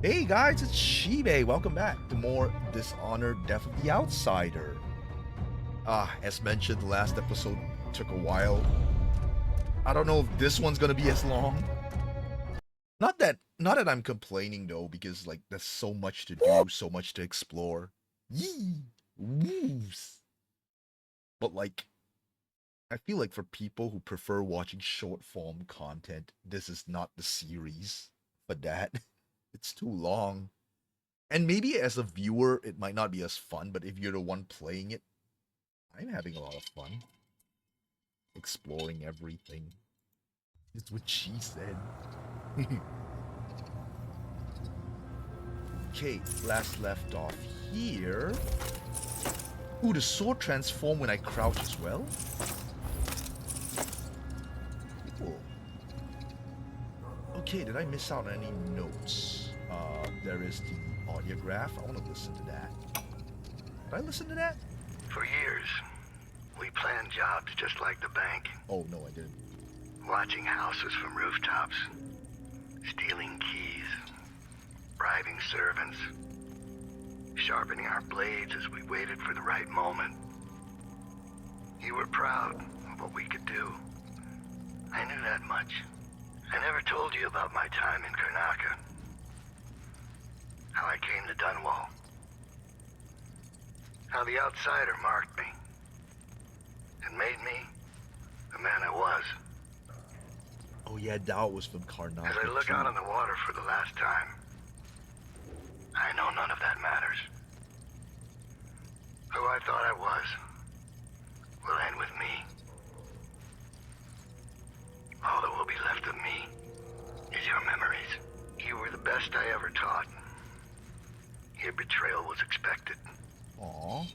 Hey guys, it's Shibe. Welcome back to more Dishonored Death of the Outsider. As mentioned, the last episode took a while. I don't know if this one's gonna be as long. Not that I'm complaining though, because like there's so much to do, so much to explore. Yee! Woos! But like I feel like for people who prefer watching short form content, this is not the series for that. It's too long. And maybe as a viewer, it might not be as fun, but if you're the one playing it, I'm having a lot of fun exploring everything. That's what she said. Okay, last left off here. Ooh, the sword transform when I crouch as well? Cool. Okay, did I miss out on any notes? There is the audiograph. I want to listen to that. Did I listen to that? For years, we planned jobs just like the bank. Oh, no, I didn't. Watching houses from rooftops, stealing keys, bribing servants, sharpening our blades as we waited for the right moment. You were proud of what we could do. I knew that much. I never told you about my time in Karnaka. How I came to Dunwall. How the outsider marked me. And made me the man I was. Oh yeah, Daud was from Karnaka. As I look out on the water for the last time, I know none of that matters. Who I thought I was will end with me. All that will be left of me is your memories. You were the best I ever taught. Your betrayal was expected. Aww.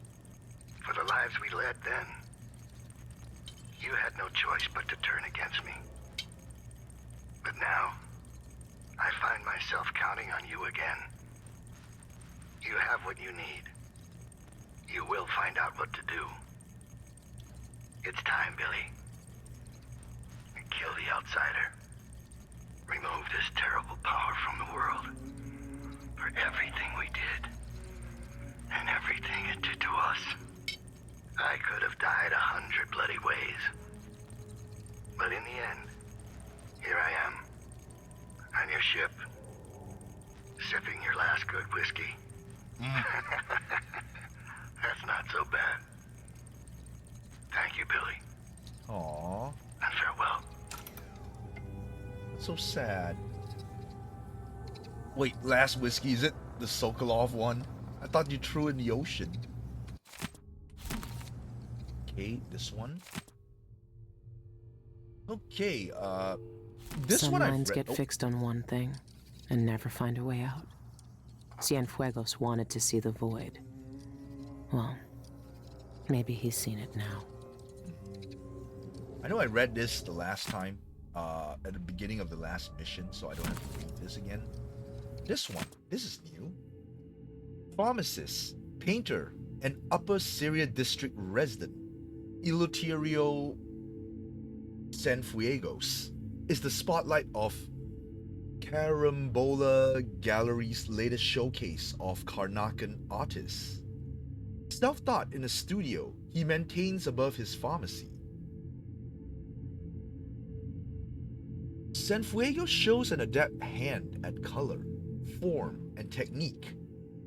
For the lives we led then, you had no choice but to turn against me. But now, I find myself counting on you again. You have what you need. You will find out what to do. It's time, Billy. Kill the outsider. Remove this terrible power from the world. For everything we did. And everything it did to us. I could have died 100 bloody ways. But in the end, here I am. On your ship. Sipping your last good whiskey. That's not so bad. Thank you, Billy. Aww. And farewell. So sad. Wait, last whiskey, is it the Sokolov one? I thought you threw it in the ocean. Okay, this one. Okay, this Some one I've minds read. get fixed on one thing and never find a way out. Cienfuegos wanted to see the void. Well, maybe he's seen it now. I know I read this the last time, at the beginning of the last mission, so I don't have to read this again. This one, this is new. Pharmacist, painter, and Upper Syria District resident, Eleuterio Cienfuegos, is the spotlight of Carambola Gallery's latest showcase of Karnakan artists. Self-taught in a studio he maintains above his pharmacy. Cienfuegos shows an adept hand at color, form, and technique.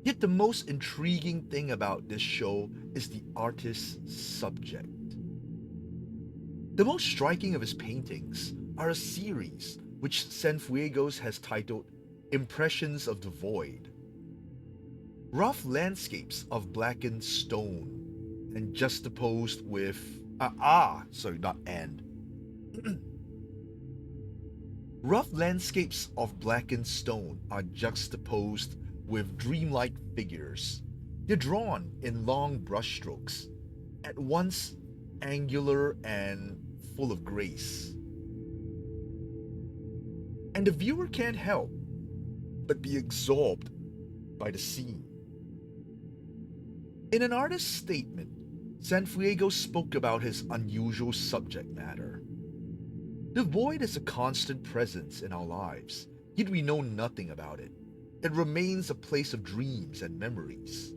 Yet the most intriguing thing about this show is the artist's subject. The most striking of his paintings are a series which Cienfuegos has titled Impressions of the Void. Rough landscapes of blackened stone and juxtaposed with rough landscapes of blackened stone are juxtaposed with dreamlike figures. They're drawn in long brushstrokes, at once angular and full of grace. And the viewer can't help but be absorbed by the scene. In an artist's statement, Cienfuegos spoke about his unusual subject matter. The void is a constant presence in our lives, yet we know nothing about it. it remains a place of dreams and memories.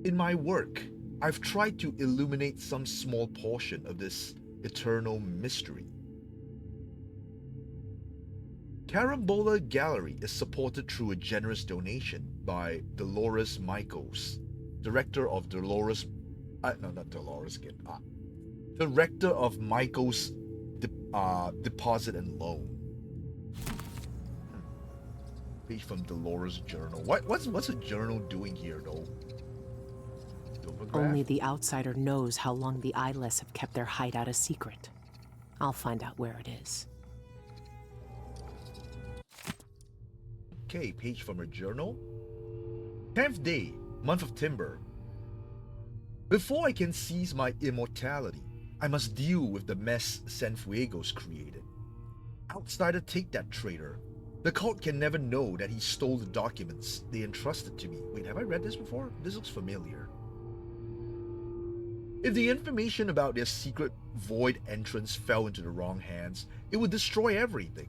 In my work, I've tried to illuminate some small portion of this eternal mystery. Carambola Gallery is supported through a generous donation by Dolores Michaels, director of director of Michaels Deposit and Loan. Page from Dolores' journal. What's a journal doing here, though? Only the outsider knows how long the eyeless have kept their hideout a secret. I'll find out where it is. Okay, page from her journal. 10th day, month of Timber. Before I can seize my immortality, I must deal with the mess Sanfuegos created. Outsider take that traitor. The cult can never know that he stole the documents they entrusted to me. Wait, have I read this before? This looks familiar. If the information about their secret void entrance fell into the wrong hands, it would destroy everything.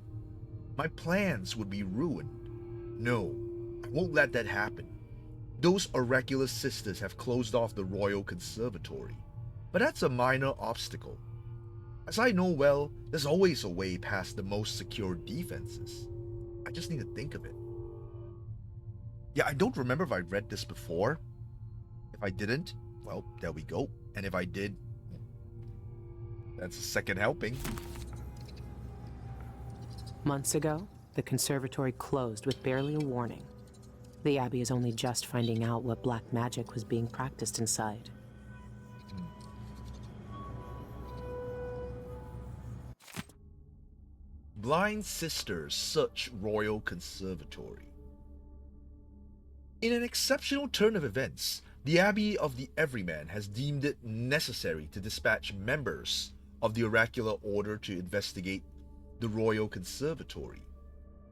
My plans would be ruined. No, I won't let that happen. Those oracular sisters have closed off the Royal Conservatory, but that's a minor obstacle. As I know well, there's always a way past the most secure defenses. I just need to think of it. Yeah, I don't remember if I read this before. If I didn't, well, there we go. And if I did, that's a second helping. Months ago, the conservatory closed with barely a warning. The Abbey is only just finding out what black magic was being practiced inside. Blind Sisters search Royal Conservatory. In an exceptional turn of events, the Abbey of the Everyman has deemed it necessary to dispatch members of the Oracular Order to investigate the Royal Conservatory.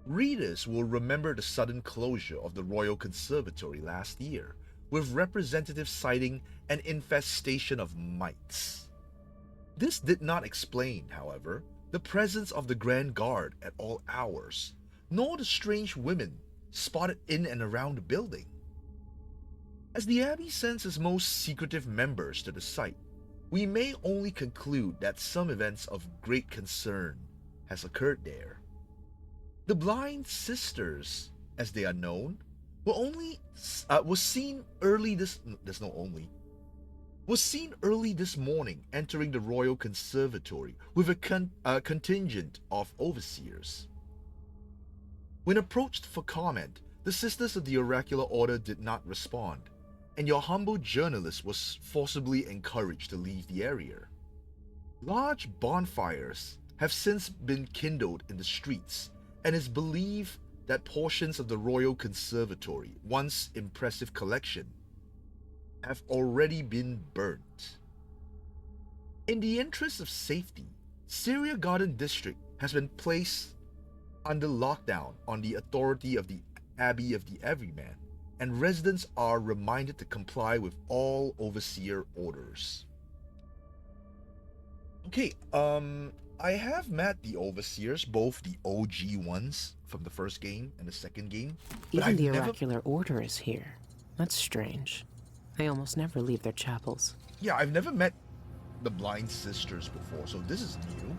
Readers will remember the sudden closure of the Royal Conservatory last year, with representatives citing an infestation of mites. This did not explain, however, the presence of the Grand Guard at all hours, nor the strange women spotted in and around the building. As the Abbey sends its most secretive members to the site, we may only conclude that some events of great concern has occurred there. The Blind Sisters, as they are known, was seen early this morning entering the Royal Conservatory with a contingent of overseers. When approached for comment, the Sisters of the Oracular Order did not respond, and your humble journalist was forcibly encouraged to leave the area. Large bonfires have since been kindled in the streets, and it's believed that portions of the Royal Conservatory, once impressive collection, have already been burnt. In the interest of safety, Syria Garden District has been placed under lockdown on the authority of the Abbey of the Everyman, and residents are reminded to comply with all overseer orders. Okay, I have met the overseers, both the OG ones from the first game and the second game. Even the Oracular Order is here. That's strange. They almost never leave their chapels. Yeah, I've never met the Blind Sisters before, so this is new.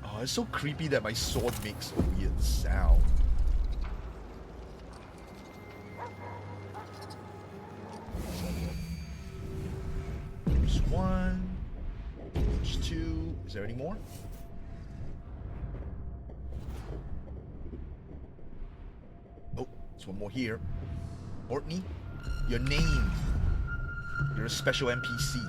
Oh, it's so creepy that my sword makes a weird sound. There's one. There's two. Is there any more? Oh, there's one more here. Ortney, your name. You're a special NPC.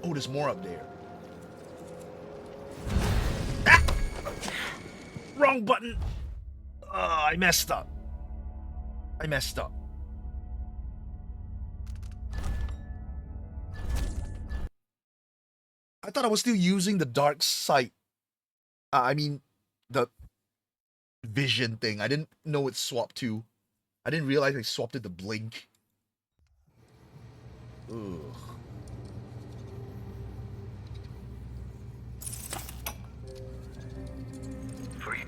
Oh, there's more up there. Ah! Wrong button! I messed up. I thought I was still using the dark sight. I mean, the vision thing. I didn't know it swapped to I didn't realize I swapped it to blink. Ugh. For you.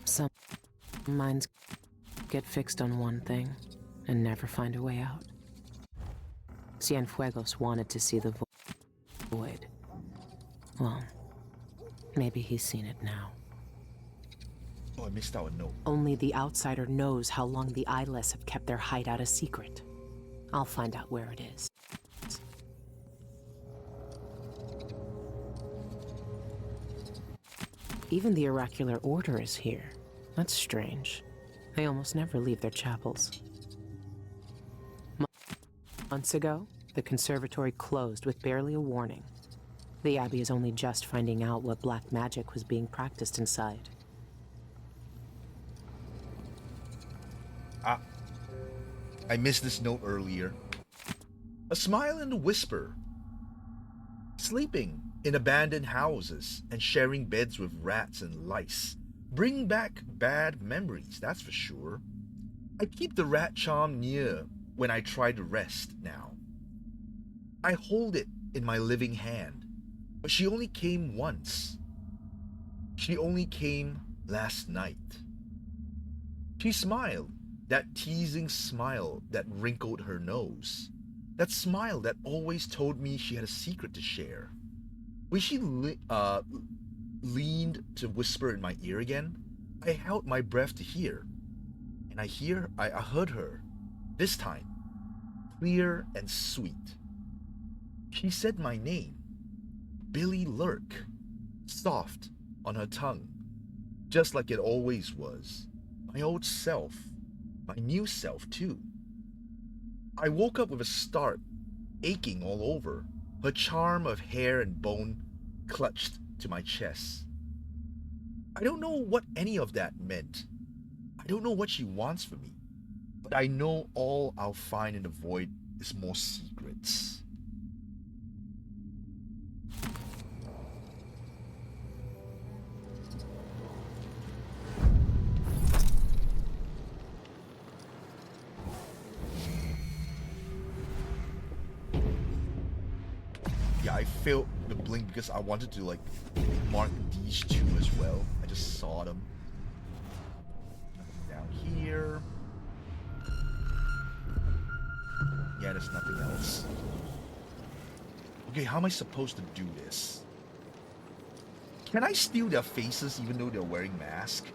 Some minds get fixed on one thing and never find a way out. Cienfuegos wanted to see the void. Well, maybe he's seen it now. Oh, I missed out a note. Only the outsider knows how long the eyeless have kept their hideout a secret. I'll find out where it is. Even the oracular order is here. That's strange. They almost never leave their chapels. Months ago, the conservatory closed with barely a warning. The abbey is only just finding out what black magic was being practiced inside. I missed this note earlier. A smile and a whisper. Sleeping in abandoned houses and sharing beds with rats and lice bring back bad memories, that's for sure. I keep the rat charm near when I try to rest now. I hold it in my living hand, but she only came once. She only came last night. She smiled, that teasing smile that wrinkled her nose. That smile that always told me she had a secret to share. When she leaned to whisper in my ear again, I held my breath to hear. And I heard her, this time, clear and sweet. She said my name, Billy Lurk, soft on her tongue, just like it always was. My old self, my new self too. I woke up with a start, aching all over, her charm of hair and bone clutched to my chest. I don't know what any of that meant. I don't know what she wants from me, but I know all I'll find in the void is more secrets. Yeah, I failed the blink because I wanted to like mark these two as well. I just saw them. Nothing down here. Yeah, there's nothing else. Okay, how am I supposed to do this? Can I steal their faces even though they're wearing masks?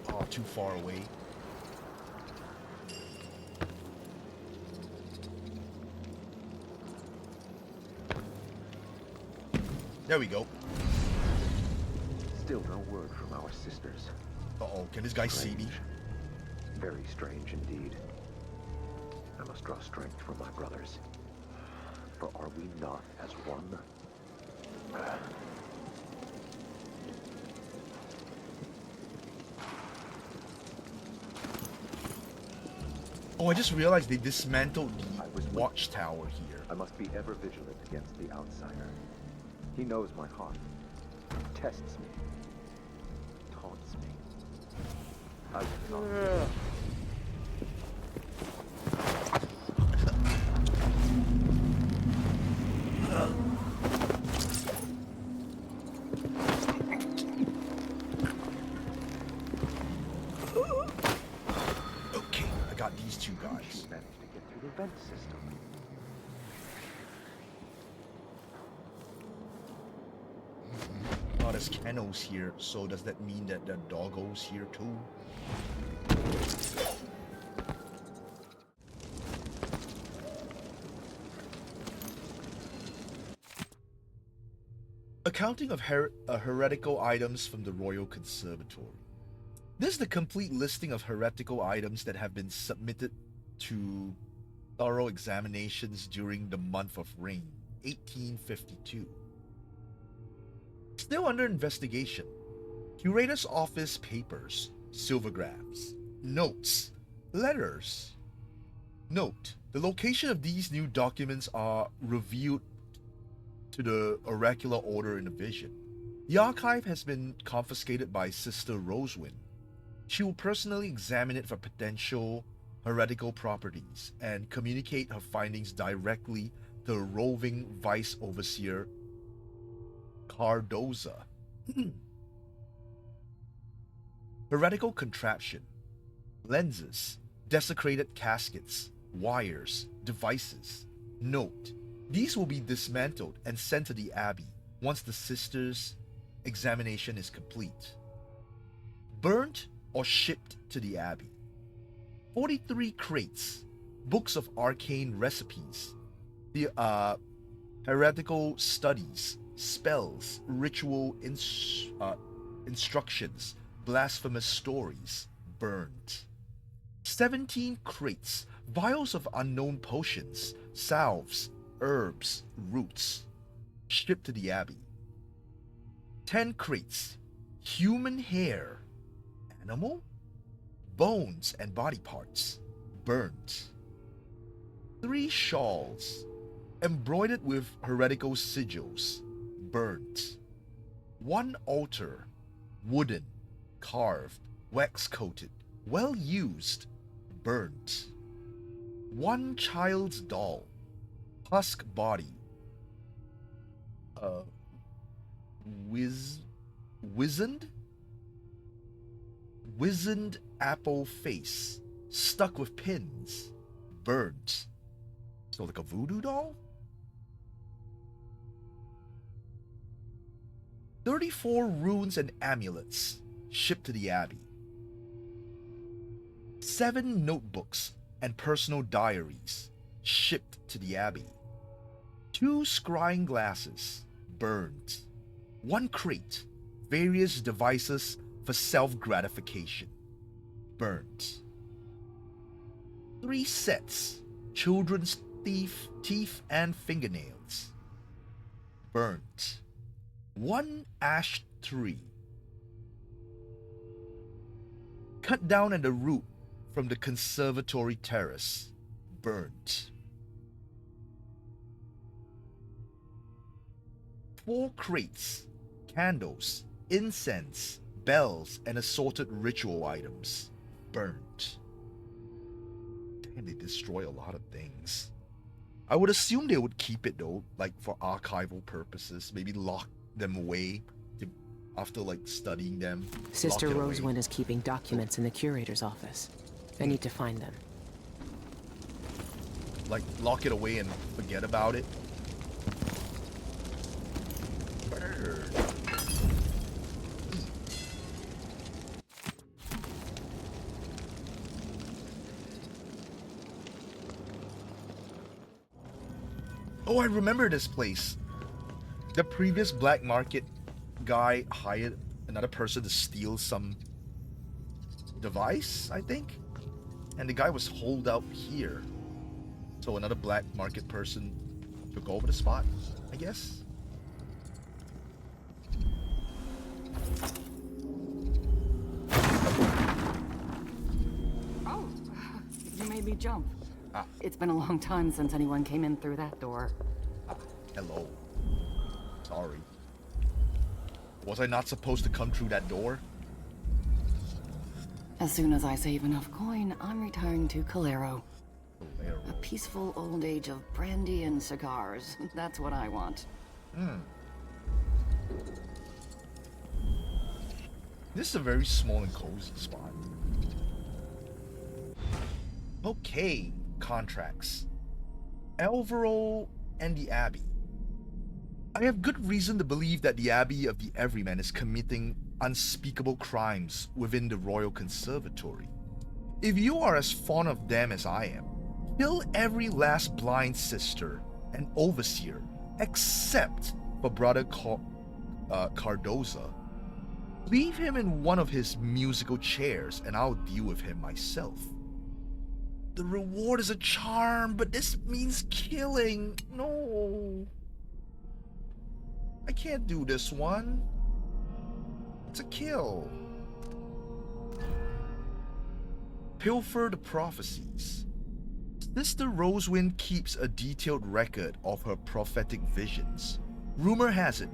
Oh, too far away. There we go. Still no word from our sisters. Uh-oh, can this guy see me? Very strange indeed. I must draw strength from my brothers. For are we not as one? Oh, I just realized they dismantled the watchtower here. I must be ever vigilant against the outsider. He knows my heart, tests me, taunts me. I will not. Okay, I got these two guys. She managed to get through the vent system. Oh, there's kennels here, so does that mean that there are doggos here too? Accounting of heretical items from the Royal Conservatory. This is the complete listing of heretical items that have been submitted to thorough examinations during the month of Rain, 1852. Still under investigation. Curator's office papers, silvergraphs, notes, letters. Note, the location of these new documents are revealed to the oracular order in a vision. The archive has been confiscated by Sister Rosewind. She will personally examine it for potential heretical properties and communicate her findings directly to the roving Vice Overseer Cardoza. Heretical contraption, lenses, desecrated caskets, wires, devices. Note, these will be dismantled and sent to the Abbey once the sisters' examination is complete. Burnt or shipped to the Abbey. 43 crates, books of arcane recipes, the heretical studies, spells, ritual instructions, blasphemous stories, burned. 17 crates, vials of unknown potions, salves, herbs, roots, shipped to the Abbey. 10 crates, human hair, animal, bones and body parts, burnt. 3 shawls, embroidered with heretical sigils, burnt. 1 altar, wooden, carved, wax-coated, well used, burnt. 1 child's doll, husk body, wizened apple face, stuck with pins, burnt. So like a voodoo doll? 34 runes and amulets, shipped to the Abbey. 7 notebooks and personal diaries, shipped to the Abbey. 2 scrying glasses, burned. 1 crate, various devices for self-gratification, burnt. 3 sets, children's teeth and fingernails, burnt. 1 ash tree, cut down at the root from the Conservatory terrace, burnt. 4 crates, candles, incense, bells, and assorted ritual items, burnt. Damn, they destroy a lot of things. I would assume they would keep it though, like for archival purposes, maybe lock them away after like studying them. Sister Rosewind is keeping documents in the curator's office. I need to find them. Like lock it away and forget about it. Bird. Oh, I remember this place. The previous black market guy hired another person to steal some device, I think. And the guy was holed out here. So another black market person took over the spot, I guess. Oh, you made me jump. Ah. It's been a long time since anyone came in through that door. Hello. Sorry. Was I not supposed to come through that door? As soon as I save enough coin, I'm retiring to Calero. Calero. A peaceful old age of brandy and cigars. That's what I want. This is a very small and cozy spot. Okay, contracts. Alvaro and the Abbey. I have good reason to believe that the Abbey of the Everyman is committing unspeakable crimes within the Royal Conservatory. If you are as fond of them as I am, kill every last blind sister and overseer except for Brother Cardoza. Leave him in one of his musical chairs and I'll deal with him myself. The reward is a charm, but this means killing. No. I can't do this one. That's a kill. Pilfer the prophecies. Sister Rosewind keeps a detailed record of her prophetic visions. Rumor has it,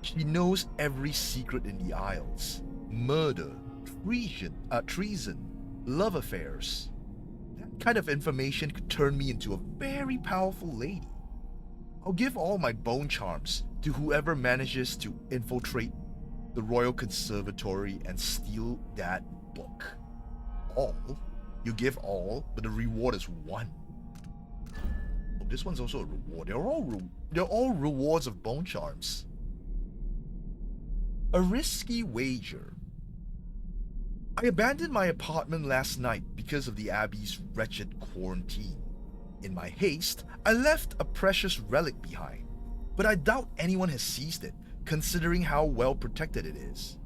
she knows every secret in the Isles. Murder, treason, love affairs. That kind of information could turn me into a very powerful lady. I'll give all my bone charms to whoever manages to infiltrate the Royal Conservatory and steal that book. All? You give all, but the reward is one. Oh, this one's also a reward. They're all rewards of bone charms. A risky wager. I abandoned my apartment last night because of the Abbey's wretched quarantine. In my haste, I left a precious relic behind, but I doubt anyone has seized it, considering how well protected it is.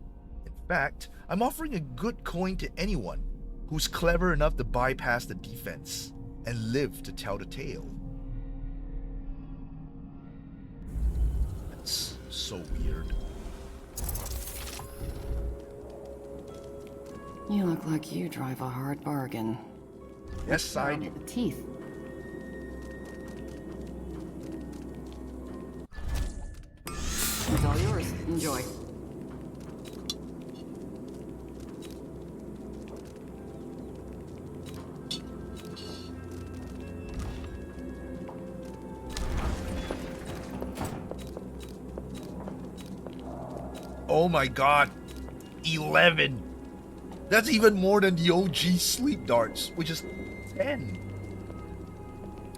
In fact, I'm offering a good coin to anyone who's clever enough to bypass the defense and live to tell the tale. That's so weird. You look like you drive a hard bargain. Yes, I do. The teeth. It's all yours. Enjoy. Oh my god. 11. That's even more than the OG sleep darts, which is 10.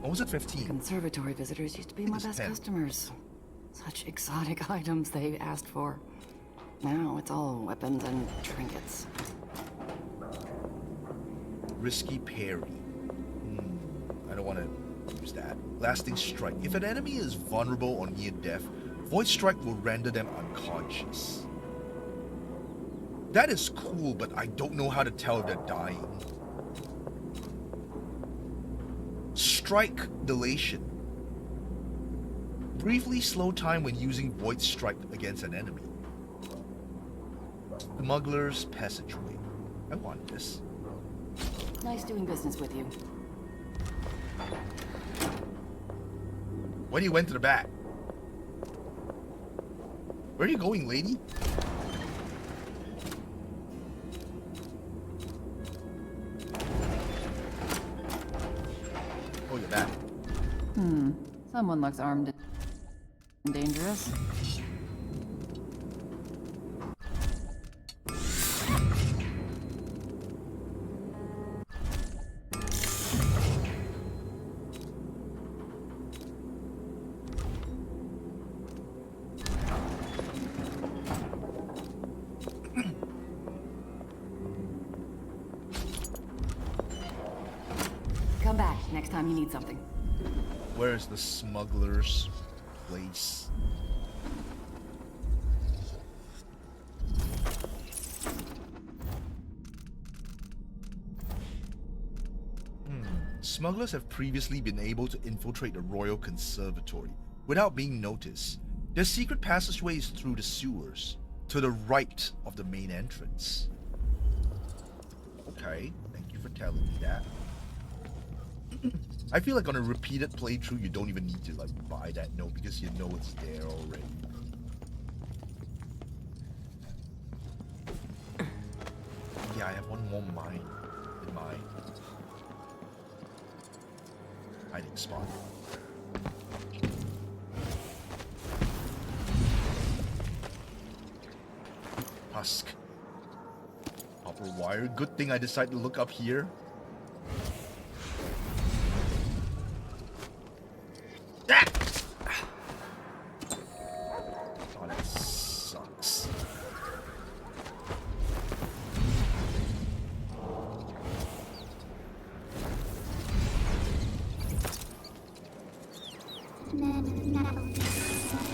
Or was it 15? Conservatory visitors used to be my best 10. customers. Such exotic items they asked for. Now it's all weapons and trinkets. Risky parry. I don't want to use that. Lasting strike. If an enemy is vulnerable or near death, Void Strike will render them unconscious. That is cool, but I don't know how to tell if they're dying. Strike Dilation. Briefly slow time when using Void Strike against an enemy. Smuggler's Passageway. I want this. Nice doing business with you. Why do you went to the back? Where are you going, lady? Oh, you're back. Someone looks armed and dangerous. Come back next time you need something. Where's the smuggler's place? Smugglers have previously been able to infiltrate the Royal Conservatory without being noticed. Their secret passageway is through the sewers, to the right of the main entrance. Okay, thank you for telling me that. I feel like on a repeated playthrough, you don't even need to like buy that note because you know it's there already. Yeah, I have one more mine in my hiding spot. Husk. Copper wire. Good thing I decided to look up here. Oh, that sucks.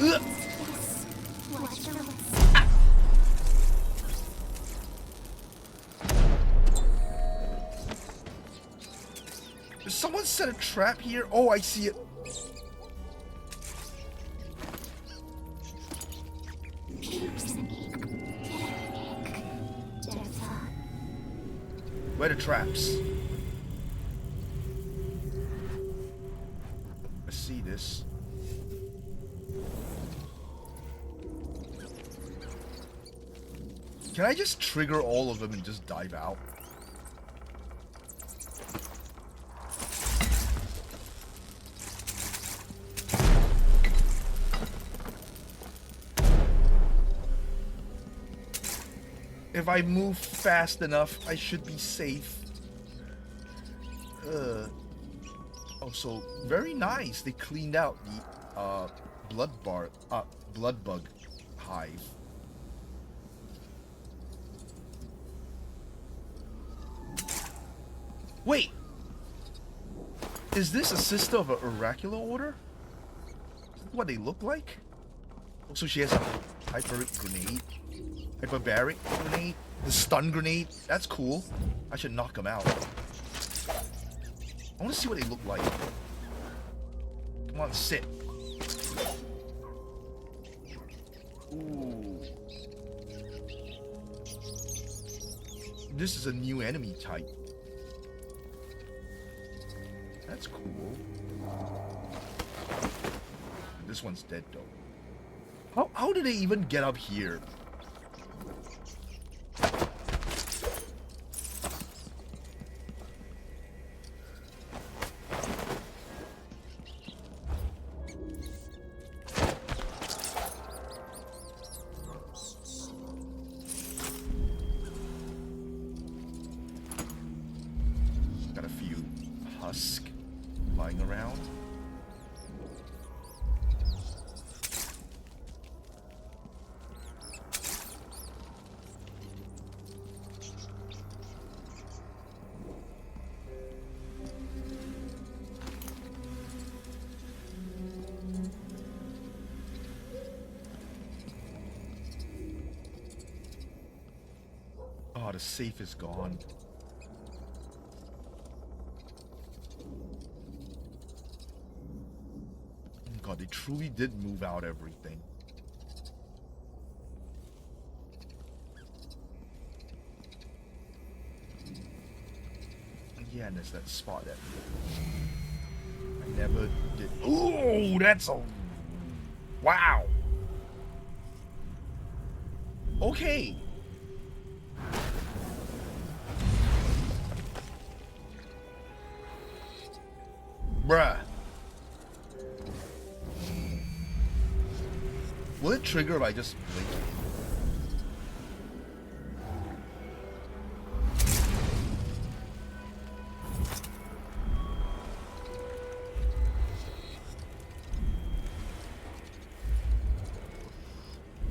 Ugh. Did someone set a trap here? Oh, I see it. Where are the traps? I see this. Can I just trigger all of them and just dive out? If I move fast enough, I should be safe. Oh, so very nice. They cleaned out the blood bug hive. Wait, is this a sister of an oracular order? Is this what they look like? Oh, so she has a hyperbaric grenade. Hyperbaric grenade? The stun grenade? That's cool. I should knock them out. I want to see what they look like. Come on, sit. Ooh. This is a new enemy type. That's cool. This one's dead though. How did they even get up here? Got a few husk lying around. Oh, the safe is gone. God, they truly did move out everything. Yeah, and there's that spot that I never did. Ooh, that's a... Wow. Okay. Bruh. Will it trigger if I just blink?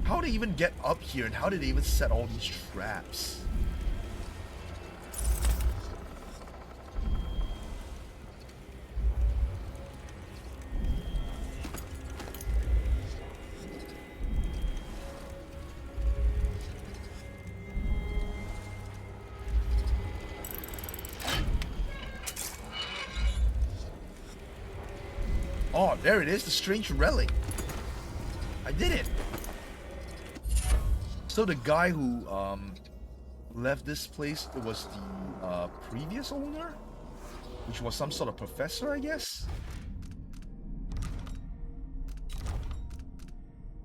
How did they even get up here, and how did they even set all these traps? Oh, there it is, the strange relic. I did it. So the guy who left this place, it was the previous owner, which was some sort of professor, I guess.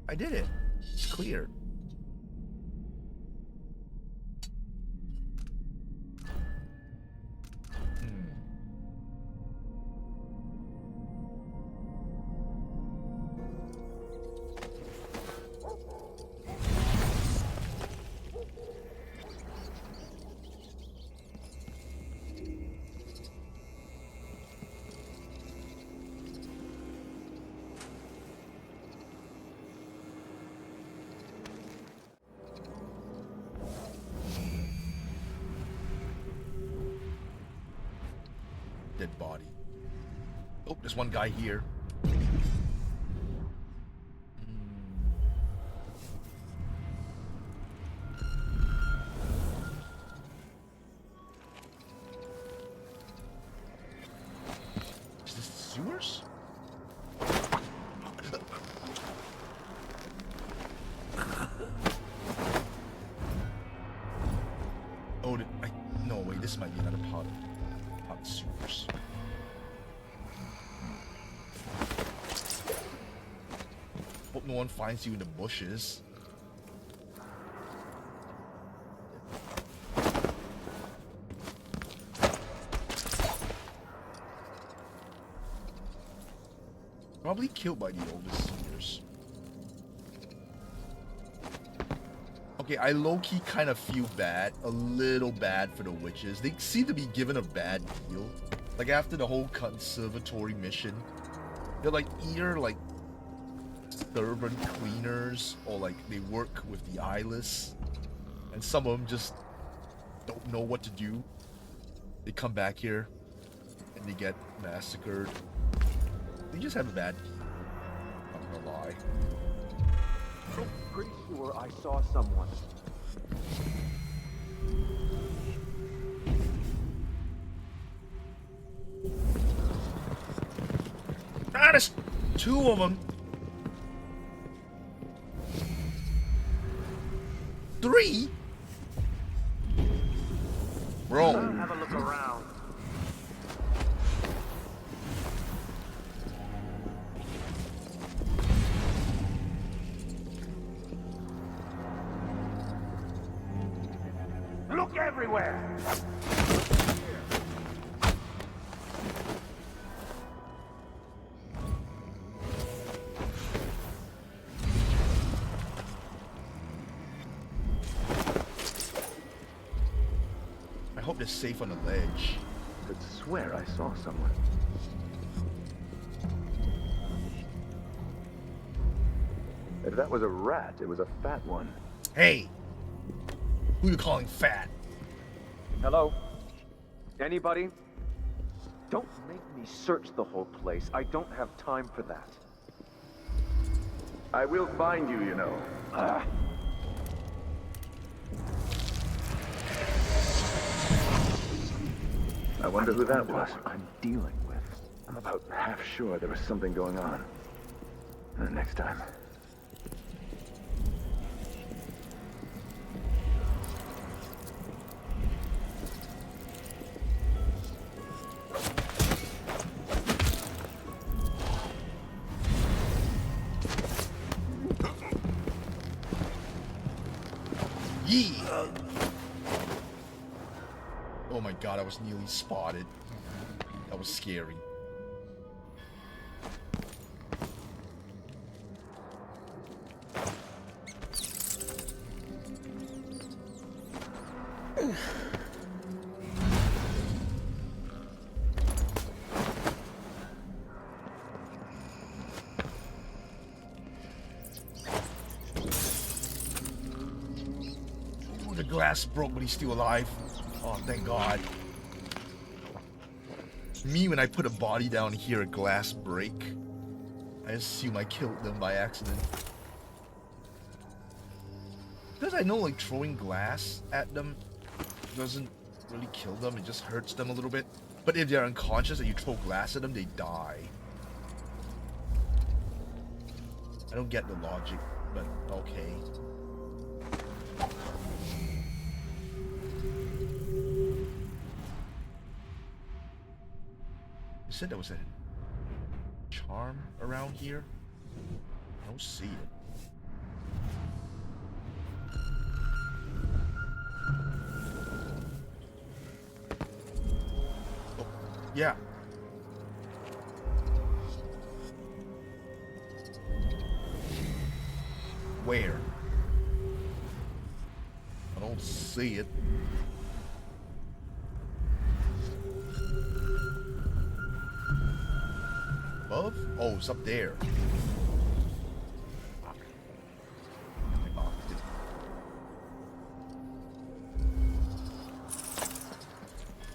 I did it. It's clear. Dead body. Oh, there's one guy here. Is this the sewers? Oh, no, wait, This might be another pot of sewers. Hope no one finds you in the bushes. Probably killed by the overseers. Okay, I low-key kind of feel bad, a little bad for the witches. They seem to be given a bad deal. Like after the whole Conservatory mission, they're like either like servant cleaners or like they work with the eyeless, and some of them just don't know what to do. They come back here and they get massacred. They just have a bad deal. I'm gonna lie. I'm pretty sure I saw someone. Ah, there's two of them. Three? Bro. Have a look around. Look everywhere. I hope they're safe on the ledge. Could swear I saw someone. If that was a rat, it was a fat one. Hey! Who you calling fat? Hello? Anybody? Don't make me search the whole place. I don't have time for that. I will find you, you know. I wonder who that was I'm dealing with. I'm about half sure there was something going on. Next time. Yee! Oh my god, I was nearly spotted. That was scary. The glass broke, but he's still alive. Oh, thank God. Me, when I put a body down here, a glass break. I assume I killed them by accident. Because I know, like, throwing glass at them doesn't really kill them. It just hurts them a little bit. But if they're unconscious and you throw glass at them, they die. I don't get the logic, but okay. You said there was a charm around here? I don't see it. Oh, yeah. Where? I don't see it. Above? Oh, it's up there. I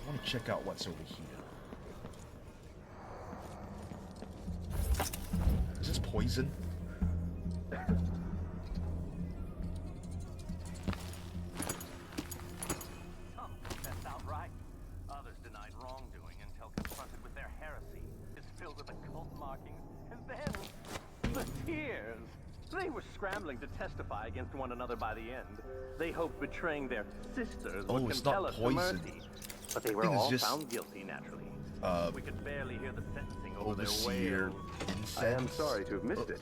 want to check out what's over here. Is this poison? That's outright. Others denied wrongdoing until confronted with their heresy. It's filled with occult markings, and then the tears. They were scrambling to testify against one another by the end. They hoped betraying their sisters would Oh, it's compel not us to poison. mercy. But they were Thing is all just, found guilty, naturally. We could barely hear the sentencing over their overseer wails. incense. I am sorry to have missed it.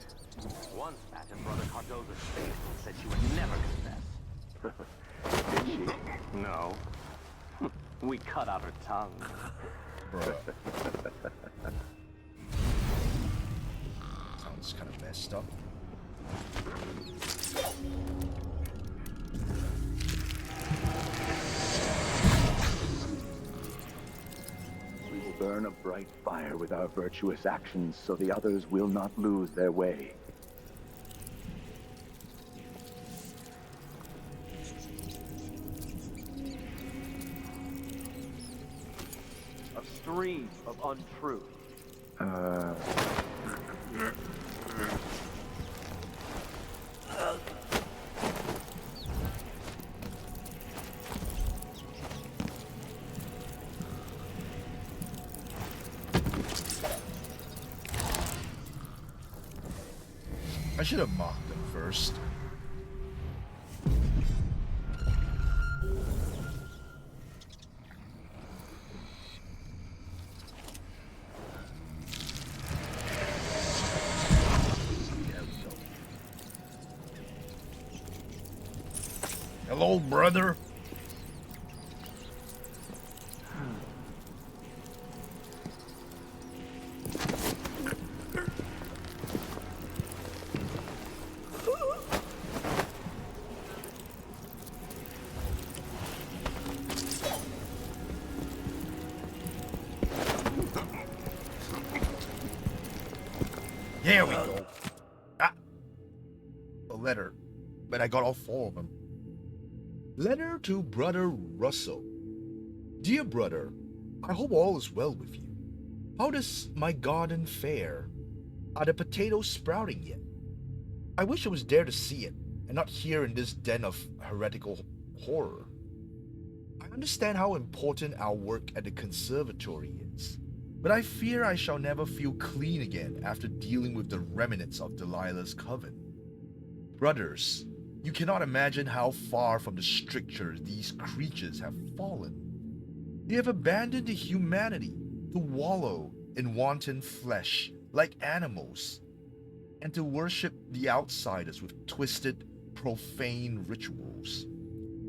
Once Pat and Brother Cardoza's face said she would never confess. Did she? No. We cut out her tongue. Bruh. Sounds kind of messed up. We will burn a bright fire with our virtuous actions so the others will not lose their way. A stream of untruth. I should have mocked them first. There we go. Hello, brother. There we go. Ah, a letter, but I got all 4 of them. Letter to Brother Russell. Dear brother, I hope all is well with you. How does my garden fare? Are the potatoes sprouting yet? I wish I was there to see it, and not here in this den of heretical horror. I understand how important our work at the Conservatory is, but I fear I shall never feel clean again after dealing with the remnants of Delilah's coven. Brothers, you cannot imagine how far from the stricture these creatures have fallen. They have abandoned the humanity to wallow in wanton flesh like animals, and to worship the outsiders with twisted, profane rituals.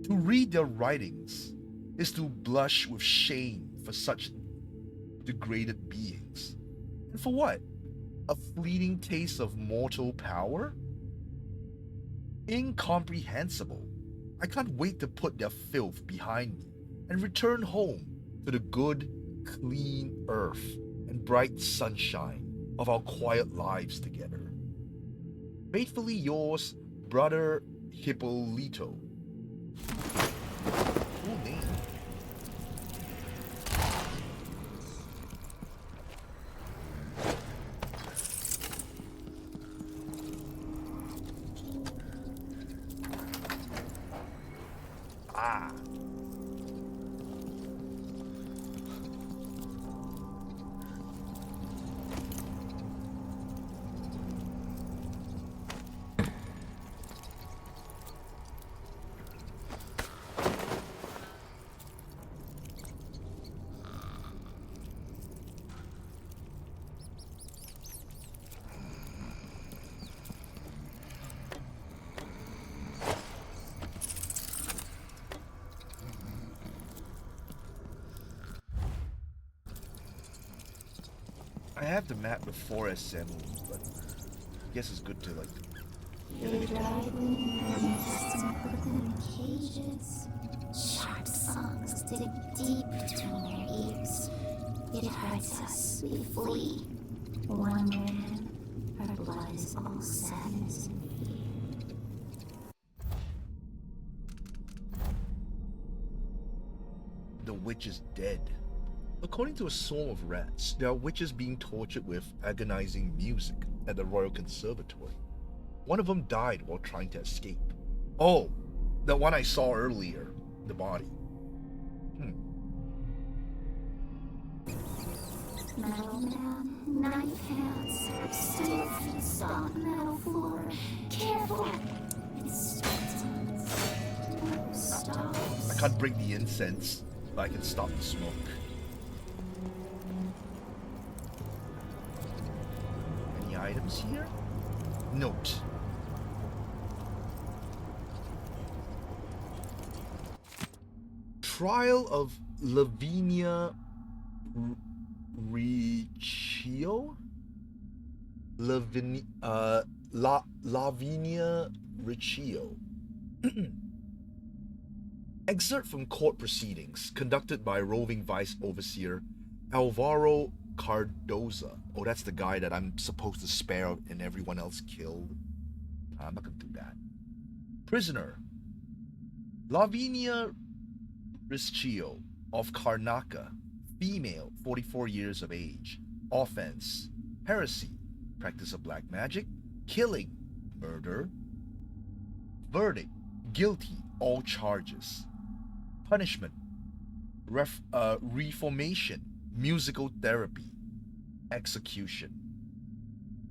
To read their writings is to blush with shame for such degraded beings. And for what? A fleeting taste of mortal power? Incomprehensible. I can't wait to put their filth behind me and return home to the good, clean earth and bright sunshine of our quiet lives together. Faithfully yours, Brother Hippolito. Cool name. Ah. I have the map before assembly, but I guess it's good to like. They drive nests and put them in cages. Sharp songs dig deep between their ears. It hurts us, we flee. Wondering, our blood is all sadness and fear. The witch is dead. According to a swarm of rats, there are witches being tortured with agonizing music at the Royal Conservatory. One of them died while trying to escape. Oh, the one I saw earlier, the body. Metal man, knife hands, stiff, soft metal floor. Careful! It's stones. I can't break the incense. I can stop the smoke. Any items here? Note. Trial of Lavinia Riccio? Lavinia Riccio. Excerpt from court proceedings conducted by roving vice overseer Alvaro Cardoza. Oh, that's the guy that I'm supposed to spare and everyone else killed. I'm not gonna do that. Prisoner Lavinia Riccio of Karnaka, female, 44 years of age. Offense: heresy, practice of black magic, killing, murder. Verdict: guilty, all charges. Punishment: reformation, musical therapy, execution.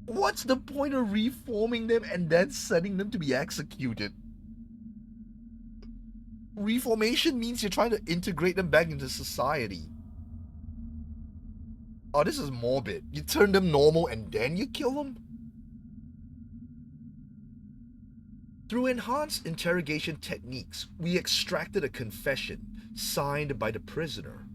What's the point of reforming them and then sending them to be executed? Reformation means you're trying to integrate them back into society. Oh, this is morbid. You turn them normal and then you kill them? Through enhanced interrogation techniques, we extracted a confession signed by the prisoner.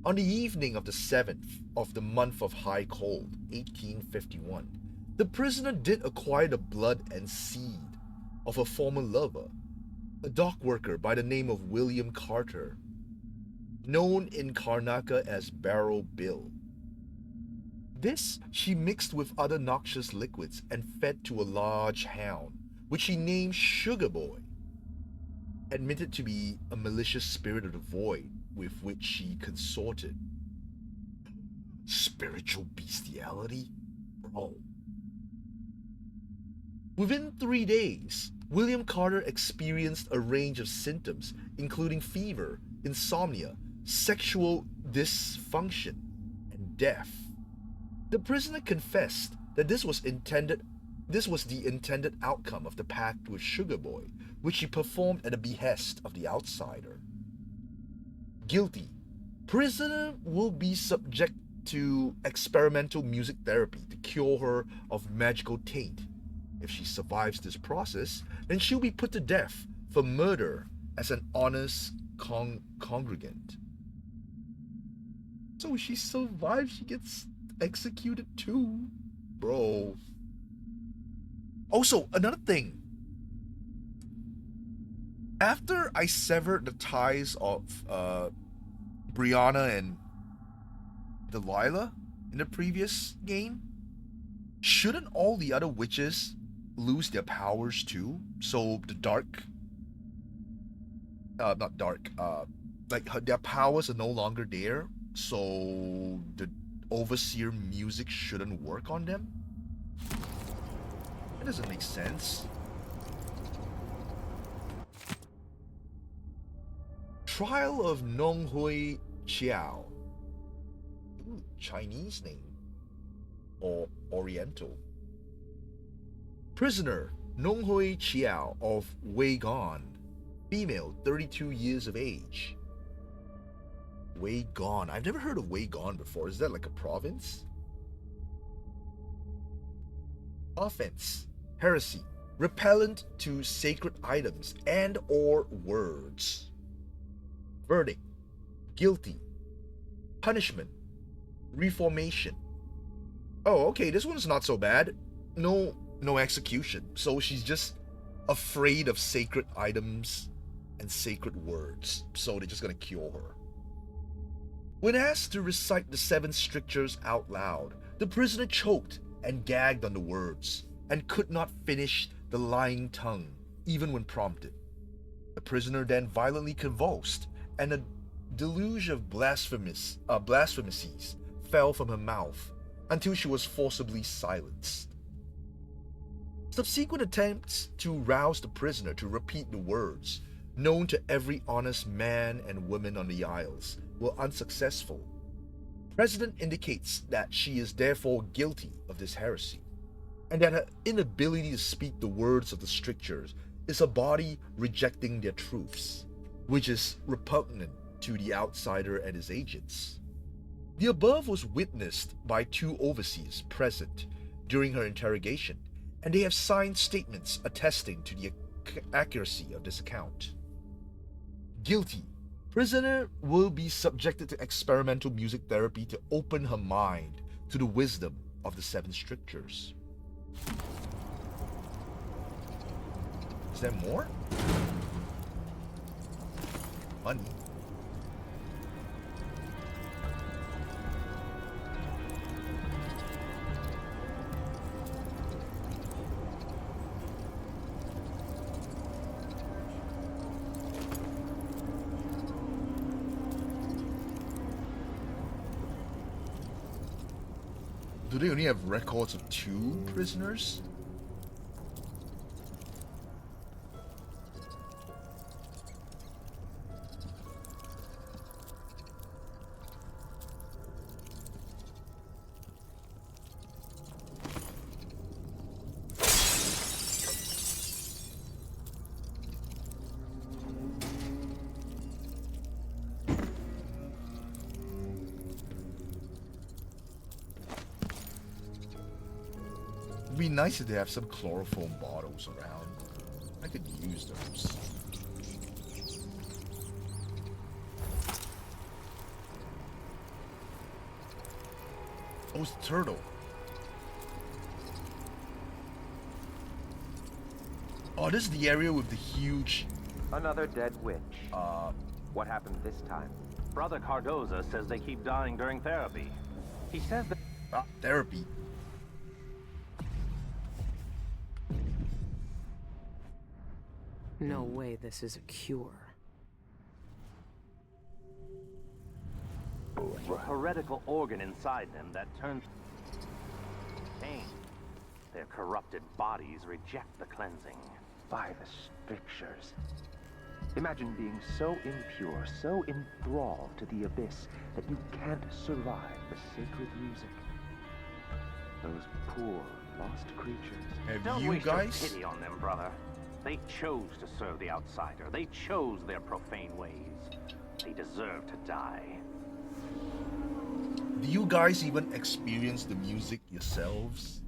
On the evening of the 7th of the month of High Cold, 1851, the prisoner did acquire the blood and seed of a former lover, a dock worker by the name of William Carter, known in Karnaka as Barrel Bill. This she mixed with other noxious liquids and fed to a large hound, which she named Sugar Boy, admitted to be a malicious spirit of the void with which she consorted. Spiritual bestiality? Bro. Within 3 days, William Carter experienced a range of symptoms, including fever, insomnia, sexual dysfunction, and death. The prisoner confessed that this was the intended outcome of the pact with Sugar Boy, which he performed at the behest of the outsider. Guilty. Prisoner will be subject to experimental music therapy to cure her of magical taint. If she survives this process, then she'll be put to death for murder as an honest congregant. So if she survives, she gets executed too? Bro. Also, another thing. After I severed the ties of Brianna and Delilah in the previous game, shouldn't all the other witches lose their powers too? So the dark, not dark, their powers are no longer there, so the overseer music shouldn't work on them? That doesn't make sense. Trial of Nonghui Chiao. Ooh, Chinese name. Or Oriental. Prisoner Nonghui Chiao of Weigan. Female, 32 years of age. Weigan. I've never heard of Weigan before. Is that like a province? Offense: heresy, repellent to sacred items and or words. Verdict: guilty. Punishment: reformation. Oh, okay, this one's not so bad. No execution. So she's just afraid of sacred items and sacred words. So they're just gonna cure her. When asked to recite the 7 strictures out loud, the prisoner choked and gagged on the words, and could not finish the lying tongue, even when prompted. The prisoner then violently convulsed, and a deluge of blasphemies fell from her mouth, until she was forcibly silenced. Subsequent attempts to rouse the prisoner to repeat the words, known to every honest man and woman on the Isles, were unsuccessful. President indicates that she is therefore guilty of this heresy, and that her inability to speak the words of the strictures is a body rejecting their truths, which is repugnant to the outsider and his agents. The above was witnessed by 2 overseers present during her interrogation, and they have signed statements attesting to the accuracy of this account. Guilty. Prisoner will be subjected to experimental music therapy to open her mind to the wisdom of the 7 strictures. Is there more? Money. Do they only have records of 2 prisoners? It'd be nice if they have some chloroform bottles around. I could use those. Oh, it's the turtle. Oh, this is the area with the huge... Another dead witch. What happened this time? Brother Cardoza says they keep dying during therapy. He says that... therapy. No way this is a cure. A heretical organ inside them that turns pain. Their corrupted bodies reject the cleansing. By the strictures. Imagine being so impure, so enthralled to the abyss that you can't survive the sacred music. Those poor, lost creatures. Don't you waste your guys? pity on them, brother. They chose to serve the outsider. They chose their profane ways. They deserve to die. Do you guys even experience the music yourselves?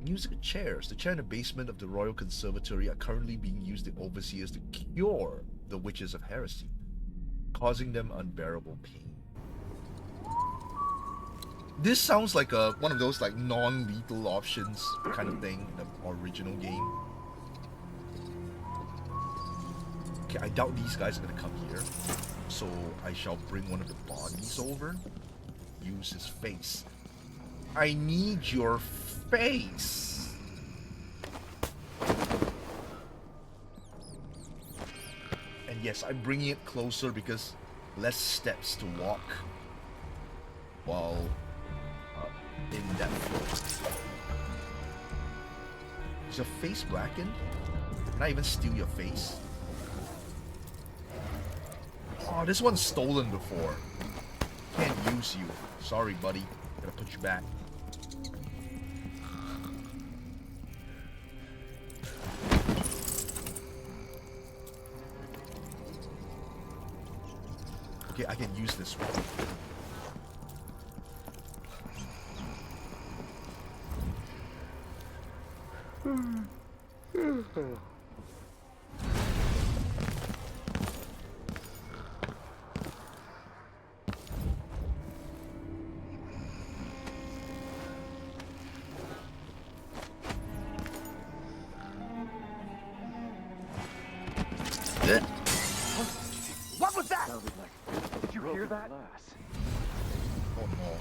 Musical chairs. The chair in the basement of the Royal Conservatory are currently being used by overseers to cure the witches of heresy, causing them unbearable pain. This sounds like one of those like non-lethal options kind of thing in the original game. Okay, I doubt these guys are gonna come here, so I shall bring one of the bodies over. Use his face. I need your face. And yes, I'm bringing it closer because less steps to walk while in that floor. Is your face blackened? Can I even steal your face? Oh, this one's stolen before. Can't use you. Sorry, buddy. Gotta put you back. Okay, I can use this one. What was that? Did you hear that? Oh no.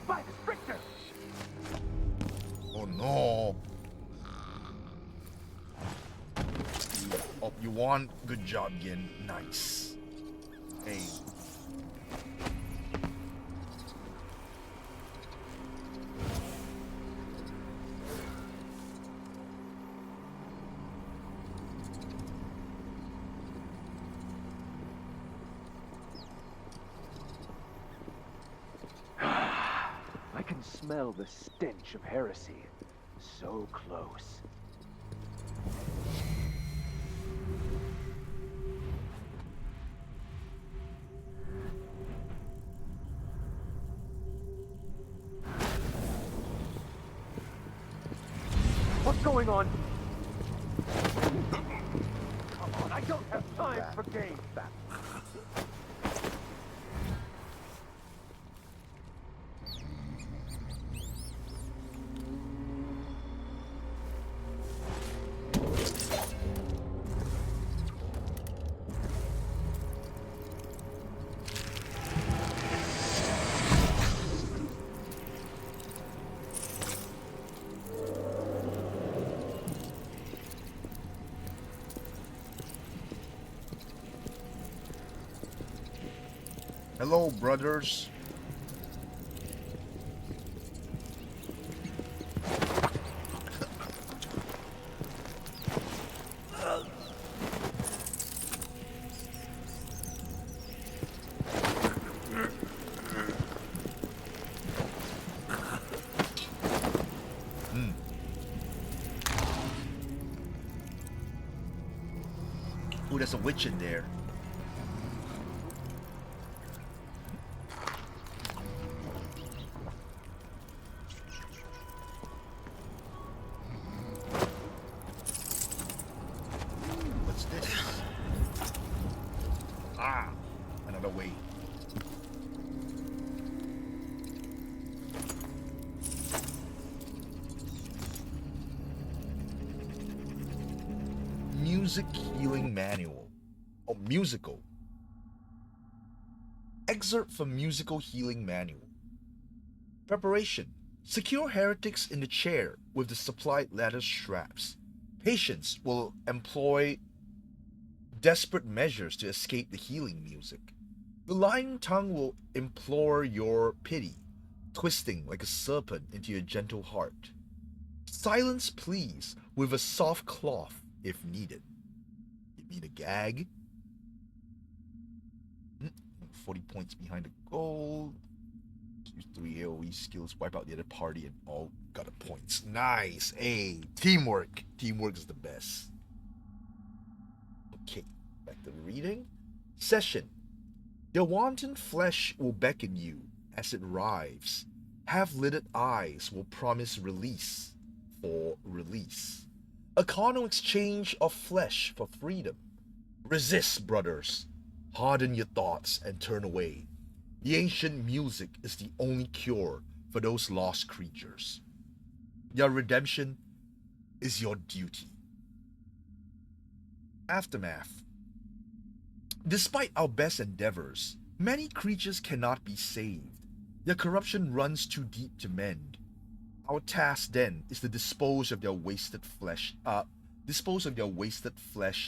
By the stricter! Oh no. Oh, you won. Good job, Yin. Nice. Hey. I can smell the stench of heresy. So close. What's going on? Come on, I don't have time for games. Hello, brothers. Ooh, there's a witch in there. What's this? Ah, another way. Music healing manual. Oh, musical. Excerpt from musical healing manual. Preparation. Secure heretics in the chair with the supplied lattice straps. Patients will employ desperate measures to escape the healing music. The lying tongue will implore your pity, twisting like a serpent into your gentle heart. Silence please with a soft cloth if needed. You mean a gag? 40 points behind the goal. Use 3 AoE skills, wipe out the other party, and all got a points. Nice. Hey, teamwork. Teamwork is the best. Okay, back to the reading. Session. The wanton flesh will beckon you as it writhes. Half-lidded eyes will promise release for release. A carnal exchange of flesh for freedom. Resist, brothers. Harden your thoughts and turn away. The ancient music is the only cure for those lost creatures. Your redemption is your duty. Aftermath. Despite our best endeavors, many creatures cannot be saved. Their corruption runs too deep to mend. Our task then is to dispose of their wasted flesh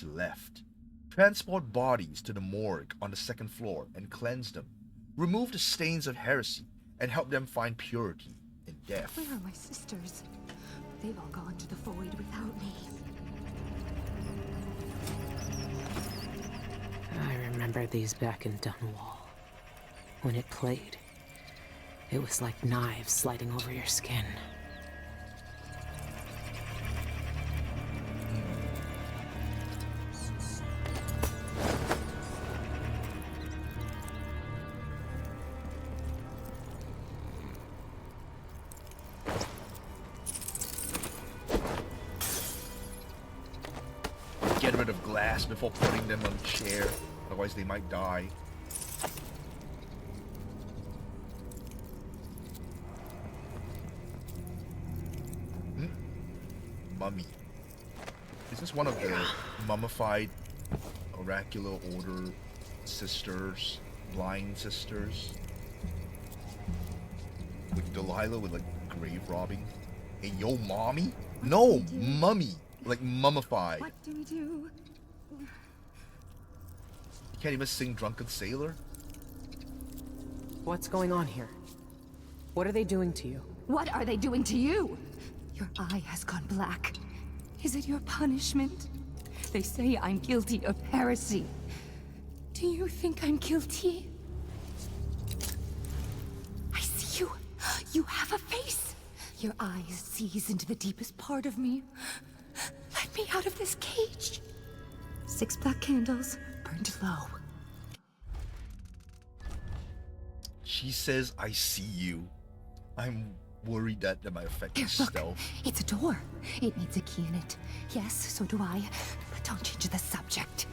left. Transport bodies to the morgue on the second floor and cleanse them. Remove the stains of heresy and help them find purity in death. Where are my sisters? They've all gone to the void without me. I remember these back in Dunwall. When it played, it was like knives sliding over your skin. Get rid of glass before putting them on a chair, otherwise they might die. Mummy. Is this one of the mummified oracular order sisters, blind sisters? With Delilah with like grave robbing? Hey, yo, mommy? No, mummy. Like mummified. What do we do? You can't even sing Drunken Sailor? What's going on here? What are they doing to you? What are they doing to you? Your eye has gone black. Is it your punishment? They say I'm guilty of heresy. Do you think I'm guilty? I see you. You have a face. Your eyes sees into the deepest part of me. Let me out of this cage. 6 black candles burned low. She says, I see you. I'm worried that that might affect his Look, stealth. it's a door. It needs a key in it. Yes, so do I. But don't change the subject.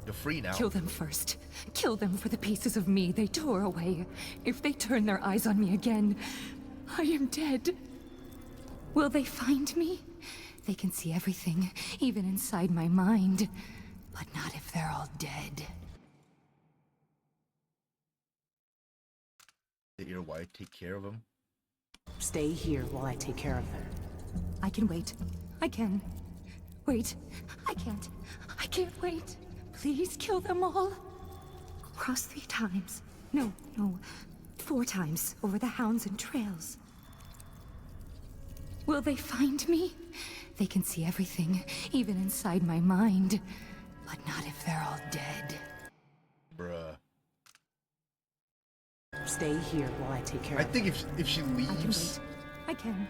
You're free now. Kill them first. Kill them for the pieces of me they tore away. If they turn their eyes on me again, I am dead. Will they find me? They can see everything, even inside my mind. But not if they're all dead. Here, why take care of him? Stay here while I take care of them. I can wait. I can. Wait. I can't. I can't wait. Please kill them all. Cross 3 times. No, 4 times over the hounds and trails. Will they find me? They can see everything, even inside my mind. But not if they're all dead. Bruh. Stay here while I take care I of think if she I can leaves, wait. I can.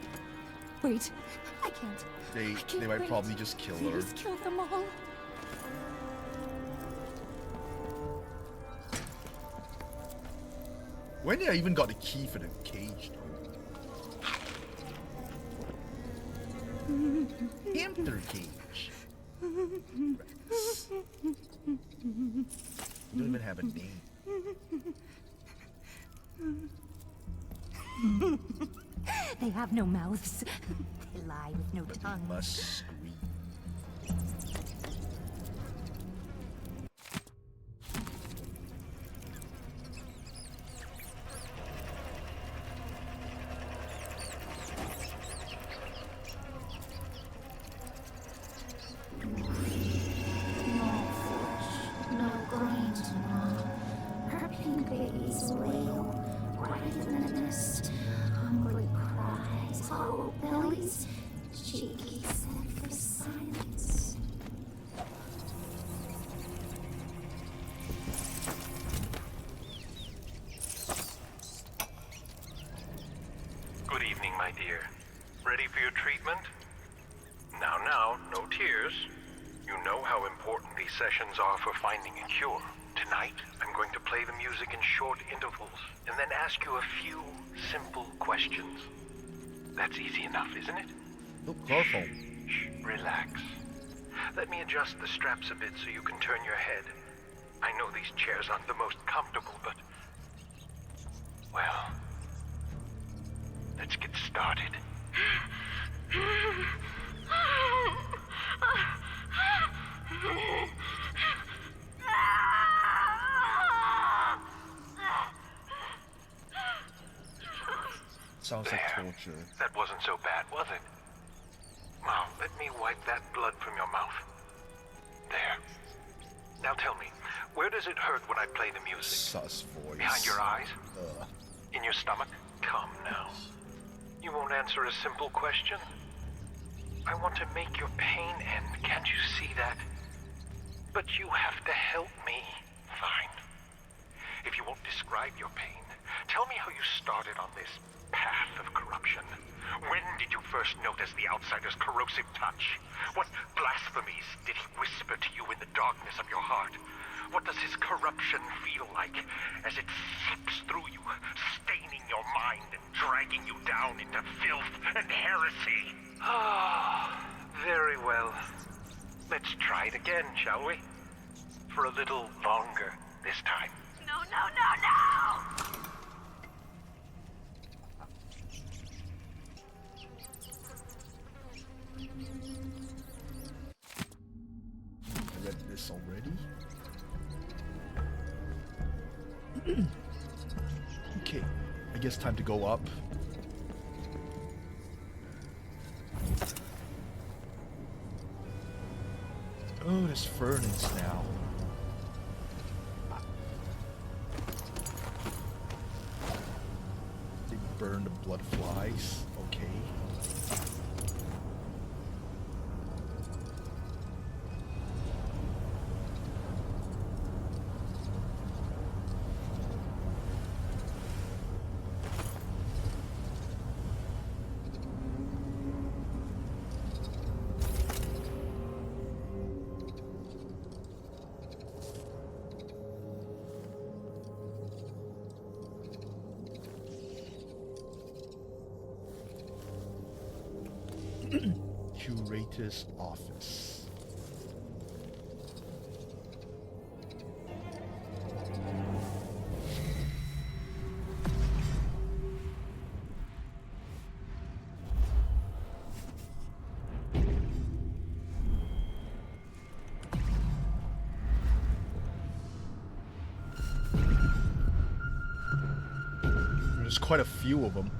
Wait. I can't. they I can't might wait. probably just kill her. Please kill them all. When did I even got the key for the cage though? Hamster cage. Rats. You don't even have a name. They have no mouths. They lie with no But they tongues. must scream. No grains, no. Her pink babies wail, right in the nest. Hungry cries, hollow bellies, cheeky sent for silence. Good evening, my dear. Ready for your treatment? Now, no tears. You know how important these sessions are for finding a cure. Tonight, I'm going to play the music in short intervals, and then ask you a few simple questions. That's easy enough, isn't it? Look, chloroform. Shh, relax. Let me adjust the straps a bit so you can turn your head. I know these chairs aren't the most comfortable, but... well... let's get started. Sounds like torture. That wasn't so bad, was it? Now, let me wipe that blood from your mouth. There. Now tell me, where does it hurt when I play the music? Sus voice. Behind your eyes? Ugh. In your stomach? Come now. You won't answer a simple question? I want to make your pain end, can't you see that? But you have to help me. Fine. If you won't describe your pain, tell me how you started on this path of corruption. When did you first notice the outsider's corrosive touch? What blasphemies did he whisper to you in the darkness of your heart? What does his corruption feel like as it seeps through you, staining your mind and dragging you down into filth and heresy? Ah, very well. Let's try it again, shall we? For a little longer this time. No, no, no, no! I read this already. Okay, I guess time to go up. Oh, there's furnace now. They burn the blood flies. Okay. Curator's office. There's quite a few of them.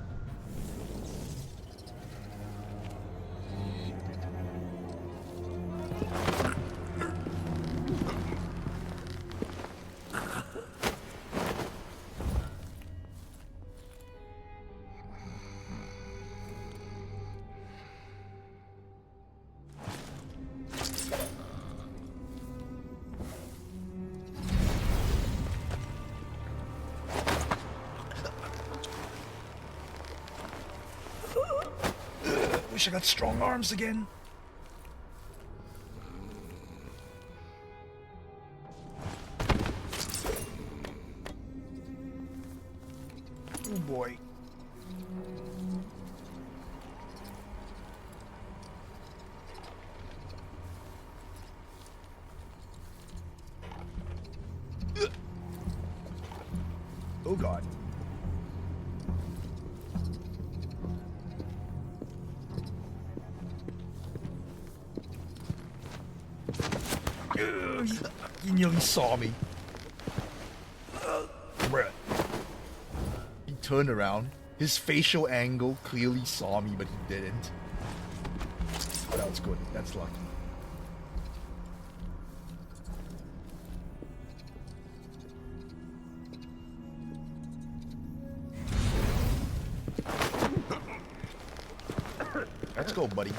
Wish I got strong arms again. Oh boy. Oh god. He nearly saw me. Bruh. He turned around. His facial angle clearly saw me, but he didn't. Oh, that was good. That's lucky. Let's go, buddy.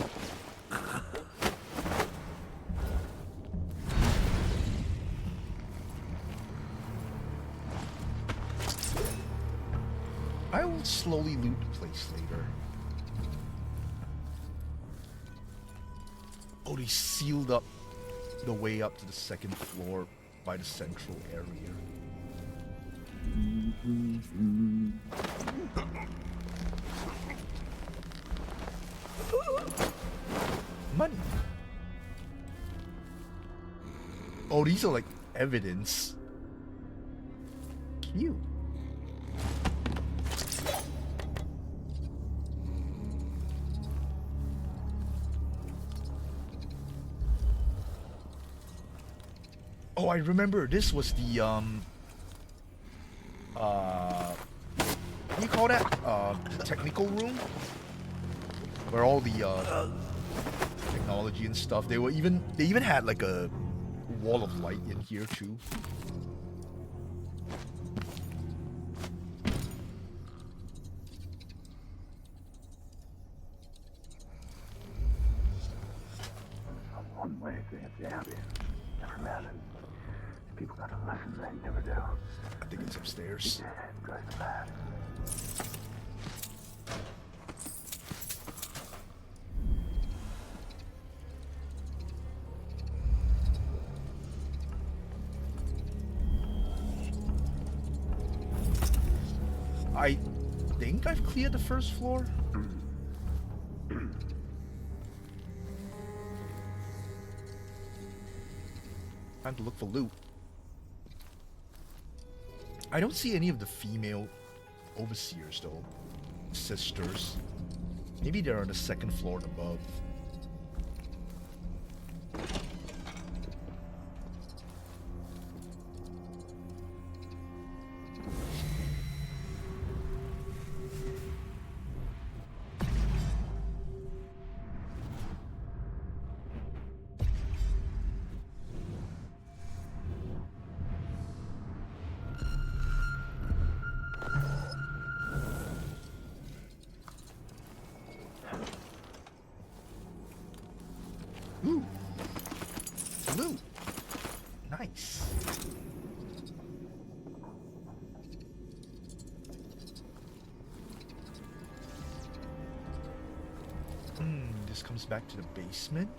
I will slowly loot the place later. Oh, they sealed up the way up to the second floor by the central area. Money. Oh, these are like evidence. Cute. Oh, I remember this was the what do you call that? Technical room? Where all the technology and stuff. They even had like a wall of light in here too. One way thing at the ambient. Never mattered. People got a lesson they never do. I think it's upstairs. Yeah, drives me mad. I think I've cleared the first floor. Time to look for loot. I don't see any of the female overseers though. Sisters. Maybe they're on the second floor and above. Ooh. Loot. Nice. This comes back to the basement.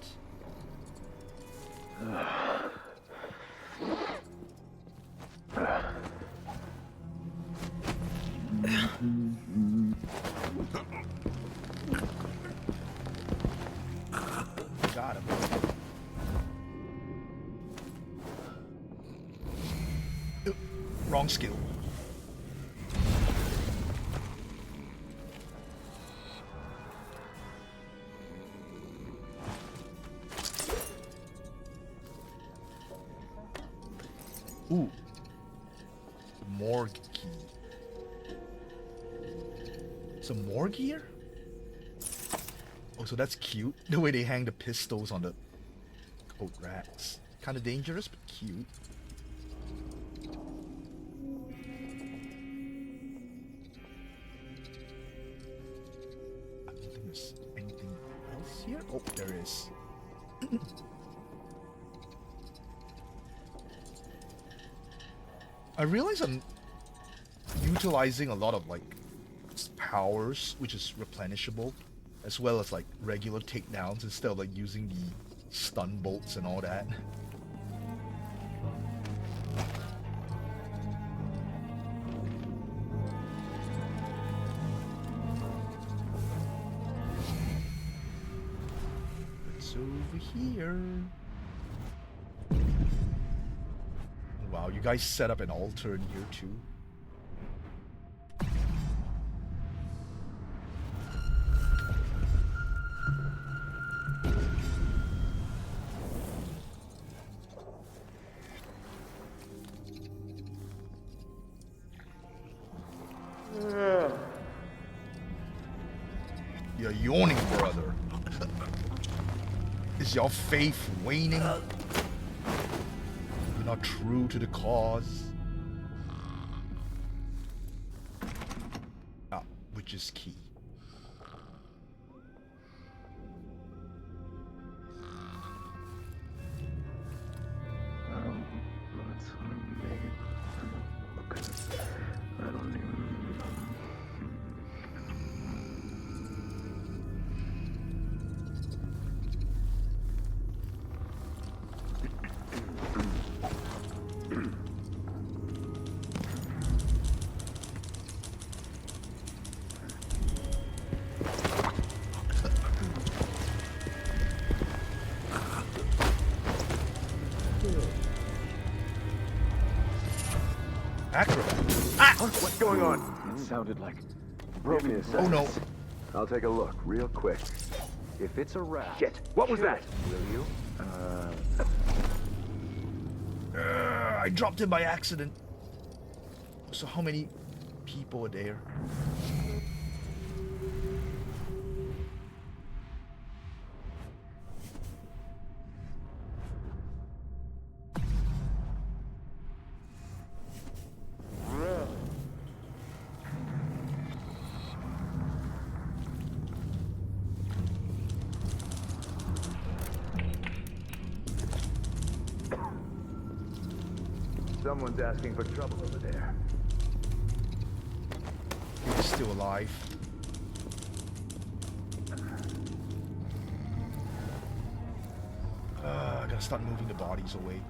got him. Wrong skill. Ooh. Morgue key. Some morgue here? Oh, so that's cute. The way they hang the pistols on the coat racks. Kind of dangerous, but cute. I don't think there's anything else here. Oh, there is. I realize I'm utilizing a lot of like powers, which is replenishable, as well as like regular takedowns instead of like using the stun bolts and all that. What's over here? Wow, you guys set up an altar in here too. You're yawning, brother. Is your faith waning? You're not true to the cause. Ah, which is key. I don't even... Acrobat. Ah! What's going on? It sounded like broken. Oh no. I'll take a look real quick. If it's a rat... Shit! What was that? Will you? I dropped him by accident. So how many people are there? Someone's asking for trouble over there. He's still alive. I gotta start moving the bodies away.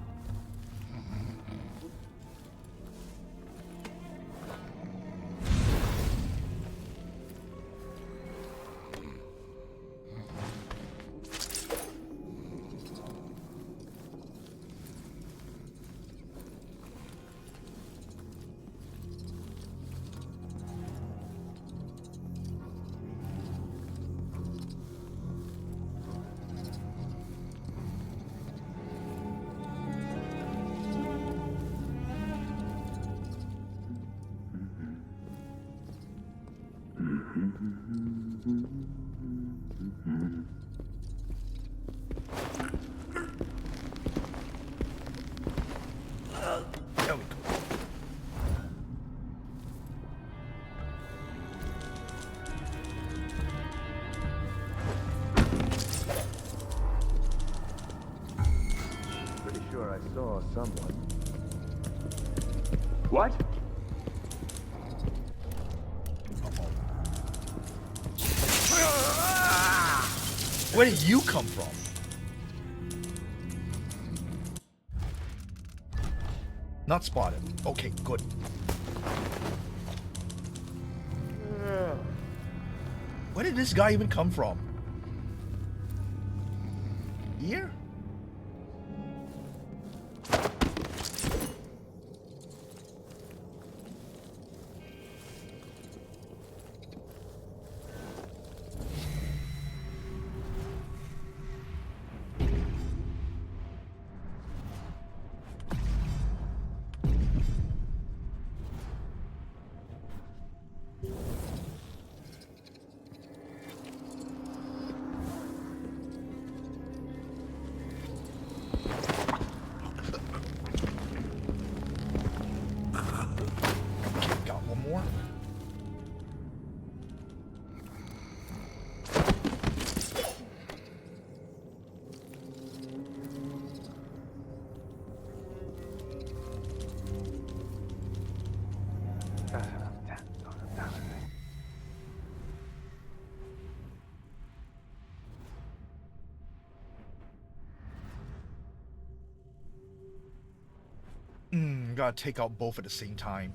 There we go. Pretty sure I saw someone. What? Where did you come from? Not spotted. Okay, good. Where did this guy even come from? Here? Got one more. Gotta take out both at the same time.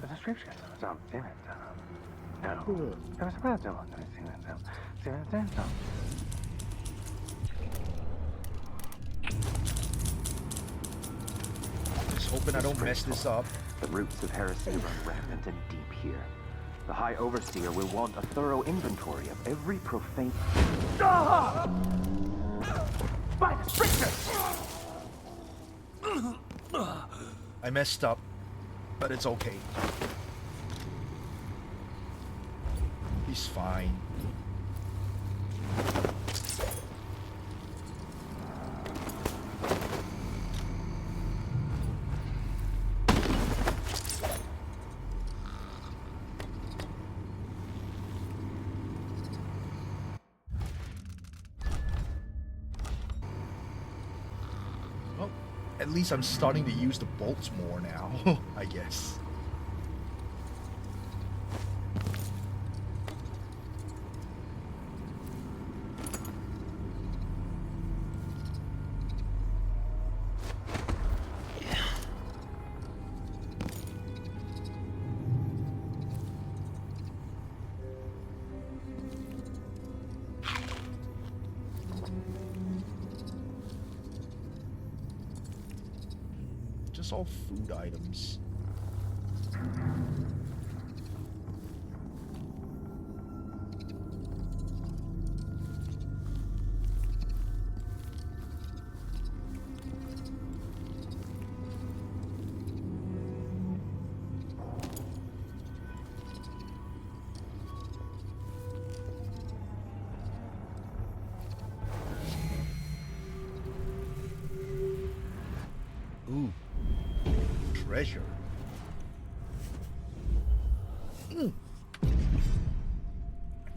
The description was on Bennett. No. It was about to Just hoping I don't mess this up. The roots of heresy run rampant and deep here. The High Overseer will want a thorough inventory of every profane... By the strictures! I messed up, but it's okay. He's fine. At least I'm starting to use the bolts more now, I guess. Just all food items. Ooh. Treasure.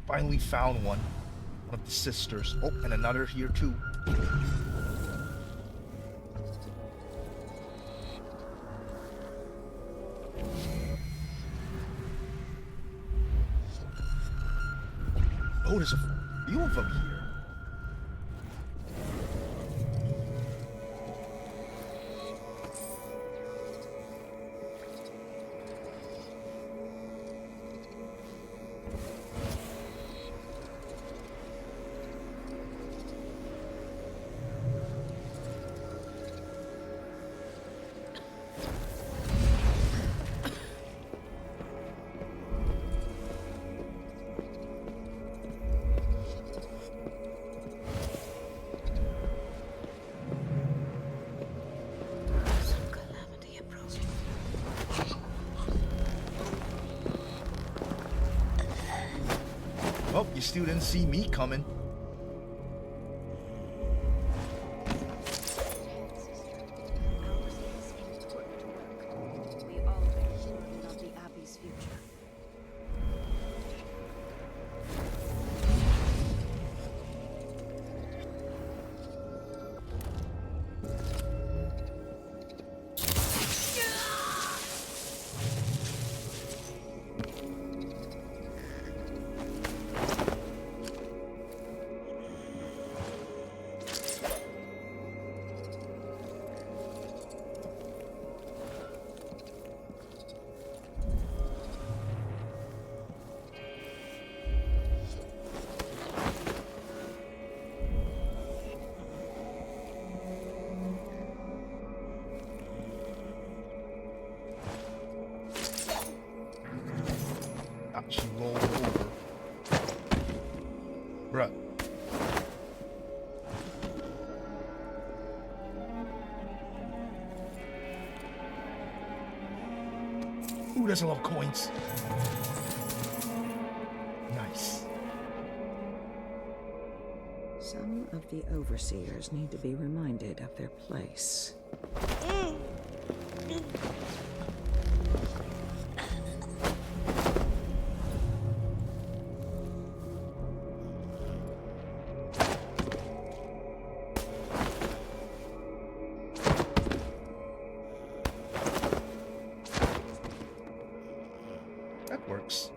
Finally found one. One of the sisters. Oh, and another here too. Oh, there's a few of them here. Well, you still didn't see me coming. Bruh. Ooh, there's a lot of coins. Nice. Some of the overseers need to be reminded of their place. That works.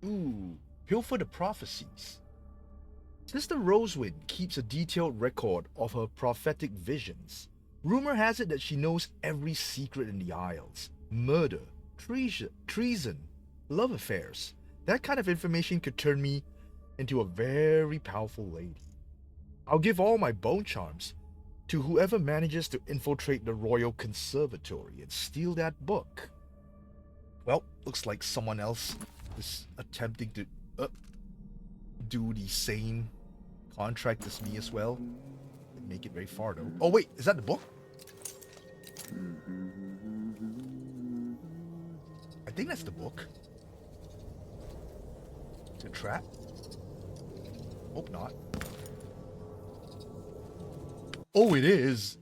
Ooh, pilfer the prophecies. Sister Rosewind keeps a detailed record of her prophetic visions. Rumor has it that she knows every secret in the Isles. Murder, treason, love affairs. That kind of information could turn me into a very powerful lady. I'll give all my bone charms to whoever manages to infiltrate the Royal Conservatory and steal that book. Well, looks like someone else is attempting to do the same contract as me as well. Didn't make it very far though. Oh wait, is that the book? I think that's the book. It's a trap. Hope not. Oh, it is.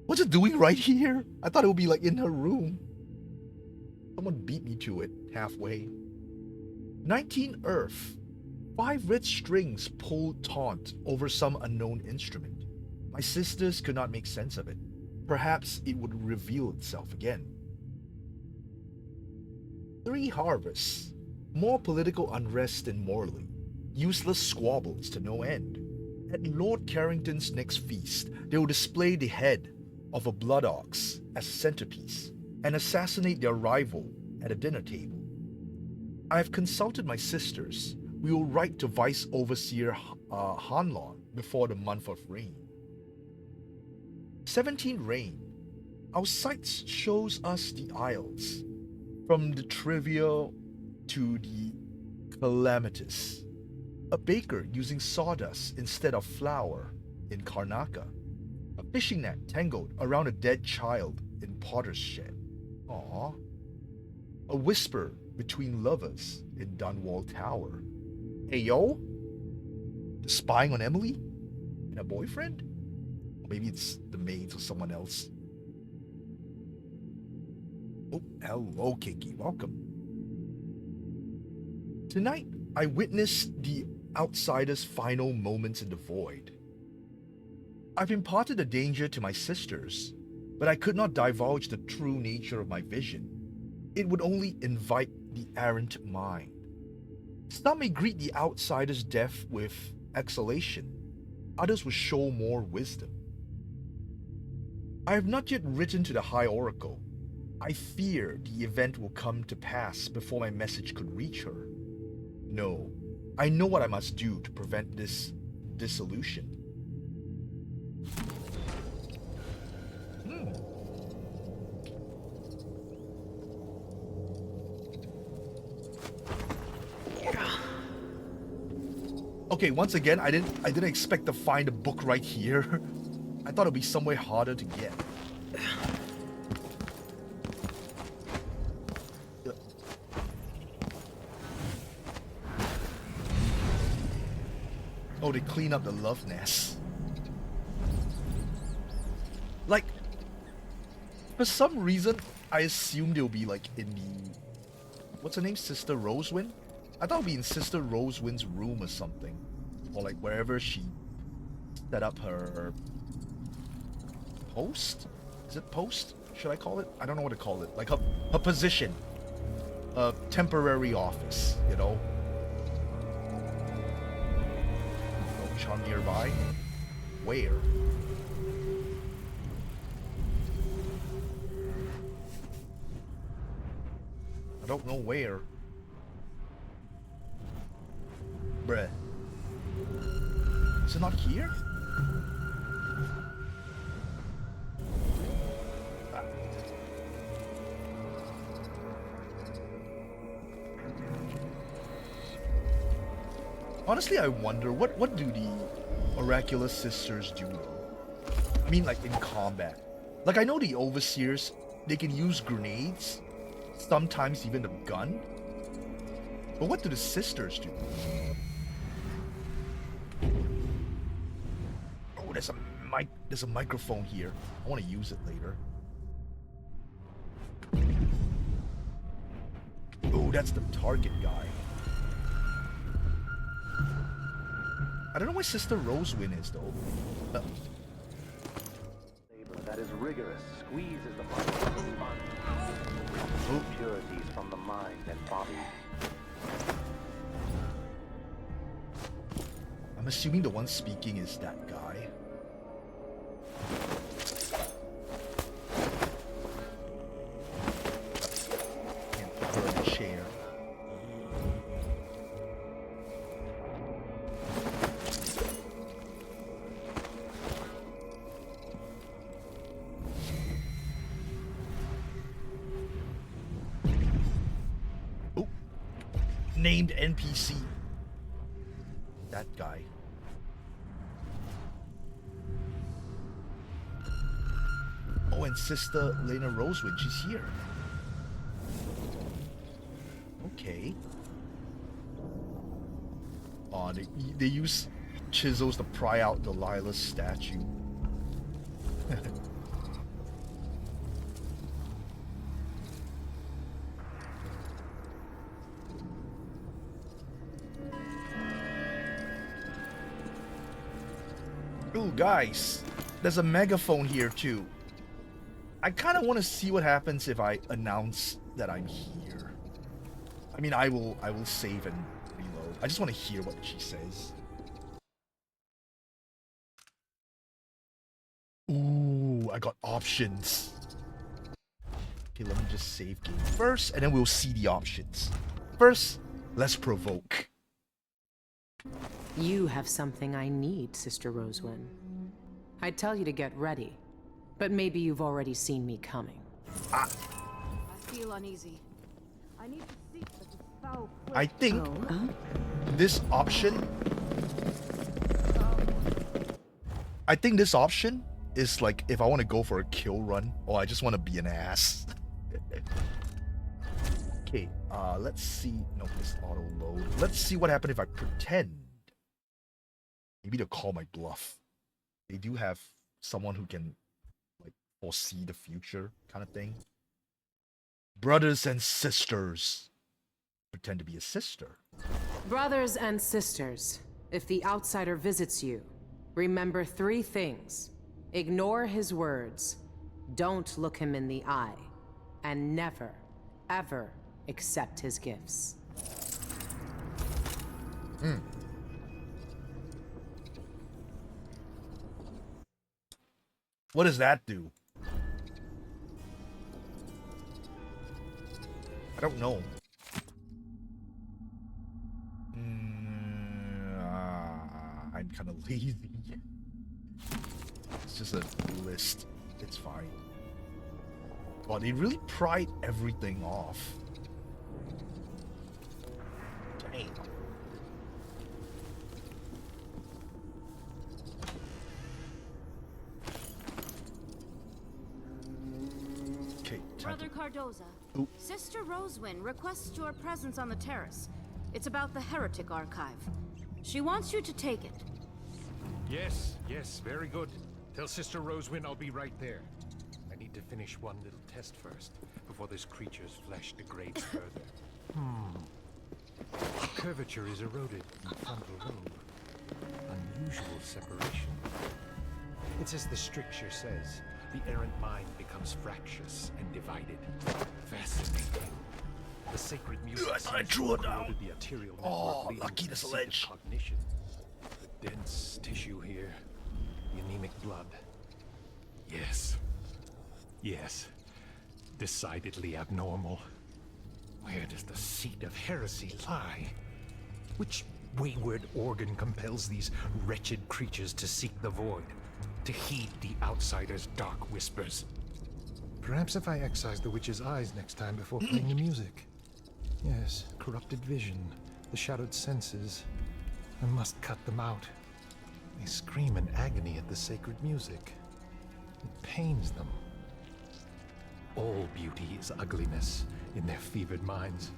What's it doing right here? I thought it would be like in her room. Someone beat me to it halfway. 19 Earth. 5 red strings pulled taut over some unknown instrument. My sisters could not make sense of it. Perhaps it would reveal itself again. 3 Harvests. More political unrest than Morley. Useless squabbles to no end. At Lord Carrington's next feast, they will display the head of a blood ox as a centerpiece and assassinate their rival at a dinner table. I have consulted my sisters. We will write to Vice Overseer Hanlon before the month of rain. 17 Rain. Our sights shows us the Isles, from the trivial to the calamitous. A baker using sawdust instead of flour in Karnaka. A fishing net tangled around a dead child in Potter's shed. Aww. A whisper between lovers in Dunwall Tower. Hey yo? Spying on Emily? And a boyfriend? Or maybe it's the maids or someone else. Oh, hello, Kinky. Welcome. Tonight, I witnessed the outsider's final moments in the void. I've imparted the danger to my sisters, but I could not divulge the true nature of my vision. It would only invite the errant mind. Some may greet the outsider's death with exhalation. Others will show more wisdom. I have not yet written to the High Oracle. I fear the event will come to pass before my message could reach her. No, I know what I must do to prevent this dissolution. Okay, once again, I didn't expect to find a book right here. I thought it'd be somewhere harder to get. Oh, they clean up the love nest. Like, for some reason, I assumed they'll be like in the... What's her name? Sister Rosewind? I thought it'd be in Sister Rosewind's room or something. Or like wherever she set up her post? Is it post? Should I call it? I don't know what to call it. Like her position. A temporary office, you know? No charm nearby. Where? I don't know where. Bruh. Is it not here? Honestly, I wonder what do the Oracular Sisters do though? I mean, like in combat. Like I know the Overseers, they can use grenades, sometimes even a gun. But what do the Sisters do? Oh, there's a microphone here. I want to use it later. Oh, that's the target guy. I don't know where Sister Rosewind is though. Labor that is rigorous squeezes the body from the sponge. Impurities from the mind and body. I'm assuming the one speaking is that guy. Can't throw a chair. Oh, named NPC. That guy. Oh, and Sister Lena Rosewood, she's here. Okay. Oh, they use chisels to pry out Delilah's statue. Ooh, guys, there's a megaphone here too. I kind of want to see what happens if I announce that I'm here. I mean, I will save and reload. I just want to hear what she says. Ooh, I got options. Okay, let me just save game first, and then we'll see the options. First, let's provoke. You have something I need, Sister Rosewind. I'd tell you to get ready, but maybe you've already seen me coming. I feel uneasy. I need to see such a foul place. I think this option... I think this option is like if I want to go for a kill run, or I just want to be an ass. Okay, let's see. No, this auto load. Let's see what happens if I pretend. Maybe to call my bluff. They do have someone who can like foresee the future kind of thing. Brothers and sisters. Pretend to be a sister. Brothers and sisters, if the outsider visits you, remember 3 things. Ignore his words, don't look him in the eye, and never, ever accept his gifts. What does that do? I don't know. I'm kind of lazy. It's just a list. It's fine. God, they really pried everything off. Dang. Okay, Brother Cardoza, Ooh. Sister Rosewind requests your presence on the terrace. It's about the Heretic Archive. She wants you to take it. Yes, very good. Tell Sister Rosewind I'll be right there. I need to finish one little test first, before this creature's flesh degrades further. Curvature is eroded in the frontal lobe. Unusual separation. It's as the stricture says, the errant mind becomes fractious and divided. Fascinating. The sacred music I thought I drew it down. the arterial network Oh, leading lucky to this the ledge. seat of cognition. The dense tissue here, the anemic blood. Yes. Decidedly abnormal. Where does the seat of heresy lie? Which wayward organ compels these wretched creatures to seek the void, to heed the outsider's dark whispers? Perhaps if I excise the witch's eyes next time before playing the music. Yes, corrupted vision, the shadowed senses. I must cut them out. They scream in agony at the sacred music. It pains them. All beauty is ugliness in their fevered minds.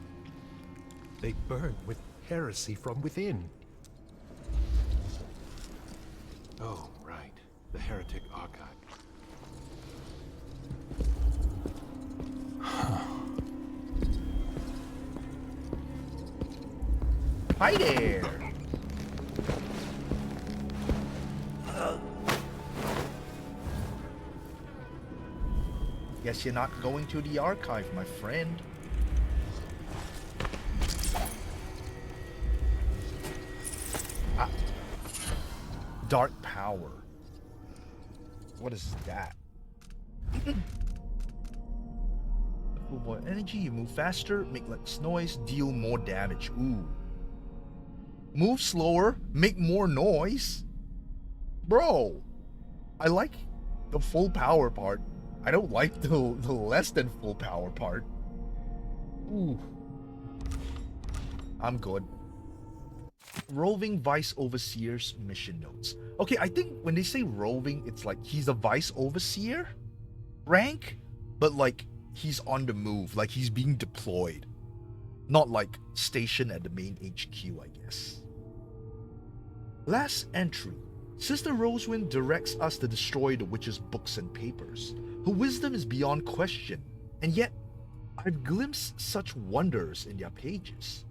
They burn with heresy from within. Oh, right. The heretic archive. Hi there! Guess you're not going to the archive, my friend. Ah. Dark power. What is that? Full more energy, you move faster, make less noise, deal more damage. Ooh. Move slower, make more noise? Bro, I like the full power part. I don't like the less than full power part. Ooh. I'm good. Roving Vice Overseer's mission notes. Okay, I think when they say roving, it's like he's a Vice Overseer rank, but like he's on the move, like he's being deployed. Not like stationed at the main HQ, I guess. Last entry. Sister Rosewind directs us to destroy the witch's books and papers. Her wisdom is beyond question, and yet I've glimpsed such wonders in their pages.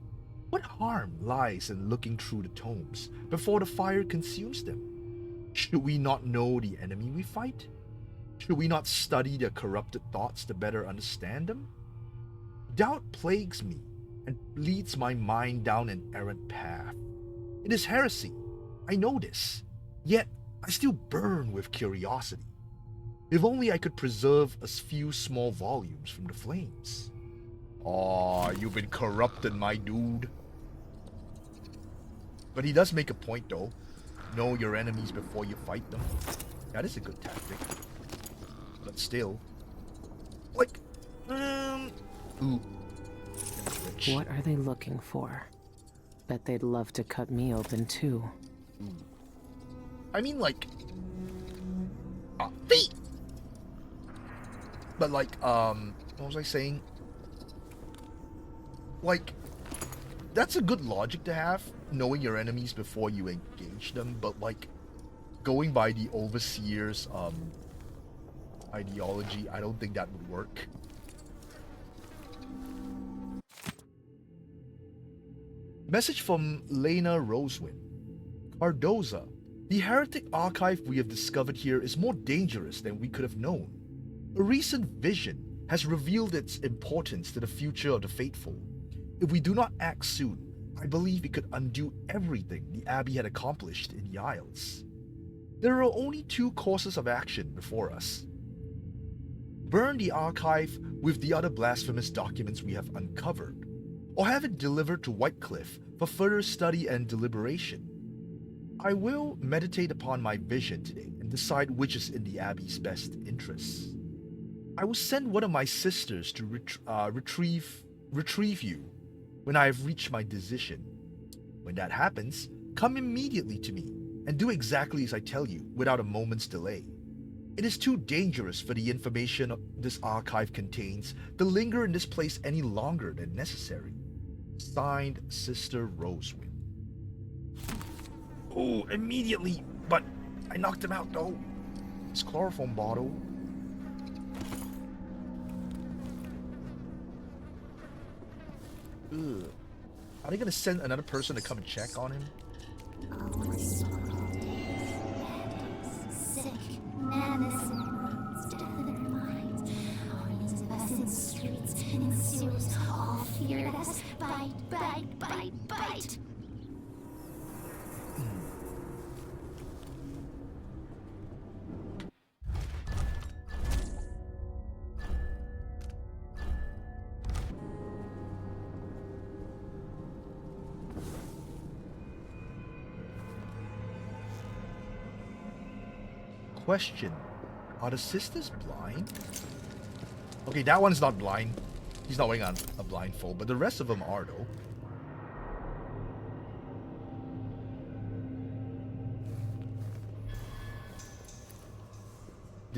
What harm lies in looking through the tomes before the fire consumes them? Should we not know the enemy we fight? Should we not study their corrupted thoughts to better understand them? Doubt plagues me and leads my mind down an errant path. It is heresy, I know this, yet I still burn with curiosity. If only I could preserve a few small volumes from the flames. Aw, you've been corrupted, my dude. But he does make a point though. Know your enemies before you fight them. That is a good tactic. But still. Like, ooh. What are they looking for? Bet they'd love to cut me open too. Ooh. I mean like... feet! But like, what was I saying? Like, that's a good logic to have, knowing your enemies before you engage them, but like, going by the Overseer's, ideology, I don't think that would work. Message from Lena Rosewind. Cardoza, the heretic archive we have discovered here is more dangerous than we could have known. A recent vision has revealed its importance to the future of the faithful. If we do not act soon, I believe it could undo everything the Abbey had accomplished in the Isles. There are only two courses of action before us. Burn the archive with the other blasphemous documents we have uncovered, or have it delivered to Whitecliff for further study and deliberation. I will meditate upon my vision today and decide which is in the Abbey's best interests. I will send one of my sisters to retrieve you when I have reached my decision. When that happens, come immediately to me and do exactly as I tell you without a moment's delay. It is too dangerous for the information this archive contains to linger in this place any longer than necessary. Signed, Sister Rosewind. Oh, immediately! But I knocked him out though. His chloroform bottle. Ugh. Are they gonna send another person to come and check on him? Sick, madness in their minds, death in their minds. Hordes of us in streets and in sewers, all feared us. Bite, bite, bite, bite. Question. Are the sisters blind? Okay, that one's not blind. He's not wearing a blindfold, but the rest of them are though.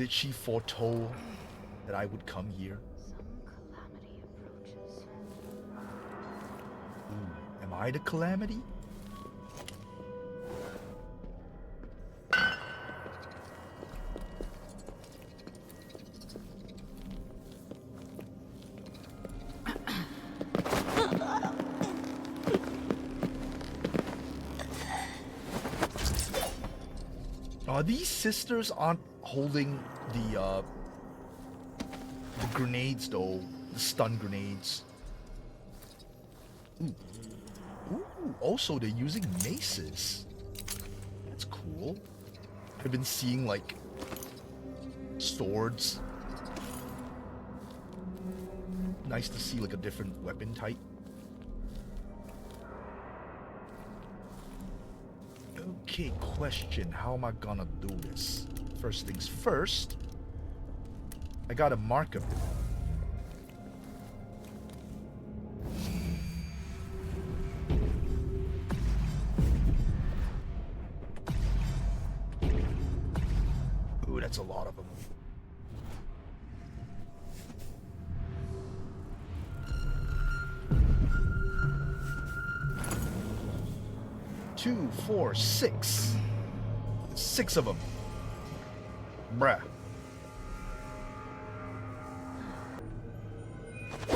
Did she foretold that I would come here? Some calamity approaches. Ooh, am I the calamity? These sisters aren't holding the grenades though, the stun grenades. Ooh. Ooh, also they're using maces. That's cool. I've been seeing like swords. Nice to see like a different weapon type. Okay, question. How am I gonna do this? First things first, I gotta mark him. Ooh, that's a lot of them. Two, four, six. 6 of them. Bruh.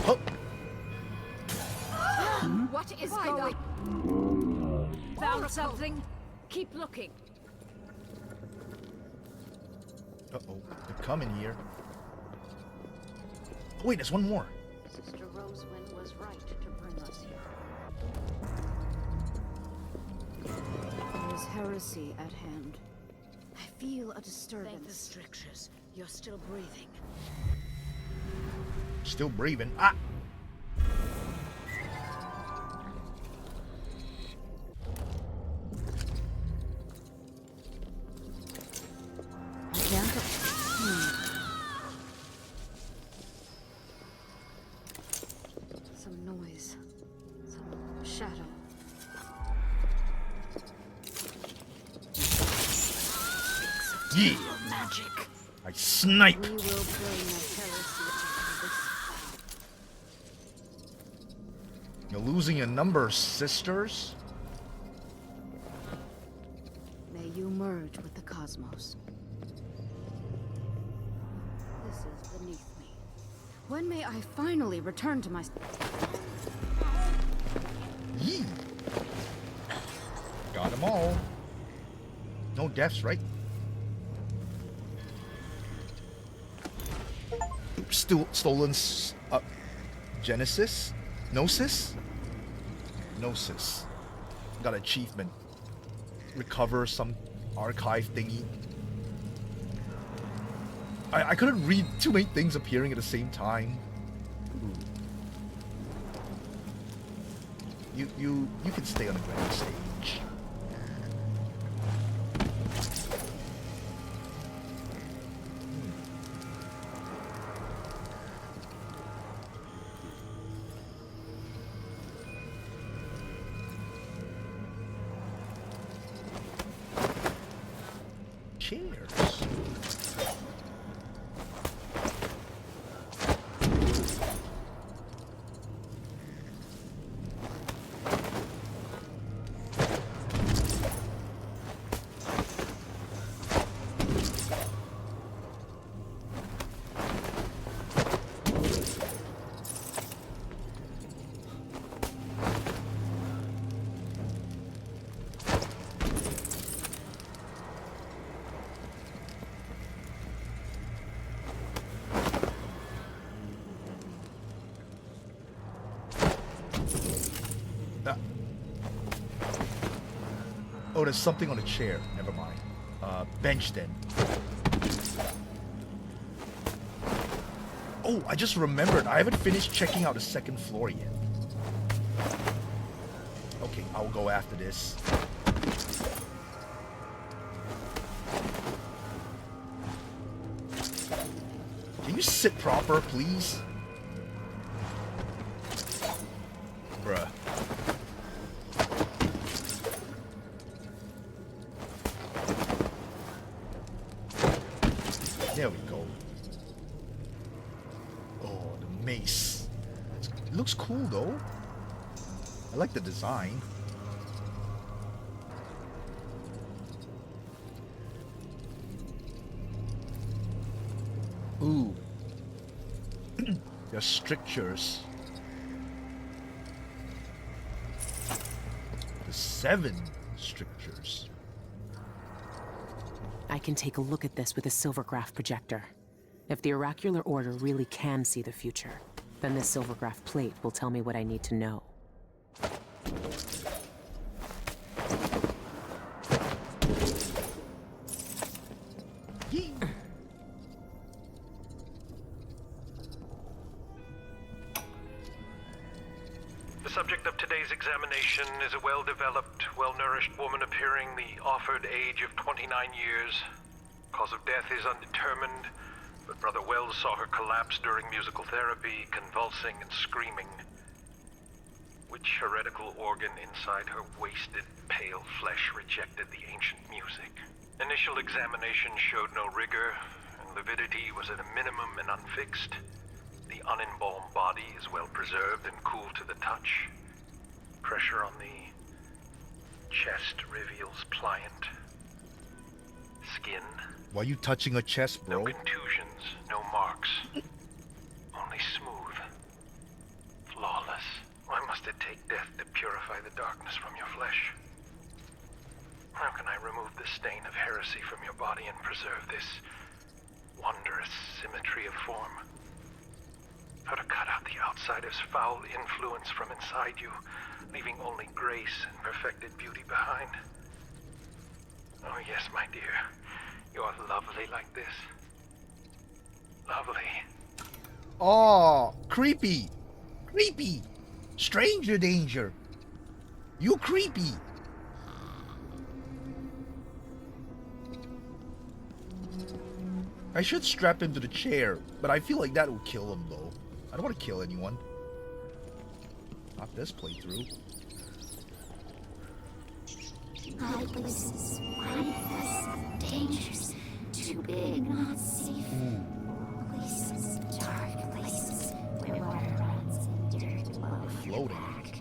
Oh. What is going? Found something? Keep looking. Uh-oh. They're coming here. Oh, wait, there's one more. Sister Rosewind was right to bring us here. There is heresy at hand. I feel a disturbance. Thank the strictures. You're still breathing. Still breathing. Ah! Some noise. Some shadow. Yeah! Magic. I snipe! We will bring the heresy to this. You're losing a number, sisters. May you merge with the cosmos. This is beneath me. When may I finally return to my... Yee! Got them all. No deaths, right? Oops, still stolen. Genesis? Gnosis? Gnosis. Got achievement. Recover some archive thingy. I couldn't read too many things appearing at the same time. You can stay on the grand stage. Cheers. Oh, there's something on a chair. Never mind. Bench then. Oh, I just remembered. I haven't finished checking out the second floor yet. Okay, I'll go after this. Can you sit proper, please? Bruh. There we go. Oh, the mace. It looks cool though. I like the design. Ooh. There's strictures. There's 7 strictures. I can take a look at this with a silvergraph projector. If the oracular order really can see the future, then this silvergraph plate will tell me what I need to know. The subject of today's examination is a well-developed, well-nourished woman appearing the offered age of 29 years. Cause of death is undetermined, but Brother Wells saw her collapse during musical therapy, convulsing and screaming. Which heretical organ inside her wasted, pale flesh rejected the ancient music? Initial examination showed no rigor, and lividity was at a minimum and unfixed. The unembalmed body is well preserved and cool to the touch. Pressure on the chest reveals pliant skin. Why are you touching her chest, bro? No contusions, no marks. Only smooth. Flawless. Why must it take death to purify the darkness from your flesh? How can I remove the stain of heresy from your body and preserve this wondrous symmetry of form? How to cut out the outsider's foul influence from inside you, leaving only grace and perfected beauty behind. Oh yes, my dear. You're lovely like this. Lovely. Oh, creepy. Creepy. Stranger danger. You creepy. I should strap him to the chair, but I feel like that will kill him though. I don't want to kill anyone. Not this playthrough. High places, mindless, dangerous, too big, not safe. Places, dark places, where water runs and dirt flows Floating. back.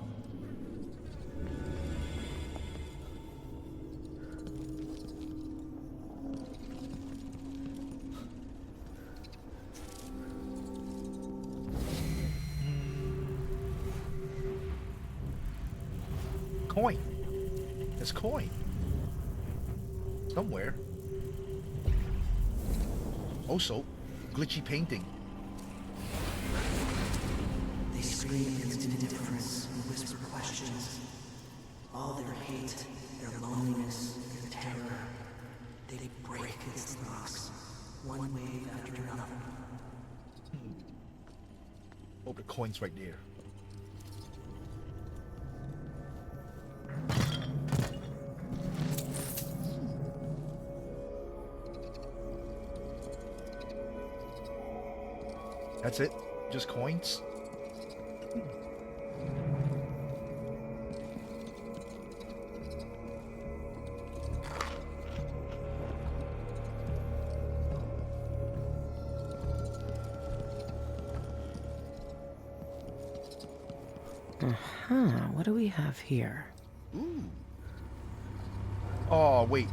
Coin. There's coin. Somewhere. Also, glitchy painting. They scream against indifference and whisper questions. All their hate, their loneliness, their terror. They break against the rocks, one wave after another. Oh, the coin's right there. That's it? Just coins? What do we have here? Ooh. Oh, wait.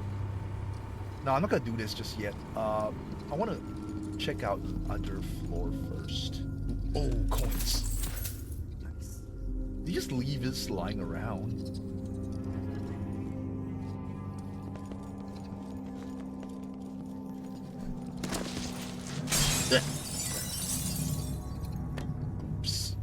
No, I'm not gonna do this just yet. I wanna check out the underfloor first. Oh, coins. Nice. You just leave this lying around. Oops.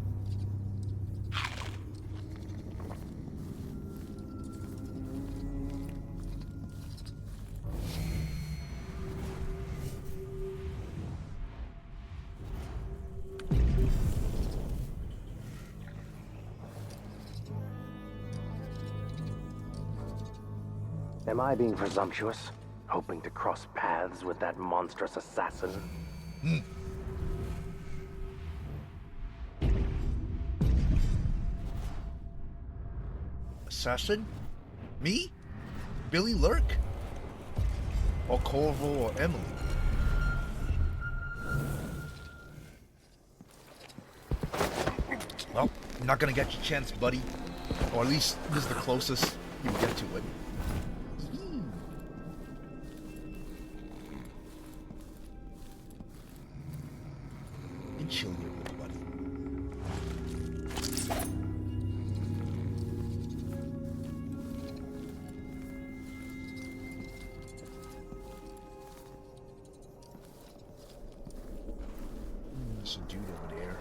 Am I being presumptuous? Hoping to cross paths with that monstrous assassin? Assassin? Me? Billy Lurk? Or Corvo or Emily? You're not gonna get your chance, buddy. Or at least this is the closest you get to it. And chill here, little buddy. There's a dude over there.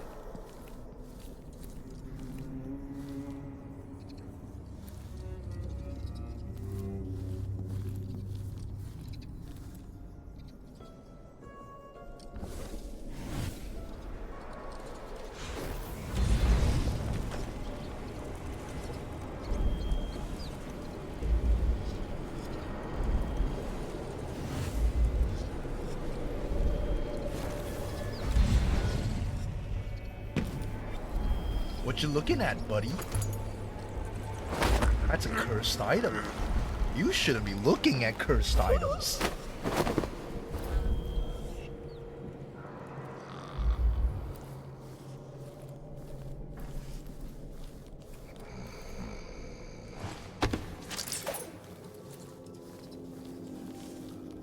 What you looking at, buddy? That's a cursed item. You shouldn't be looking at cursed items.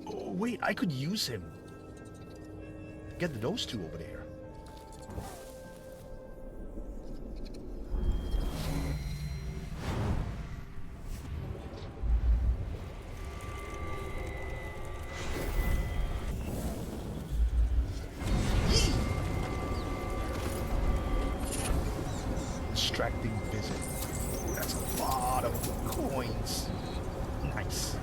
Oh, wait, I could use him. Get those two over there. Distracting visit. That's a lot of coins. Nice.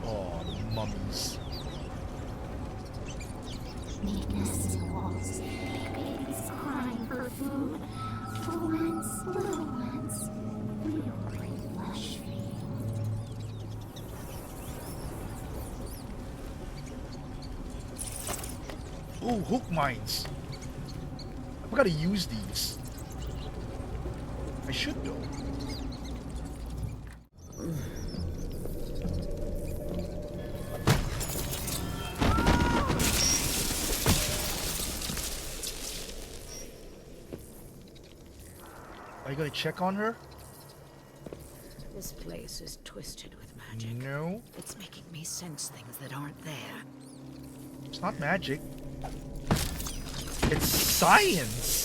Oh, the mummies. Make nests in walls. Babies crying for food. For ones, little ones. We will bring flesh for you. Oh, hook mines. I gotta use these. I should though. Are you gonna check on her? This place is twisted with magic. No. It's making me sense things that aren't there. It's not magic. It's science.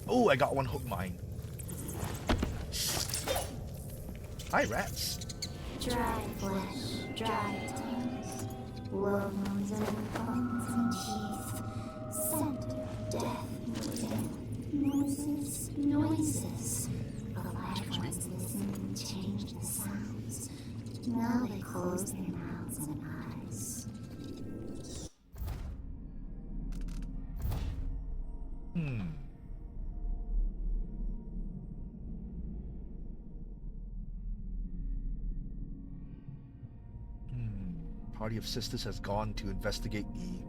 Oh, I got one hook mine. Hi, rats. Dry flesh, dry tongues, wounds and bones and teeth, scent of death within, noises. The live ones listen and change the sounds. Now they close their mouths and eyes. Party of sisters has gone to investigate the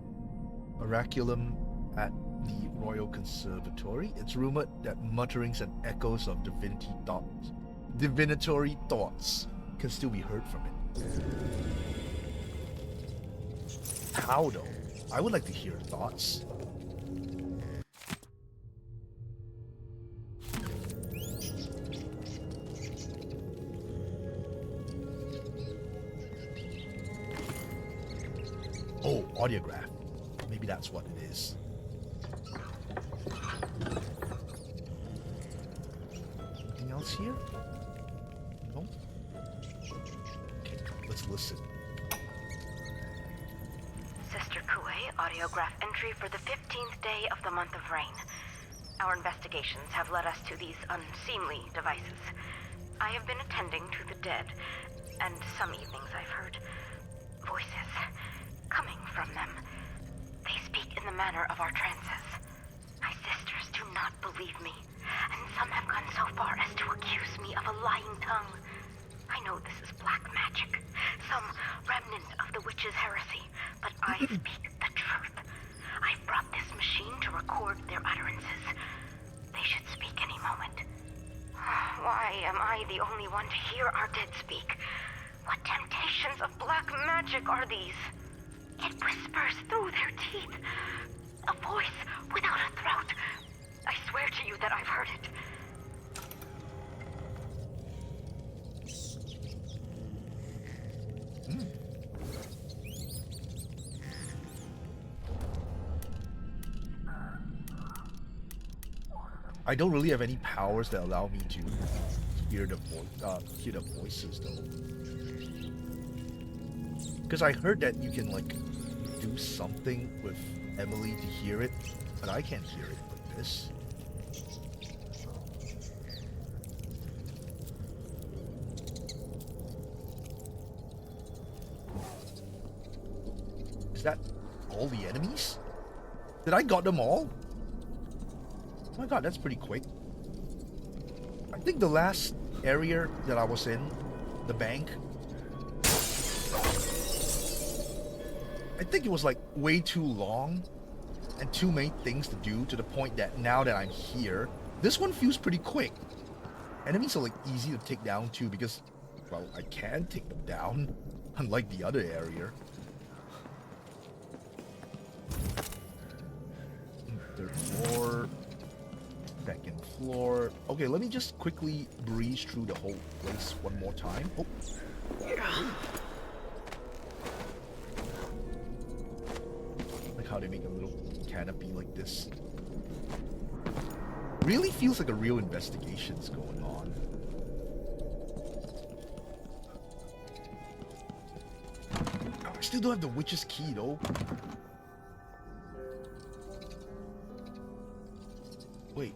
oraculum at the Royal Conservatory. It's rumored that mutterings and echoes of divinatory thoughts can still be heard from it. How though? I would like to hear thoughts. Oh, audiograph. Maybe that's what it is. Anything else here? No? Okay, let's listen. Sister Kue, audiograph entry for the 15th day of the month of rain. Our investigations have led us to these unseemly devices. I have been attending to the dead, and some evenings I've heard voices coming from them. They speak in the manner of our trances. My sisters do not believe me, and some have gone so far as to accuse me of a lying tongue. I know this is black magic, some remnant of the witch's heresy, but I speak the truth. I've brought this machine to record their utterances. They should speak any moment. Why am I the only one to hear our dead speak? What temptations of black magic are these? It whispers through their teeth. A voice without a throat. I swear to you that I've heard it. I don't really have any powers that allow me to hear the voices though. Because I heard that you can like do something with Emily to hear it, but I can't hear it like this. Is that all the enemies? Did I got them all? Oh my god, that's pretty quick. I think the last area that I was in, the bank, I think it was like way too long and too many things to do to the point that now that I'm here, this one feels pretty quick. Enemies are like easy to take down too because, well, I can take them down, unlike the other area. Third floor. Second floor. Okay, let me just quickly breeze through the whole place one more time. Oh. Like how they make a little canopy like this. Really feels like a real investigation's going on. I still don't have the witch's key though. Wait.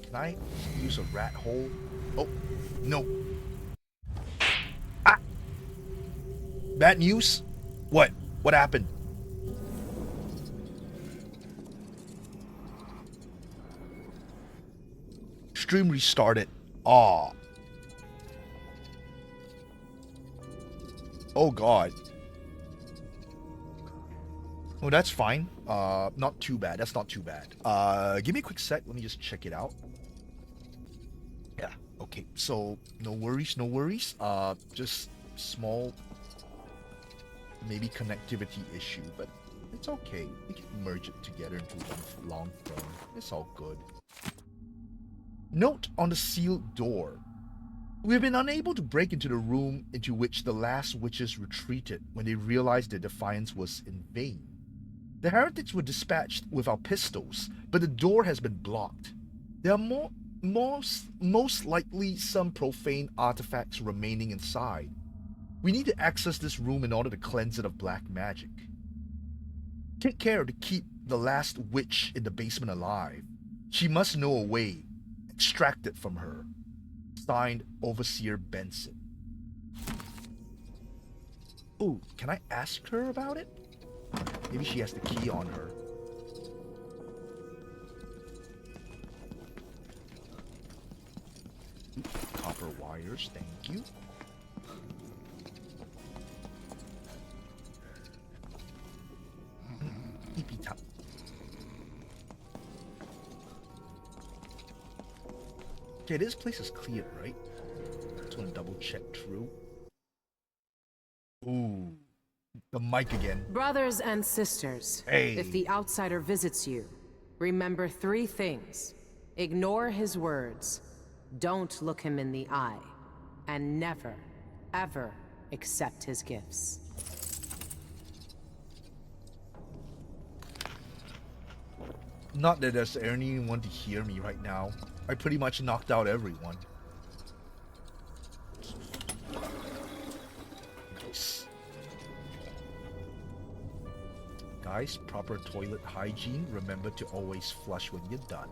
Can I use a rat hole? Oh, no. Ah! Bad news? What? What happened? Stream restarted. Aw. Oh god. Oh, that's fine. Not too bad. That's not too bad. Give me a quick sec. Let me just check it out. Yeah. Okay. So no worries. No worries. Just small, maybe connectivity issue, but it's okay. We can merge it together into one long phone. It's all good. Note on the sealed door. We've been unable to break into the room into which the last witches retreated when they realized their defiance was in vain. The heretics were dispatched with our pistols, but the door has been blocked. There are most likely some profane artifacts remaining inside. We need to access this room in order to cleanse it of black magic. Take care to keep the last witch in the basement alive. She must know a way. Extract it from her. Signed, Overseer Benson. Ooh, can I ask her about it? Maybe she has the key on her. Copper wires, thank you. Eepy top. Okay, this place is clear, right? Just want to double check through. Ooh, the mic again. Brothers and sisters, hey. If the outsider visits you, remember 3 things. Ignore his words, don't look him in the eye, and never, ever accept his gifts. Not that there's anyone to hear me right now. I pretty much knocked out everyone. Nice. Guys, proper toilet hygiene. Remember to always flush when you're done.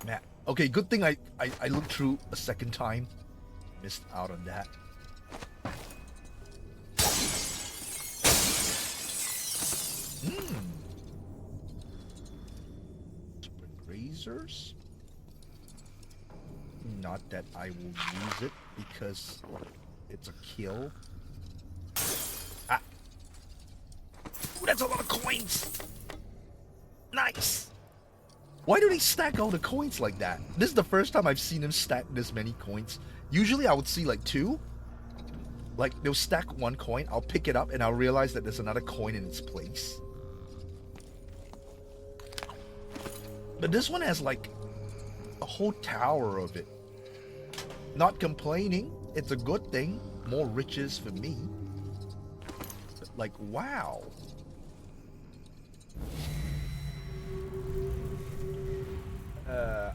Man, okay, good thing I looked through a second time. Missed out on that. Razors? Not that I will use it because it's a kill. Ah! Ooh, that's a lot of coins! Nice! Why do they stack all the coins like that? This is the first time I've seen them stack this many coins. Usually I would see like 2. Like, they'll stack 1 coin, I'll pick it up, and I'll realize that there's another coin in its place. But this one has like a whole tower of it. Not complaining, it's a good thing. More riches for me. But like, wow.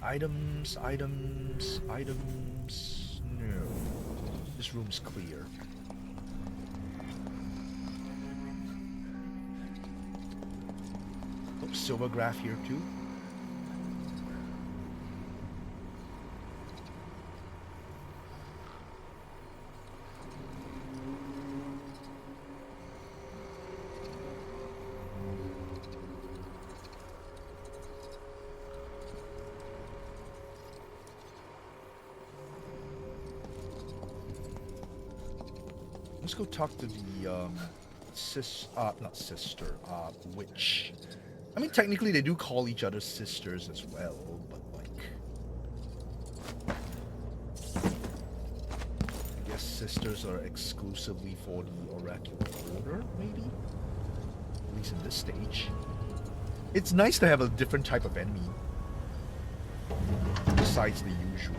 Items. No. This room's clear. Oh, silver graph here too. Let's go talk to the witch. I mean, technically they do call each other sisters as well, but like, I guess sisters are exclusively for the oracular order, maybe? At least in this stage. It's nice to have a different type of enemy besides the usual.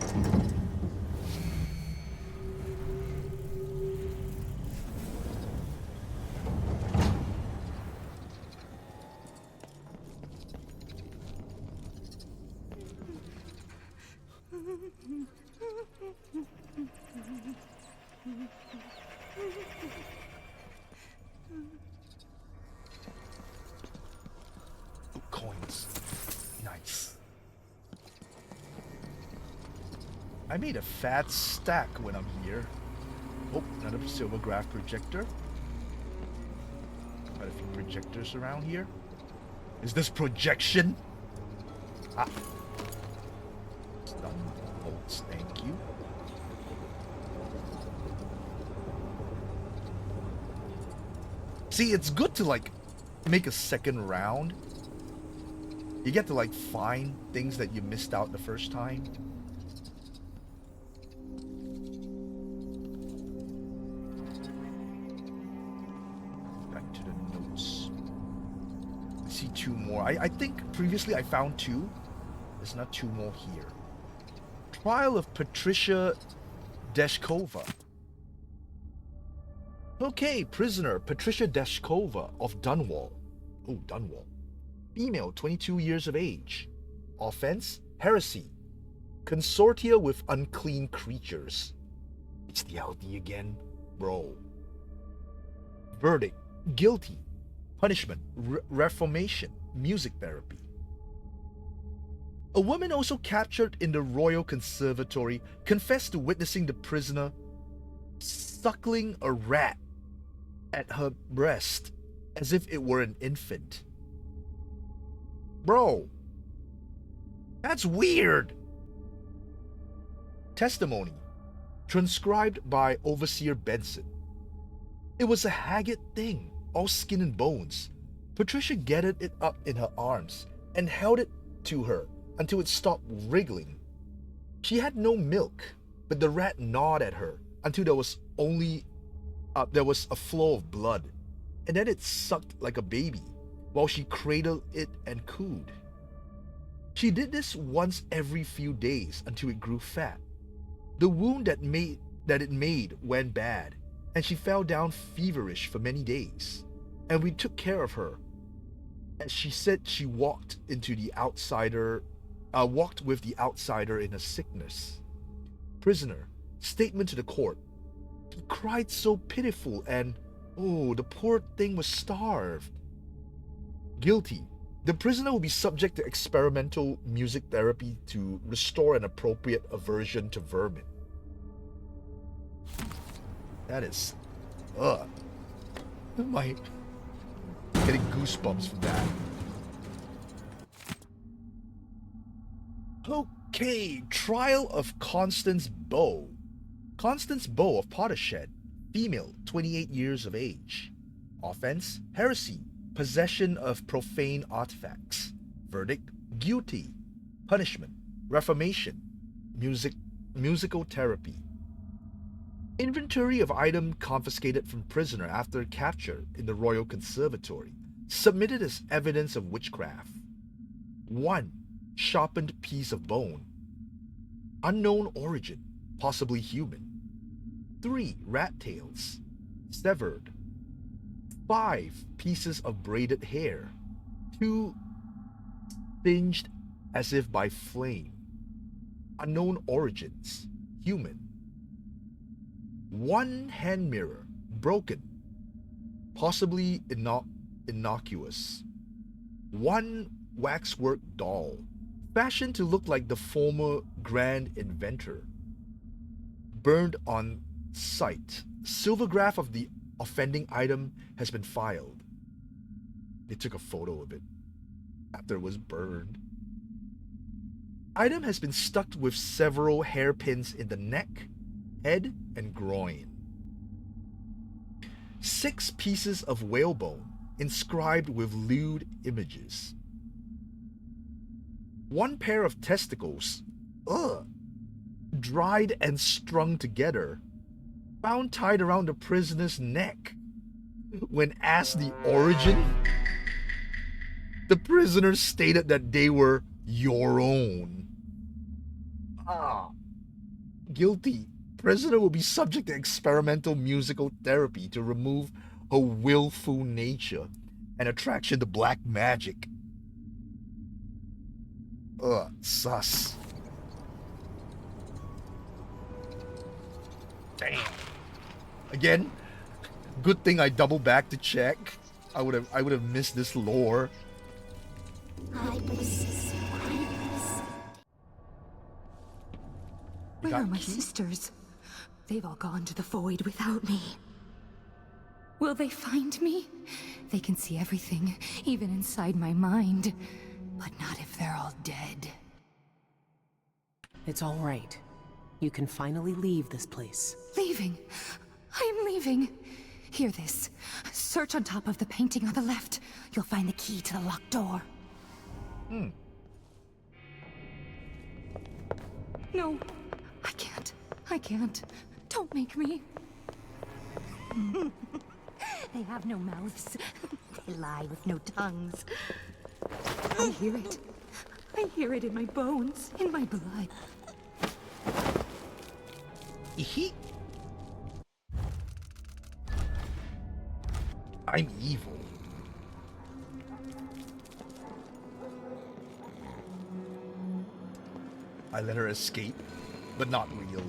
Coins. Nice. I made a fat stack when I'm here. Oh, another silver graph projector. Quite a few projectors around here. Is this projection? Ah. It's done. Bolts, thank you. See, it's good to like make a second round. You get to like find things that you missed out the first time. Back to the notes. I see 2 more. I think previously I found 2. There's not 2 more here. Trial of Patricia Deshkova. Okay, prisoner Patricia Deshkova of Dunwall. Oh, Dunwall. Female, 22 years of age. Offense, heresy. Consortia with unclean creatures. It's the LD again, bro. Verdict, guilty. Punishment, reformation, music therapy. A woman also captured in the Royal Conservatory confessed to witnessing the prisoner suckling a rat at her breast as if it were an infant. Bro, that's weird. Testimony, transcribed by Overseer Benson. It was a haggard thing, all skin and bones. Patricia gathered it up in her arms and held it to her until it stopped wriggling. She had no milk, but the rat gnawed at her until there was a flow of blood, and then it sucked like a baby while she cradled it and cooed. She did this once every few days until it grew fat. The wound that it made went bad, and she fell down feverish for many days, and we took care of her. As she said, she walked with the outsider in her sickness. Prisoner, statement to the court. He cried so pitiful, and oh, the poor thing was starved. Guilty. The prisoner will be subject to experimental music therapy to restore an appropriate aversion to vermin. That is... Am I getting goosebumps from that? Okay, trial of Constance Bow. Constance Bow of Pottershed, female, 28 years of age. Offense, heresy, possession of profane artifacts. Verdict, guilty. punishment, reformation, musical therapy. Inventory of item confiscated from prisoner after capture in the Royal Conservatory, submitted as evidence of witchcraft. 1 sharpened piece of bone, unknown origin, possibly human. 3 rat tails, severed. 5 pieces of braided hair, 2 singed as if by flame, unknown origins, human. 1 hand mirror, broken, possibly innocuous. 1 waxwork doll, fashioned to look like the former grand inventor, burned on sight. Silvergraph of the offending item has been filed. They took a photo of it after it was burned. Item has been stuck with several hairpins in the neck, head, and groin. 6 pieces of whalebone inscribed with lewd images. 1 pair of testicles, dried and strung together, found tied around the prisoner's neck. When asked the origin, the prisoner stated that they were your own. Guilty. Prisoner will be subject to experimental musical therapy to remove her willful nature and attraction to black magic. Sus. Damn. Again, good thing I double back to check. I would have missed this lore. Where are my sisters? They've all gone to the void without me. Will they find me? They can see everything, even inside my mind. But not if they're all dead. It's all right. You can finally leave this place. Leaving? I'm leaving. Hear this. Search on top of the painting on the left. You'll find the key to the locked door. No, I can't. I can't. Don't make me. They have no mouths. They lie with no tongues. I hear it. I hear it in my bones, in my blood. I'm evil. I let her escape, but not really.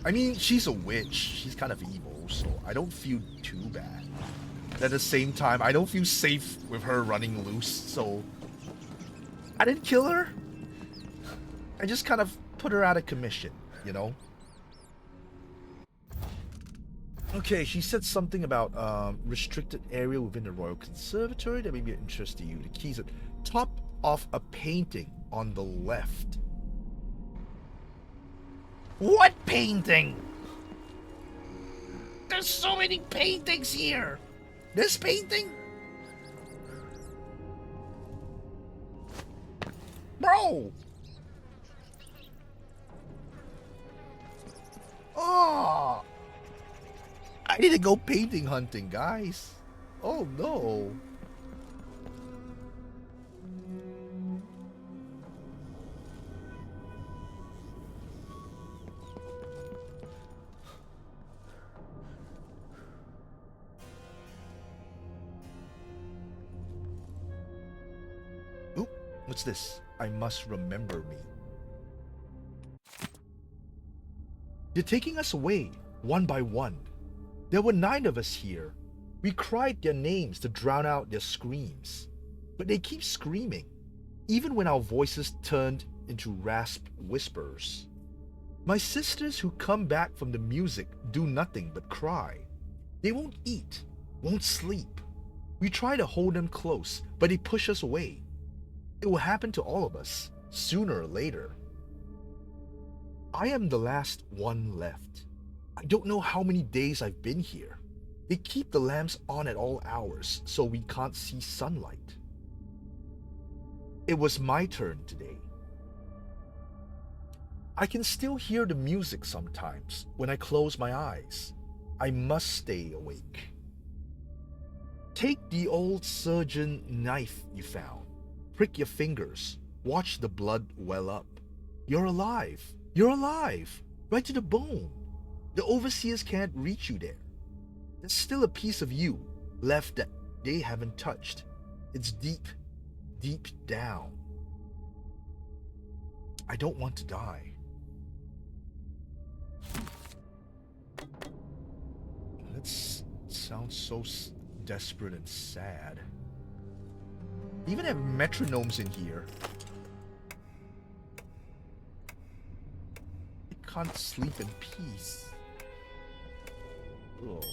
I mean, she's a witch. She's kind of evil, so I don't feel too bad. But at the same time, I don't feel safe with her running loose, so I didn't kill her. I just kind of put her out of commission, you know? Okay, she said something about restricted area within the Royal Conservatory. That may be of interest to you. The keys at top of a painting on the left. What painting? There's so many paintings here. This painting? Bro! Oh! I need to go painting hunting, guys. Oh no. Oop, what's this? I must remember me. They're taking us away, one by one. There were 9 of us here. We cried their names to drown out their screams. But they keep screaming, even when our voices turned into rasped whispers. My sisters who come back from the music do nothing but cry. They won't eat, won't sleep. We try to hold them close, but they push us away. It will happen to all of us, sooner or later. I am the last one left. I don't know how many days I've been here. They keep the lamps on at all hours, so we can't see sunlight. It was my turn today. I can still hear the music sometimes when I close my eyes. I must stay awake. Take the old surgeon knife you found. Prick your fingers. Watch the blood well up. You're alive. You're alive. Right to the bone. The overseers can't reach you there. There's still a piece of you left that they haven't touched. It's deep, deep down. I don't want to die. That sounds so desperate and sad. They even have metronomes in here. I can't sleep in peace. Ugh.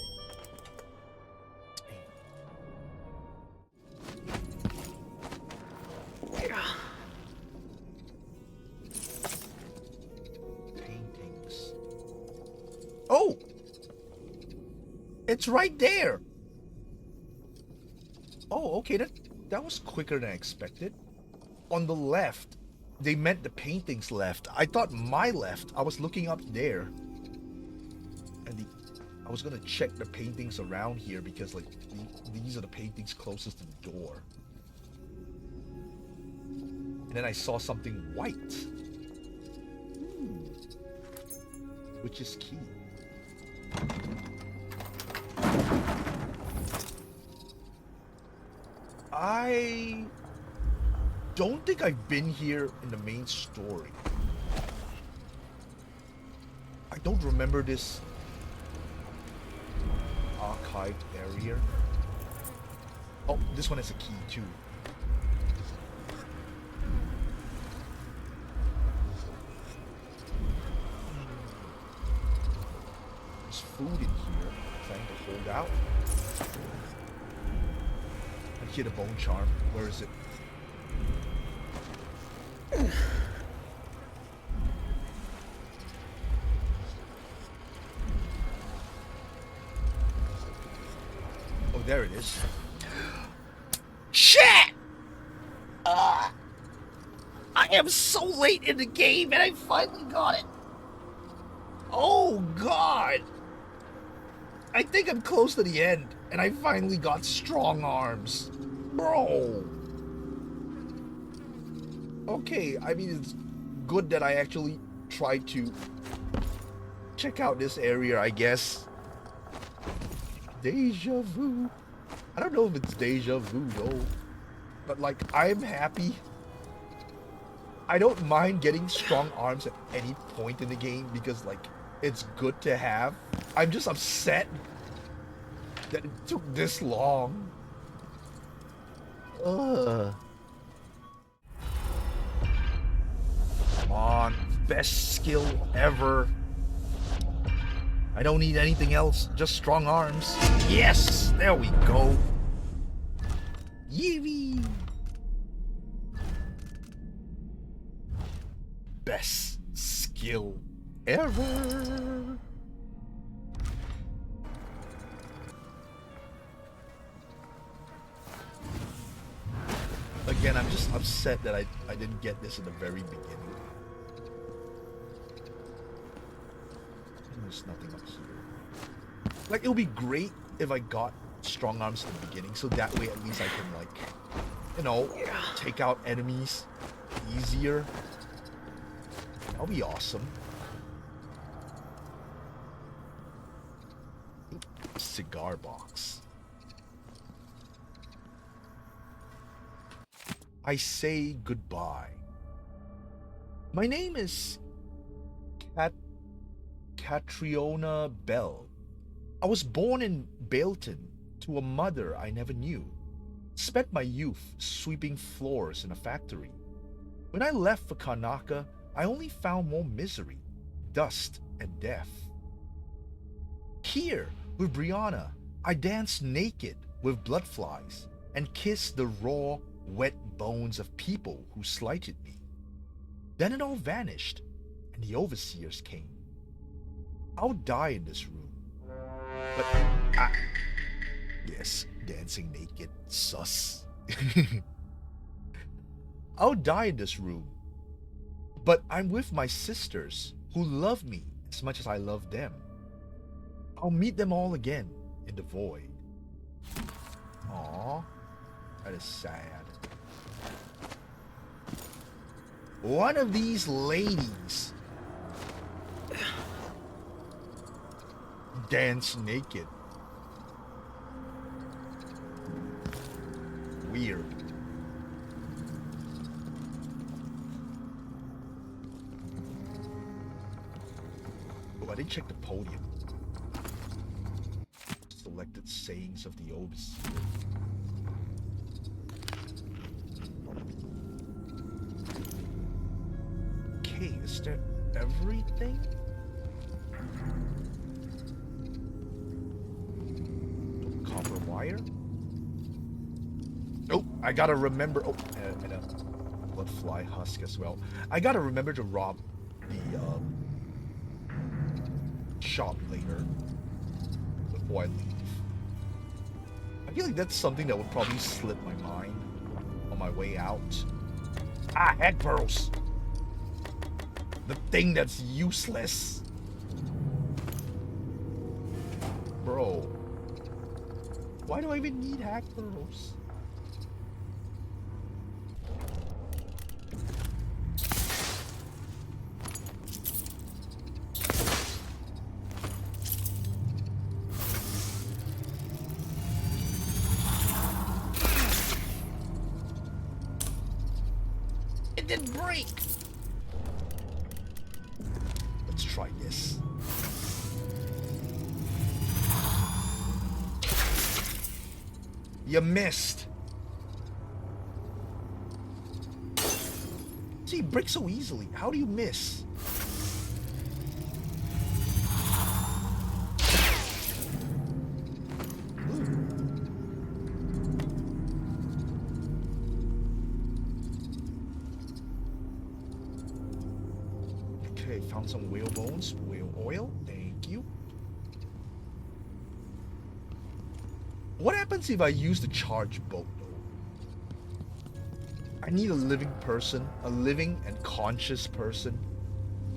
Paintings. Oh! It's right there! Oh, okay, that was quicker than I expected. On the left, they meant the paintings left. I thought my left. I was looking up there. And I was gonna check the paintings around here because like these are the paintings closest to the door. And then I saw something white. Which is key. I don't think I've been here in the main story. I don't remember this archived area. Oh, this one has a key too. There's food in here. Trying to hold out. I hear the bone charm. Where is it? Oh, there it is. Shit! I am so late in the game and I finally got it. Oh, God. I think I'm close to the end and I finally got strong arms. Bro. Okay, I mean, it's good that I actually tried to check out this area, I guess. Deja vu. I don't know if it's deja vu, though. But, like, I'm happy. I don't mind getting strong arms at any point in the game because, like, it's good to have. I'm just upset that it took this long. Ugh. Come on, best skill ever. I don't need anything else, just strong arms. Yes, there we go. Yee. Best skill ever. Again, I'm just upset that I didn't get this in the very beginning. There's nothing up here. Like, it would be great if I got strong arms in the beginning, so that way at least I can, like, you know, take out enemies easier. That'll be awesome. Cigar box. I say goodbye. My name is Catriona Bell. I was born in Bailton to a mother I never knew. Spent my youth sweeping floors in a factory. When I left for Karnaca, I only found more misery, dust, and death. Here, with Brianna, I danced naked with bloodflies and kissed the raw, wet bones of people who slighted me. Then it all vanished, and the overseers came. I'll die in this room. But, yes, dancing naked, sus. I'll die in this room. But I'm with my sisters who love me as much as I love them. I'll meet them all again in the void. Aww, that is sad. One of these ladies dance naked. Weird. Oh, I didn't check the podium. Selected sayings of the overseer. Okay, is that everything? Copper wire? Nope, I gotta remember. Oh, and a bloodfly husk as well. I gotta remember to rob the shop later before I leave. I feel like that's something that would probably slip my mind on my way out. Ah, head pearls! The thing that's useless. Bro. Why do I even need hack pearls? It didn't break. Let's try this. You missed. See, you break so easily. How do you miss? Okay, found some whale bones, whale oil. Thank you. What happens if I use the charge boat, though? I need a living person, a living and conscious person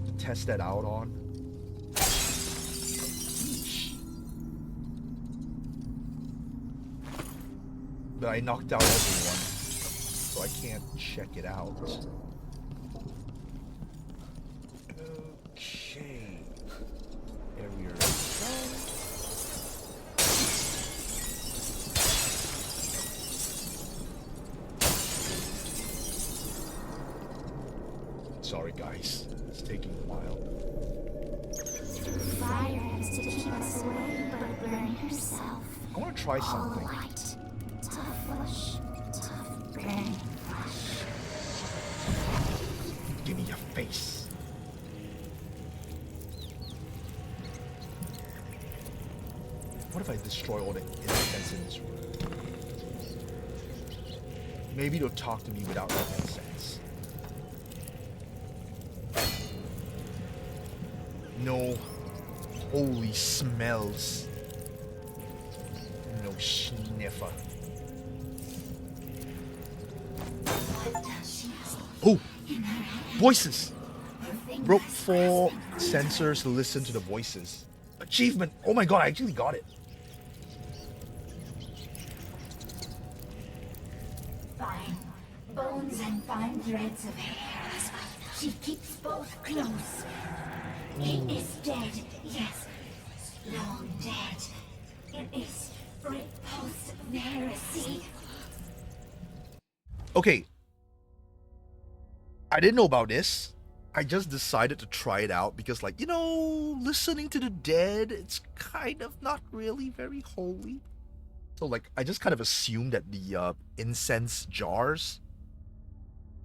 to test that out on. But I knocked out everyone, so I can't check it out. Okay. Area done. Sorry guys, it's taking a while. Fire has to keep us away, but burn yourself. I want to try something. All light, tough flesh, tough burning flesh. Give me your face. What if I destroy all the incense in this room? Maybe they'll talk to me without the incense. No holy smells. No sniffer. Oh! Voices! Broke 4 sensors to listen to the voices. Achievement! Oh my god, I actually got it. Fine bones and fine threads of hair. She keeps both close. It is dead, yes, long dead. It is repulsed of heresy. Okay. I didn't know about this. I just decided to try it out because, like, you know, listening to the dead, it's kind of not really very holy. So, like, I just kind of assumed that the incense jars,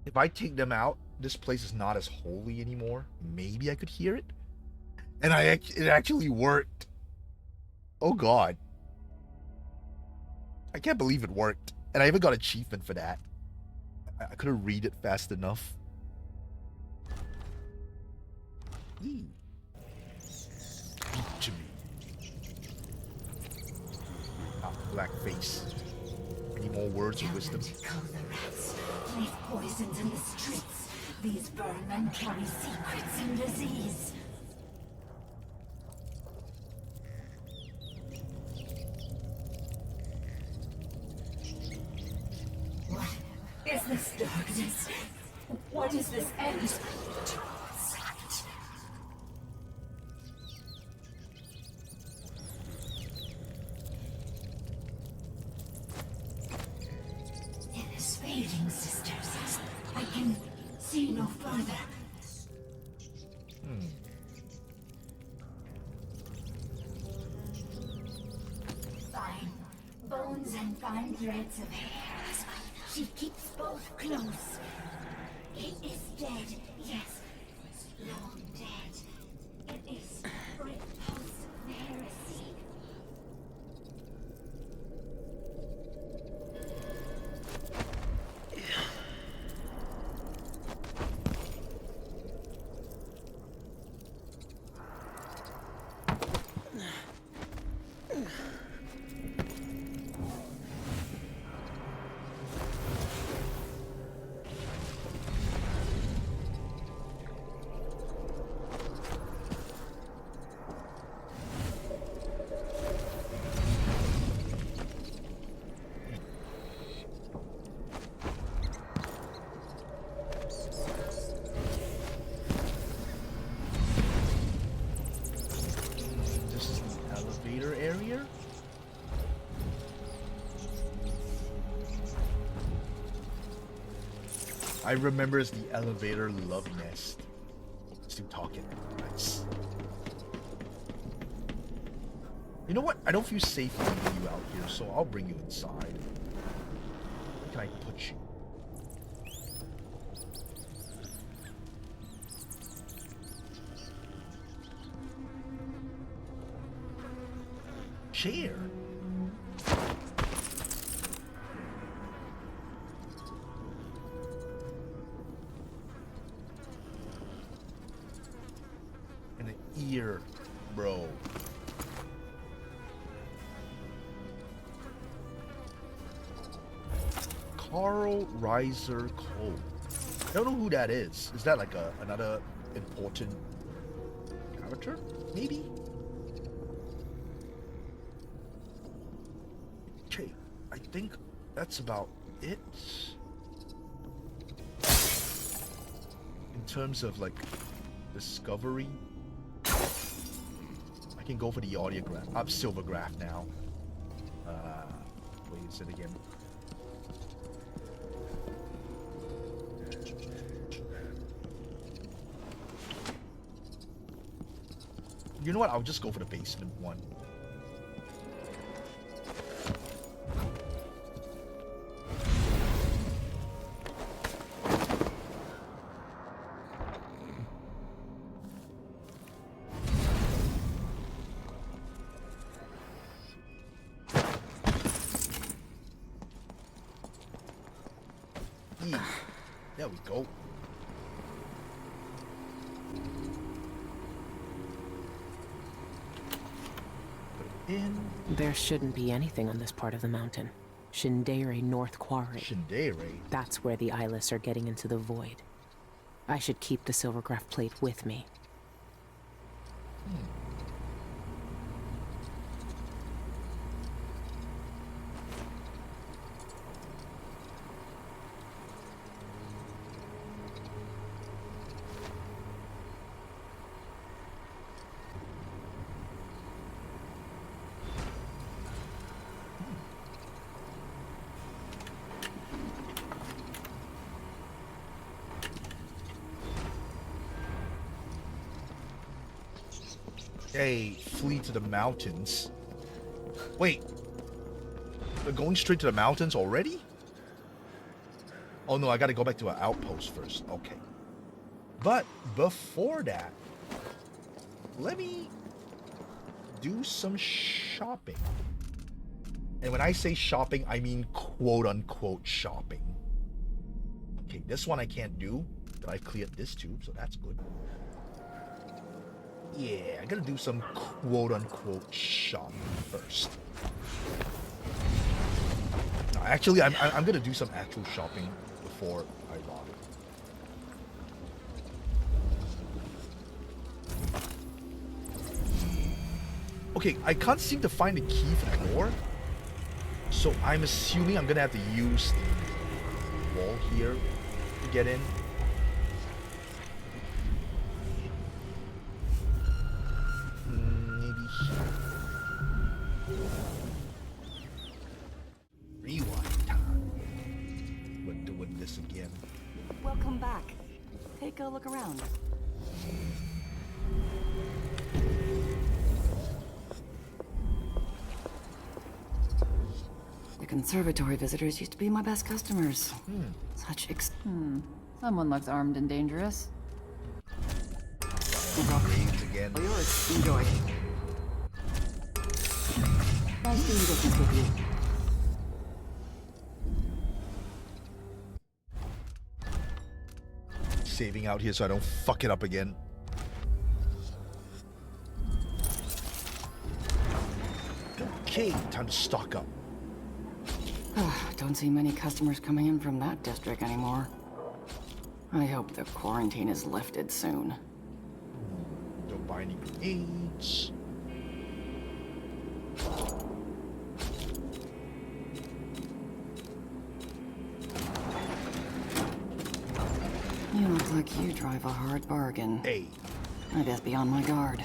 if I take them out, this place is not as holy anymore. Maybe I could hear it. And it actually worked. Oh god. I can't believe it worked. And I even got an achievement for that. I couldn't read it fast enough. Speak to me. Ah, black face. Any more words of wisdom? Cull the rats. Leave poison toxins in the streets. These vermin carry secrets and disease. What is this darkness? What is this end? It is fading, sisters. I can see no further. Fine bones and fine threads of hair. She keeps both close. He is dead, yes. Long dead. It is repulsive heresy. Area? I remember as the elevator love nest. Still talking. Nice. You know what? I don't feel safe leaving you out here, so I'll bring you inside. Where can I put you? Chair. And an ear, bro. Carl Reiser Cole. I don't know who that is. Is that like another important character? Maybe? Okay, I think that's about it. In terms of like discovery, I can go for the audiograph. I'm Silvergraph now. Wait, is it again? You know what? I'll just go for the basement one. There we go. There shouldn't be anything on this part of the mountain. Shindere North Quarry. Shindere? That's where the eyeless are getting into the void. I should keep the Silvergraph plate with me. Hey, flee to the mountains. Wait. They're going straight to the mountains already? Oh no, I gotta go back to an outpost first. Okay. But before that, let me do some shopping. And when I say shopping, I mean quote-unquote shopping. Okay, this one I can't do, but I cleared this tube, so that's good. Yeah, I gotta do some quote-unquote shopping first. No, actually, I'm gonna do some actual shopping before I rob. Okay, I can't seem to find the key for the door. So I'm assuming I'm gonna have to use the wall here to get in. Maybe here. Rewind time. We're doing this again. Welcome back. Take a look around. The conservatory visitors used to be my best customers. Such Someone looks armed and dangerous. Raids again. All yours. Enjoy. Nice doing business with you. Saving out here so I don't fuck it up again. Okay, time to stock up. Don't see many customers coming in from that district anymore. I hope the quarantine is lifted soon. Don't buy any grenades. You look like you drive a hard bargain. Hey. I best be on my guard.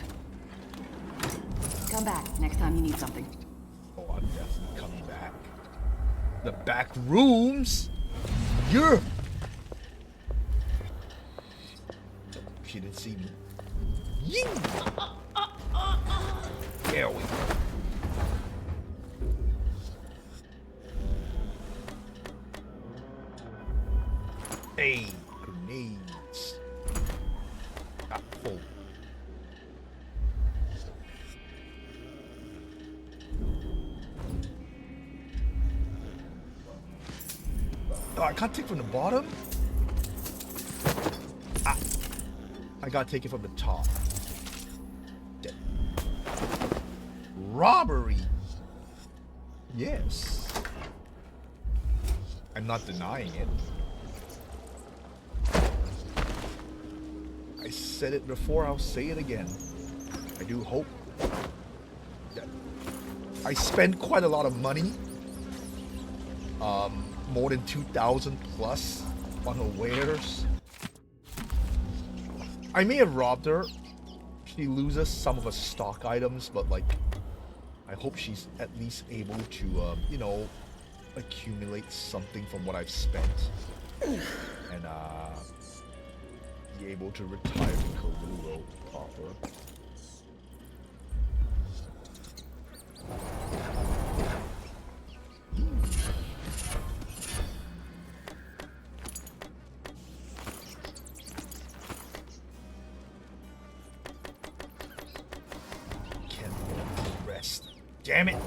Come back next time you need something. Oh, I'm definitely coming back. The back rooms? Yeah! She didn't see me. Yee! There we go. Hey, grenades. Got full. Oh, I can't take from the bottom? Ah. I gotta take it from the top. Dead. Robbery! Yes. I'm not denying it. I said it before, I'll say it again. I do hope that I spend quite a lot of money. More than 2,000 plus on her wares. I may have robbed her. She loses some of her stock items, but like, I hope she's at least able to, you know, accumulate something from what I've spent. And, be able to retire to Kaluro proper. Can't rest. Damn it!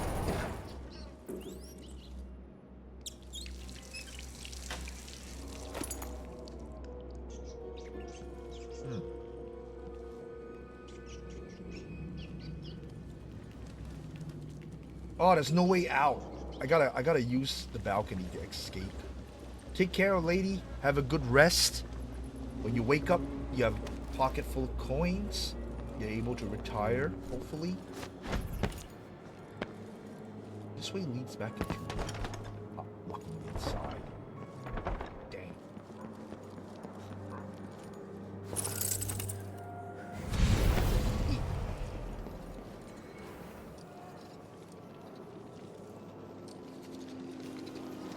Oh, there's no way out. I gotta use the balcony to escape. Take care, lady. Have a good rest. When you wake up, you have a pocket full of coins. You're able to retire, hopefully. This way leads back into walking inside. Dang.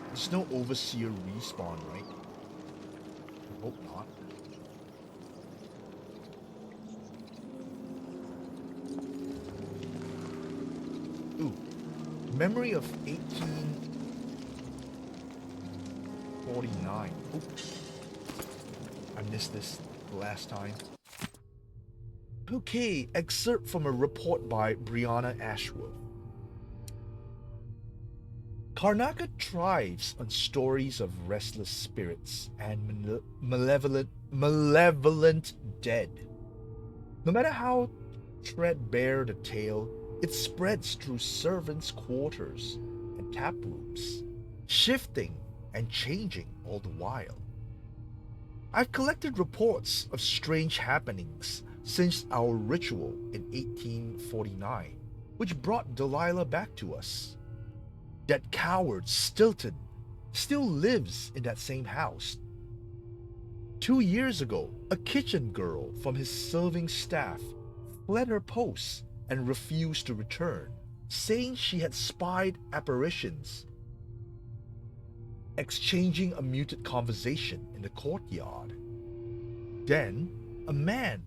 There's no overseer respawn, right? I hope not. Ooh. Memory of 1849. Oops. I missed this the last time. Okay, excerpt from a report by Brianna Ashworth. Karnaca thrives on stories of restless spirits and malevolent dead. No matter how threadbare the tale, it spreads through servants' quarters and tap rooms, shifting and changing all the while. I've collected reports of strange happenings since our ritual in 1849, which brought Delilah back to us. That coward Stilton still lives in that same house. 2 years ago, a kitchen girl from his serving staff fled her post and refused to return, saying she had spied apparitions exchanging a muted conversation in the courtyard. Then, a man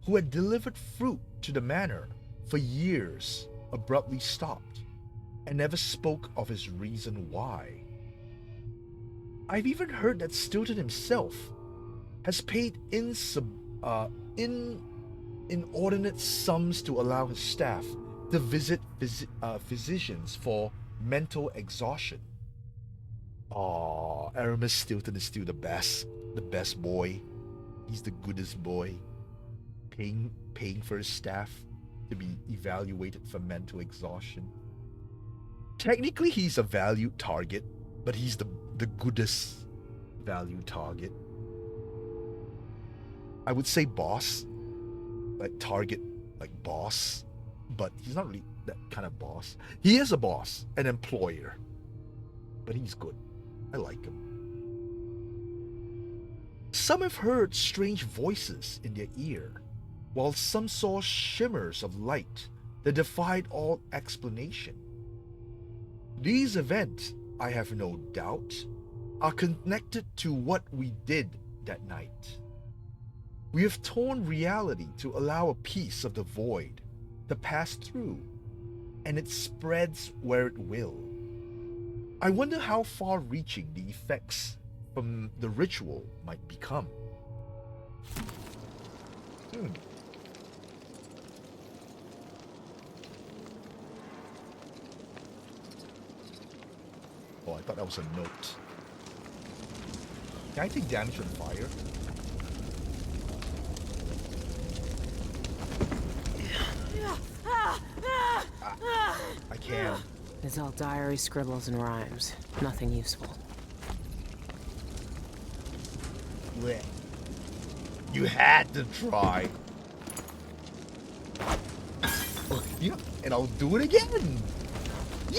who had delivered fruit to the manor for years abruptly stopped and never spoke of his reason why. I've even heard that Stilton himself has paid inordinate sums to allow his staff to visit physicians for mental exhaustion. Aw, Aramis Stilton is still the best boy. He's the goodest boy. Paying for his staff to be evaluated for mental exhaustion. Technically, he's a valued target, but he's the goodest valued target. I would say boss, like target, like boss, but he's not really that kind of boss. He is a boss, an employer, but he's good. I like him. Some have heard strange voices in their ear, while some saw shimmers of light that defied all explanation. These events, I have no doubt, are connected to what we did that night. We have torn reality to allow a piece of the void to pass through, and it spreads where it will. I wonder how far-reaching the effects from the ritual might become. Oh, I thought that was a note. Can I take damage from fire? I can. It's all diary scribbles and rhymes. Nothing useful. Blech. You had to try. Oh, yeah, and I'll do it again. Yee!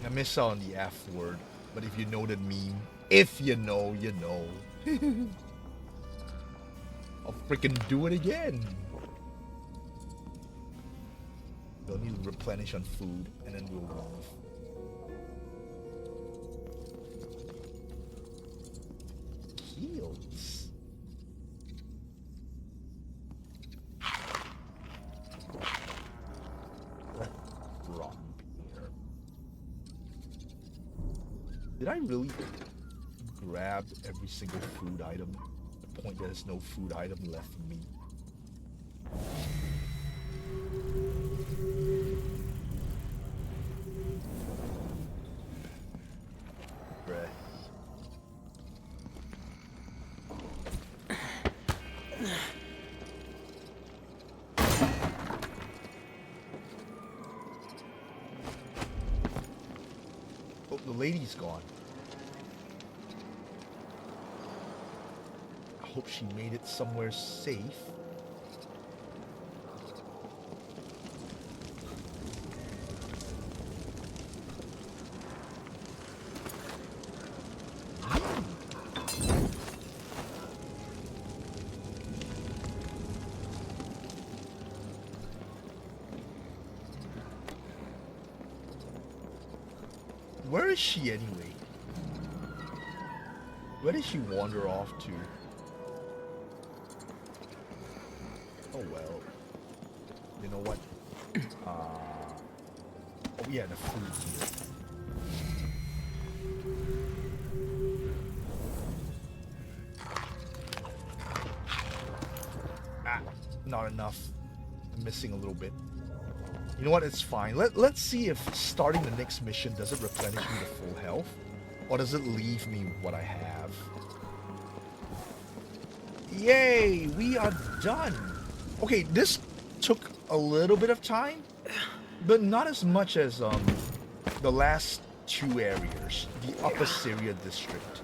I miss out on the F word, but if you know the meme, if you know, you know. I'll freaking do it again. They'll need to replenish on food, and then we'll leave. Heals. Rotten pear. Did I really grab every single food item? The point that there's no food item left for me. Bruh. Oh, the lady's gone. I hope she made it somewhere safe. Where is she anyway? Where did she wander off to? Oh well. You know what? Oh yeah, the food here. Ah, not enough. I'm missing a little bit. You know what? It's fine. Let's see if starting the next mission does it replenish me to full health, or does it leave me what I have? Yay! We are done. Okay, this took a little bit of time, but not as much as the last two areas, the Upper Syria district.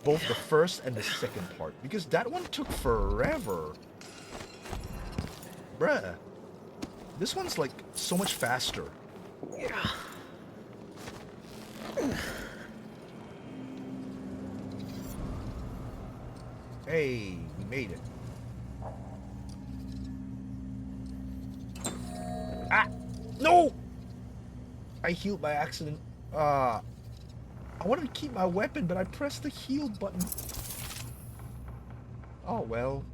Both the first and the second part, because that one took forever. Bruh. This one's like so much faster. Hey, we made it. Ah! No! I healed by accident. I wanted to keep my weapon, but I pressed the heal button. Oh well.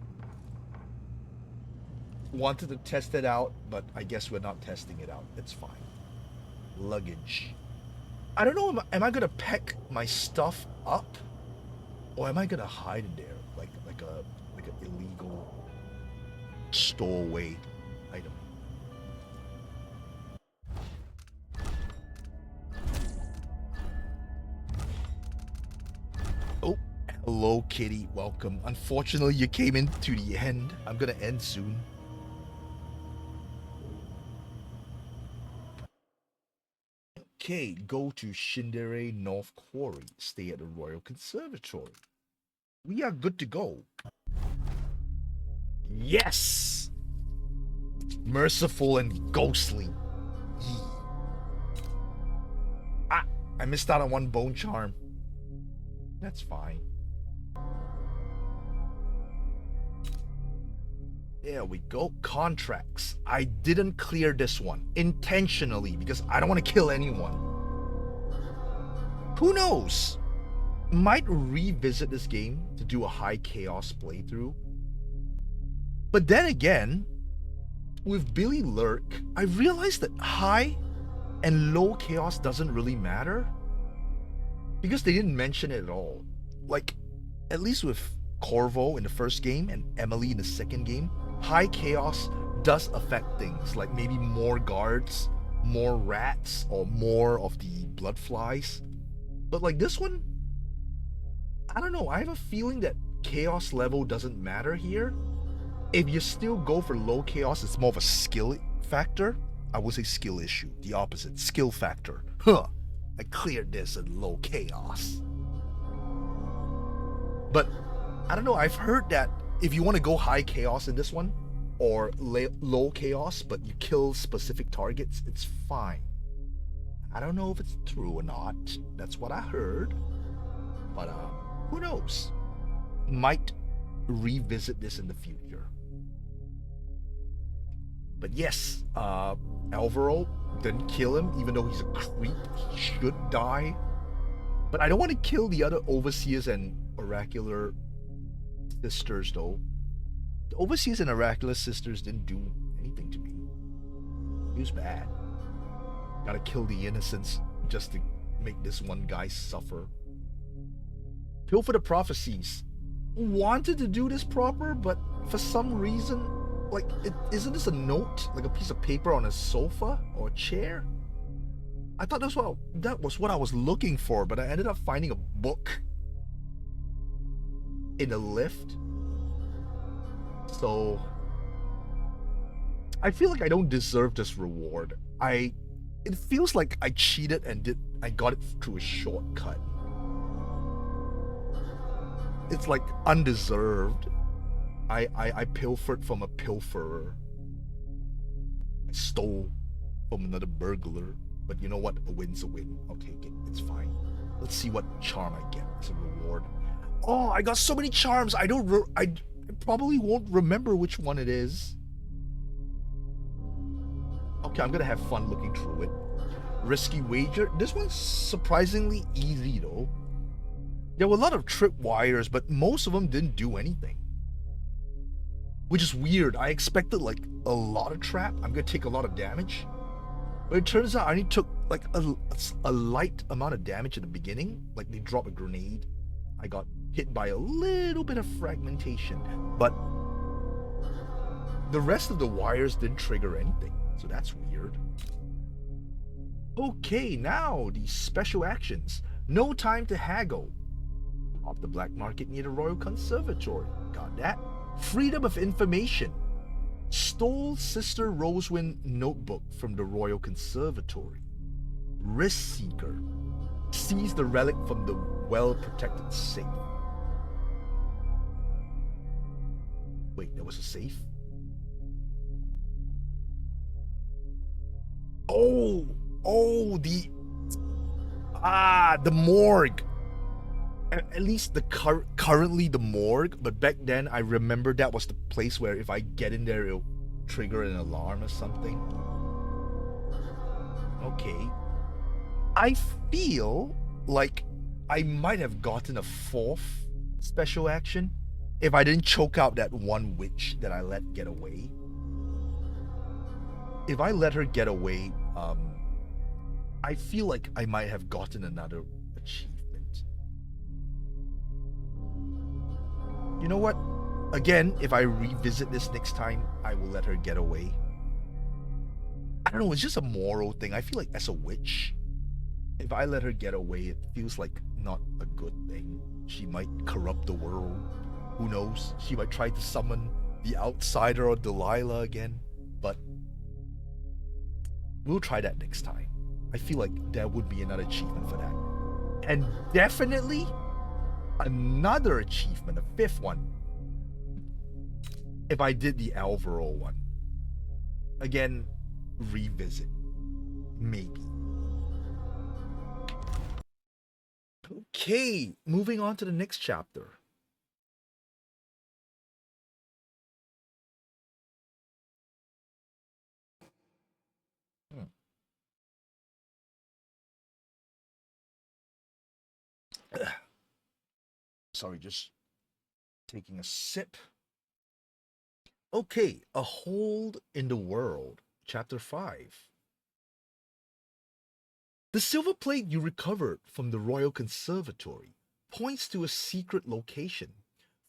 Wanted to test it out, but I guess we're not testing it out. It's fine. Luggage. I don't know, am I gonna pack my stuff up? Or am I gonna hide in there like an illegal stowaway item? Oh, hello kitty, welcome. Unfortunately you came in to the end. I'm gonna end soon. Okay, go to Shindere North Quarry. Stay at the Royal Conservatory. We are good to go. Yes! Merciful and ghostly. Ah, I missed out on one bone charm. That's fine. There we go. Contracts. I didn't clear this one intentionally because I don't want to kill anyone. Who knows? Might revisit this game to do a high chaos playthrough. But then again, with Billy Lurk, I realized that high and low chaos doesn't really matter. Because they didn't mention it at all. Like, at least with Corvo in the first game and Emily in the second game, high chaos does affect things, like maybe more guards, more rats, or more of the blood flies. But like this one, I don't know, I have a feeling that chaos level doesn't matter here. If you still go for low chaos, it's more of a skill factor. I would say skill issue, the opposite, skill factor. Huh, I cleared this at low chaos. But I don't know, I've heard that if you want to go high chaos in this one, or low chaos, but you kill specific targets, it's fine. I don't know if it's true or not. That's what I heard. But who knows? Might revisit this in the future. But yes, Alvaro didn't kill him, even though he's a creep. He should die. But I don't want to kill the other overseers and oracular sisters, though. The overseers and oracular sisters didn't do anything to me. It was bad. Gotta kill the innocents just to make this one guy suffer. Pilfer the prophecies. Wanted to do this proper, but for some reason, like, isn't this a note? Like a piece of paper on a sofa or a chair? I thought that was what I was looking for, but I ended up finding a book in a lift. So I feel like I don't deserve this reward. It feels like I cheated and I got it through a shortcut. It's like undeserved. I pilfered from a pilferer. I stole from another burglar. But you know what? A win's a win. I'll take it. It's fine. Let's see what charm I get as a reward. Oh, I got so many charms. I probably won't remember which one it is. Okay, I'm gonna have fun looking through it. Risky wager. This one's surprisingly easy though. There were a lot of tripwires, but most of them didn't do anything. Which is weird. I expected like a lot of trap. I'm gonna take a lot of damage. But it turns out I only took like a light amount of damage at the beginning. Like they dropped a grenade. I got hit by a little bit of fragmentation. But the rest of the wires didn't trigger anything. So that's weird. Okay, now the special actions. No time to haggle. Off the black market near the Royal Conservatory. Got that. Freedom of information. Stole Sister Rosewind notebook from the Royal Conservatory. Risk Seeker. Seized the relic from the well-protected safe. Wait, there was a safe? The morgue. At least currently the morgue, but back then I remember that was the place where if I get in there, it'll trigger an alarm or something. Okay. I feel like I might have gotten a 4th special action if I didn't choke out that one witch that I let get away. If I let her get away, I feel like I might have gotten another achievement. You know what? Again, if I revisit this next time, I will let her get away. I don't know, it's just a moral thing. I feel like as a witch, if I let her get away, it feels like not a good thing. She might corrupt the world. Who knows? She might try to summon the outsider or Delilah again. But we'll try that next time. I feel like there would be another achievement for that. And definitely another achievement, a 5th one, if I did the Alvaro one. Again, revisit. Maybe. Okay, moving on to the next chapter. Sorry, just taking a sip. Okay, A Hold in the World, Chapter 5. The silver plate you recovered from the Royal Conservatory points to a secret location,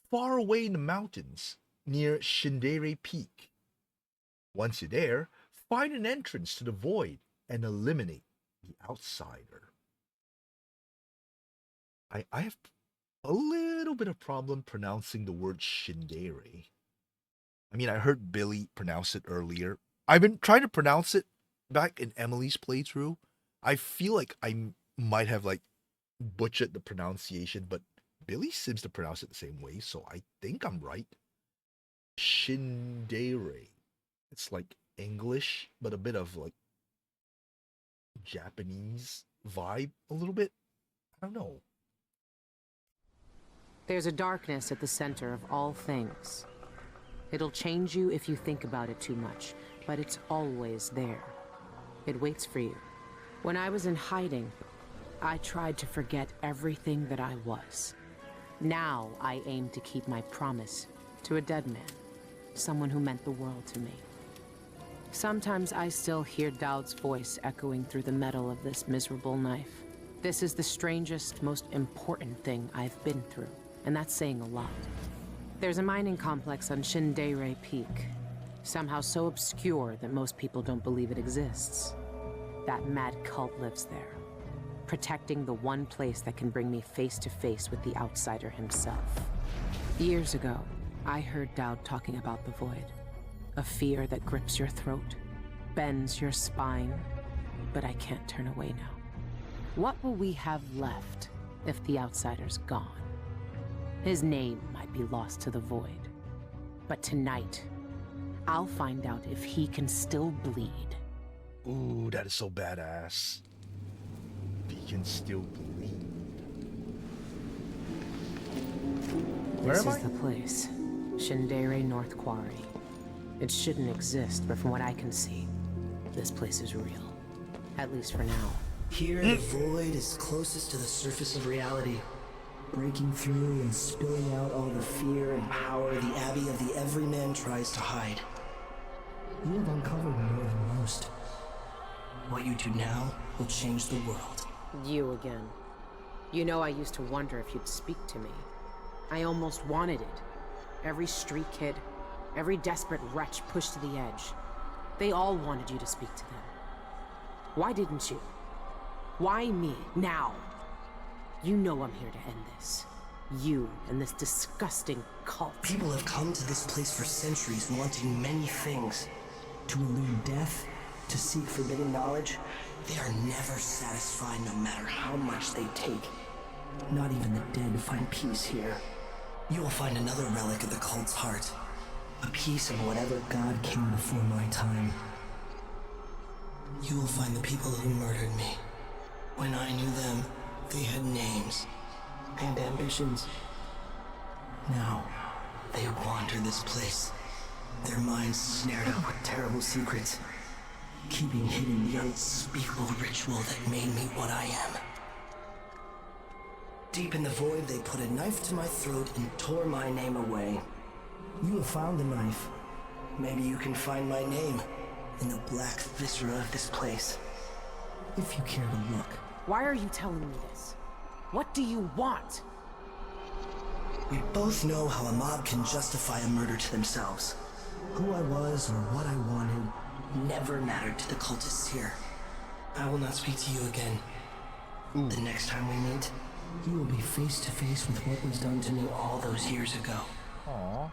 far away in the mountains, near Shindere Peak. Once you're there, find an entrance to the void and eliminate the outsider. I have a little bit of problem pronouncing the word Shindere. I mean, I heard Billy pronounce it earlier. I've been trying to pronounce it back in Emily's playthrough. I feel like I might have like butchered the pronunciation, but Billy seems to pronounce it the same way, so I think I'm right. Shindere. It's like English, but a bit of like Japanese vibe a little bit. I don't know. There's a darkness at the center of all things. It'll change you if you think about it too much, but it's always there. It waits for you. When I was in hiding, I tried to forget everything that I was. Now I aim to keep my promise to a dead man, someone who meant the world to me. Sometimes I still hear Daud's voice echoing through the metal of this miserable knife. This is the strangest, most important thing I've been through, and that's saying a lot. There's a mining complex on Shindere Peak, somehow so obscure that most people don't believe it exists. That mad cult lives there, protecting the one place that can bring me face to face with the outsider himself. Years ago, I heard Daud talking about the void. A fear that grips your throat, bends your spine, but I can't turn away now. What will we have left if the outsider's gone? His name might be lost to the void, but tonight, I'll find out if he can still bleed. Ooh, that is so badass. He can still bleed. Where am I? This is the place. Shindere North Quarry. It shouldn't exist, but from what I can see, this place is real. At least for now. Here, the void is closest to the surface of reality, breaking through and spilling out all the fear and power the Abbey of the Everyman tries to hide. You have uncovered more than most. What you do now will change the world. You again. You know, I used to wonder if you'd speak to me. I almost wanted it. Every street kid, every desperate wretch pushed to the edge. They all wanted you to speak to them. Why didn't you? Why me, now? You know I'm here to end this. You and this disgusting cult. People have come to this place for centuries wanting many things. To elude death, to seek forbidden knowledge. They are never satisfied no matter how much they take. Not even the dead find peace here. You will find another relic of the cult's heart. A piece of whatever god came before my time. You will find the people who murdered me. When I knew them, they had names and ambitions. Now, they wander this place. Their minds snared up with terrible secrets, keeping hidden the unspeakable ritual that made me what I am. Deep in the void, they put a knife to my throat and tore my name away. You have found the knife. Maybe you can find my name in the black viscera of this place. If you care to look. Why are you telling me this? What do you want? We both know how a mob can justify a murder to themselves. Who I was or what I wanted never mattered to the cultists here. I will not speak to you again. The next time we meet, you will be face to face with what was done to me all those years ago. Aw,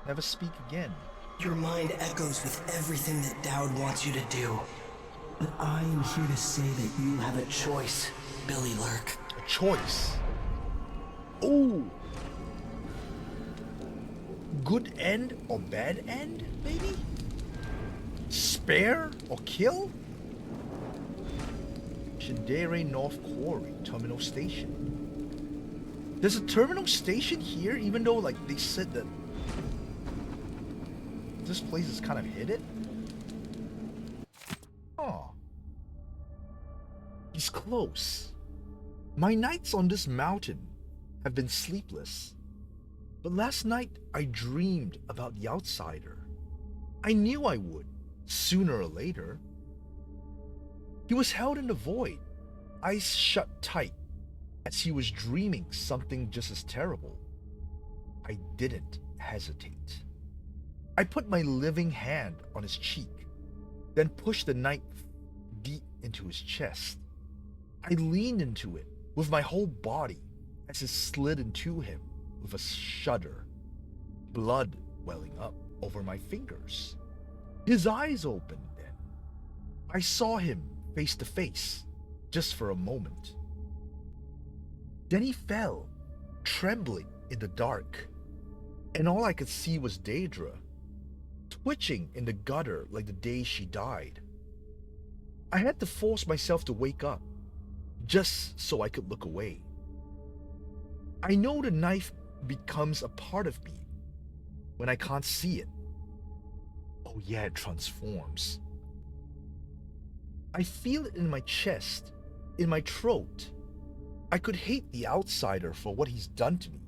never speak again. Your mind echoes with everything that Daud wants you to do. But I am here to say that you have a choice, Billy Lurk. A choice? Ooh. Good end or bad end, maybe? Spare or kill? Shindere North Quarry, Terminal Station. There's a terminal station here, even though, like, they said that this place is kind of hidden? Oh. He's close. My nights on this mountain have been sleepless. But last night, I dreamed about the outsider. I knew I would, sooner or later. He was held in the void, eyes shut tight, as he was dreaming something just as terrible. I didn't hesitate. I put my living hand on his cheek, then pushed the knife deep into his chest. I leaned into it with my whole body as it slid into him with a shudder, blood welling up over my fingers. His eyes opened then. I saw him face to face, just for a moment. Then he fell, trembling in the dark, and all I could see was Daedra, twitching in the gutter like the day she died. I had to force myself to wake up, just so I could look away. I know the knife becomes a part of me when I can't see it. Oh yeah, it transforms. I feel it in my chest, in my throat. I could hate the outsider for what he's done to me,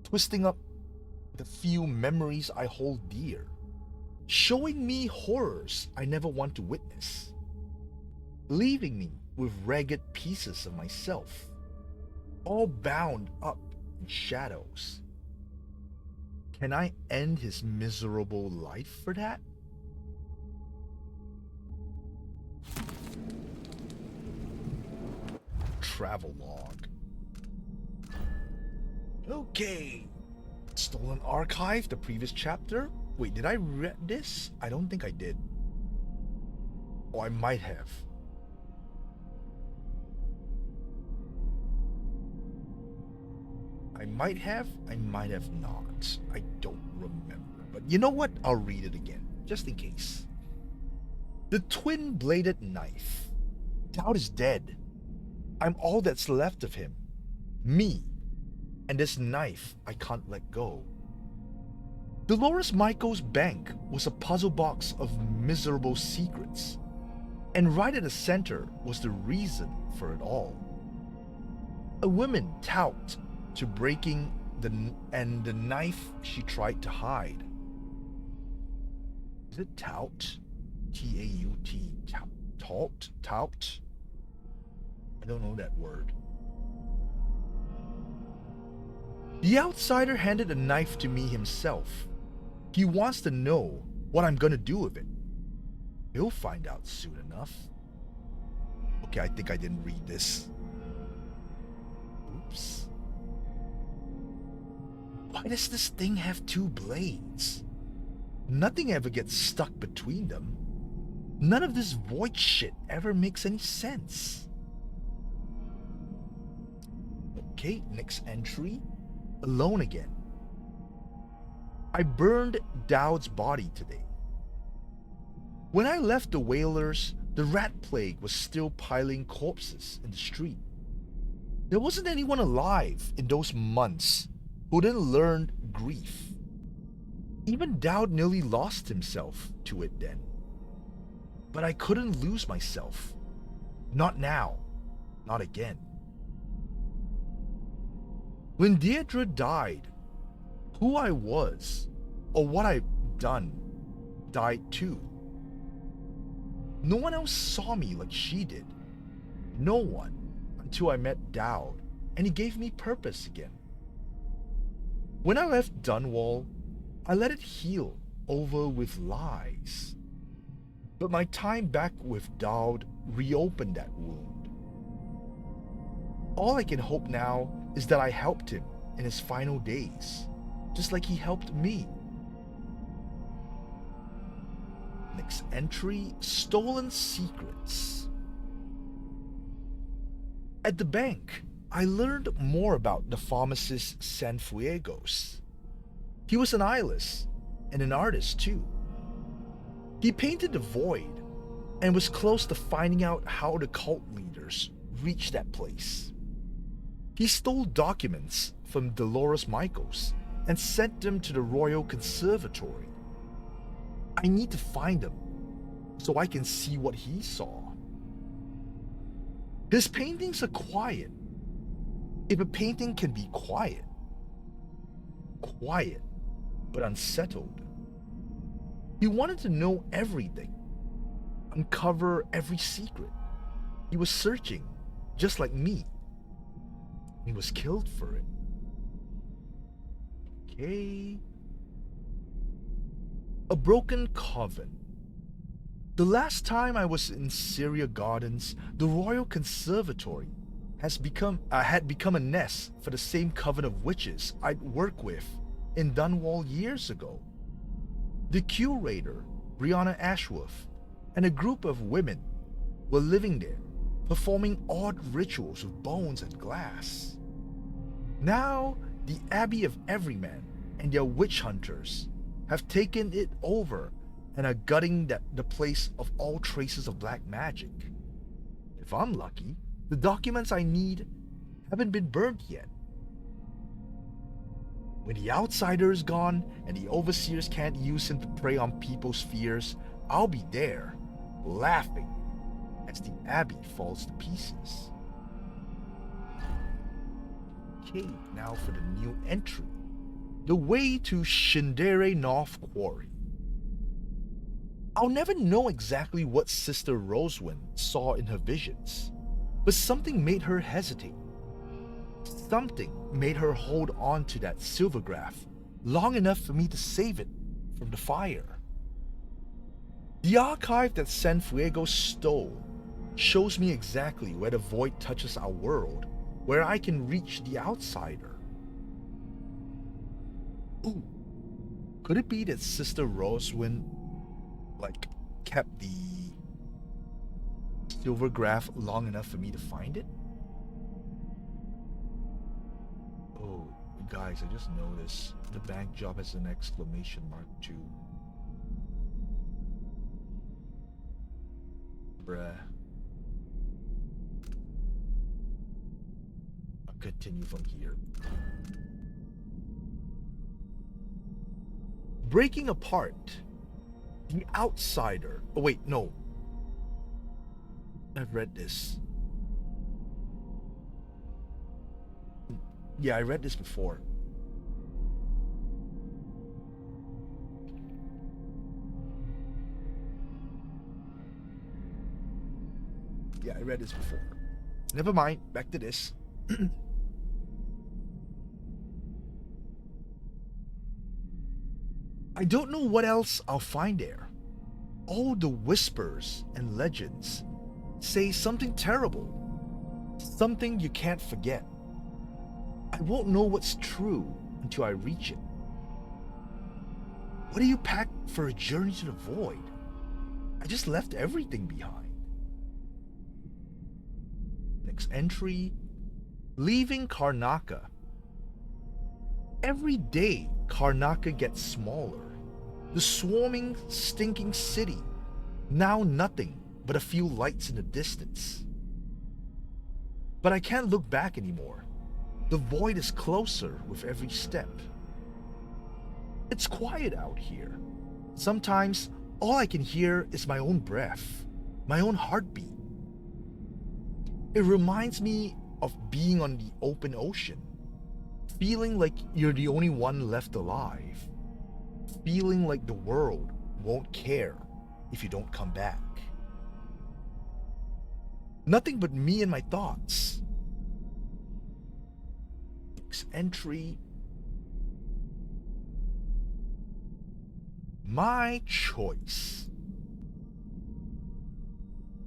twisting up the few memories I hold dear, showing me horrors I never want to witness, leaving me with ragged pieces of myself, all bound up in shadows. Can I end his miserable life for that? Travel log. Okay. Stolen Archive, the previous chapter. Wait, did I read this? I don't think I did. Oh, I might have. I might have not. I don't remember. But you know what? I'll read it again, just in case. The twin-bladed knife. Daud is dead. I'm all that's left of him. Me. And this knife I can't let go. Dolores Michael's bank was a puzzle box of miserable secrets. And right at the center was the reason for it all. A woman tout to breaking the knife she tried to hide. Is it tout? T-A-U-T. Tout? Tout? I don't know that word. The outsider handed a knife to me himself. He wants to know what I'm gonna do with it. He'll find out soon enough. Okay, I think I didn't read this. Oops. Why does this thing have two blades? Nothing ever gets stuck between them. None of this void shit ever makes any sense. Okay, next entry. Alone again. I burned Daud's body today. When I left the Whalers, the rat plague was still piling corpses in the street. There wasn't anyone alive in those months who didn't learn grief. Even Daud nearly lost himself to it then. But I couldn't lose myself. Not now. Not again. When Deirdre died, who I was, or what I'd done, died too. No one else saw me like she did. No one, until I met Daud, and he gave me purpose again. When I left Dunwall, I let it heal over with lies. But my time back with Daud reopened that wound. All I can hope now is that I helped him in his final days, just like he helped me. Next entry, Stolen Secrets. At the bank, I learned more about the pharmacist Sanfuegos. He was an eyeless and an artist too. He painted the void and was close to finding out how the cult leaders reached that place. He stole documents from Dolores Michaels and sent them to the Royal Conservatory. I need to find them so I can see what he saw. His paintings are quiet. If a painting can be quiet but unsettled. He wanted to know everything, uncover every secret. He was searching, just like me. He was killed for it. Okay. A broken coven. The last time I was in Syria Gardens, the Royal Conservatory had become a nest for the same coven of witches I'd worked with in Dunwall years ago. The curator, Brianna Ashworth, and a group of women were living there, performing odd rituals with bones and glass. Now, the Abbey of Everyman and their witch hunters have taken it over and are gutting the place of all traces of black magic. If I'm lucky, the documents I need haven't been burnt yet. When the outsider is gone and the overseers can't use him to prey on people's fears, I'll be there, laughing as the Abbey falls to pieces. Okay, now for the new entry. The way to Shindere North Quarry. I'll never know exactly what Sister Rosewind saw in her visions, but something made her hesitate. Something made her hold on to that silvergraph long enough for me to save it from the fire. The archive that Sanfuego stole shows me exactly where the void touches our world, where I can reach the outsider. Ooh, could it be that Sister Rosewind, kept the silvergraph long enough for me to find it? Oh, guys, I just noticed the bank job has an exclamation mark too. Bruh. I'll continue from here. Breaking apart. The outsider. Oh wait, no. I've read this. Yeah, I read this before. Yeah, I read this before. Never mind, back to this. I don't know what else I'll find there. All the whispers and legends say something terrible. Something you can't forget. I won't know what's true until I reach it. What do you pack for a journey to the void? I just left everything behind. Next entry, leaving Karnaca. Every day, Karnaca gets smaller. The swarming, stinking city. Now nothing but a few lights in the distance. But I can't look back anymore. The void is closer with every step. It's quiet out here. Sometimes all I can hear is my own breath, my own heartbeat. It reminds me of being on the open ocean, feeling like you're the only one left alive, feeling like the world won't care if you don't come back. Nothing but me and my thoughts. Next entry. My choice.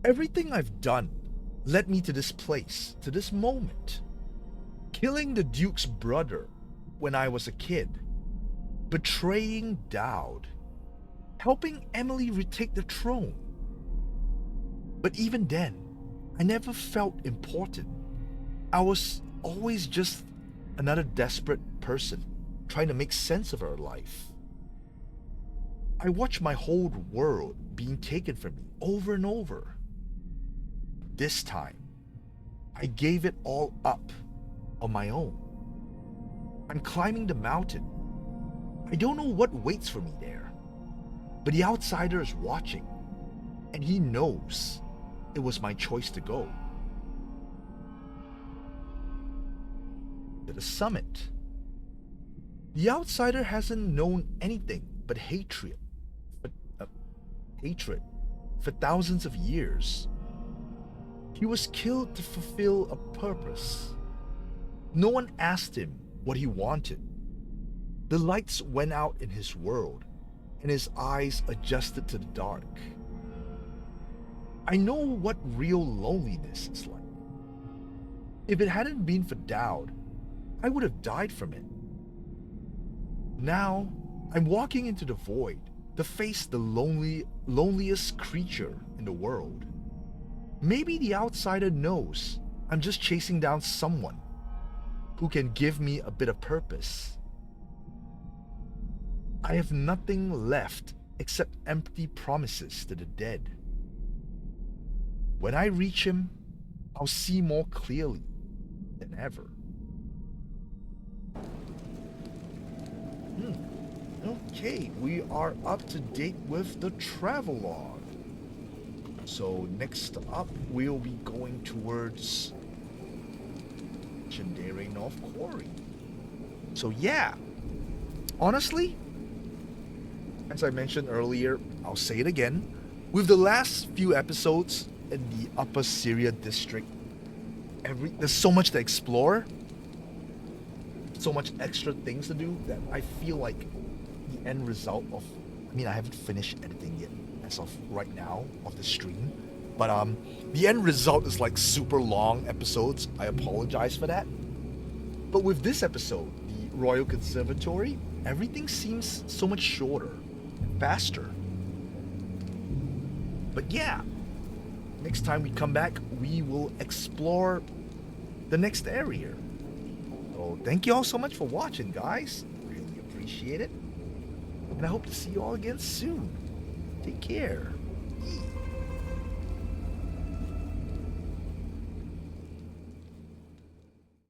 Everything I've done led me to this place, to this moment. Killing the Duke's brother when I was a kid. Betraying Daud. Helping Emily retake the throne. But even then, I never felt important. I was always just another desperate person trying to make sense of her life. I watched my whole world being taken from me over and over. This time, I gave it all up on my own. I'm climbing the mountain. I don't know what waits for me there, but the outsider is watching, and he knows it was my choice to go. To the summit. The outsider hasn't known anything but hatred for thousands of years. He was killed to fulfill a purpose. No one asked him what he wanted. The lights went out in his world, and his eyes adjusted to the dark. I know what real loneliness is like. If it hadn't been for Daud, I would have died from it. Now, I'm walking into the void to face the loneliest creature in the world. Maybe the outsider knows I'm just chasing down someone who can give me a bit of purpose. I have nothing left except empty promises to the dead. When I reach him, I'll see more clearly than ever. Okay, we are up to date with the travelogue. So next up, we'll be going towards Legendary North Quarry. So yeah, honestly, as I mentioned earlier, I'll say it again, with the last few episodes in the Upper Syria district, there's so much to explore, so much extra things to do that I feel like the end result of, I haven't finished editing yet as of right now of the stream, but the end result is like super long episodes. I apologize for that. But with this episode, the Royal Conservatory, everything seems so much shorter, faster. But yeah, next time we come back, we will explore the next area. So thank you all so much for watching, guys. Really appreciate it. And I hope to see you all again soon. Take care.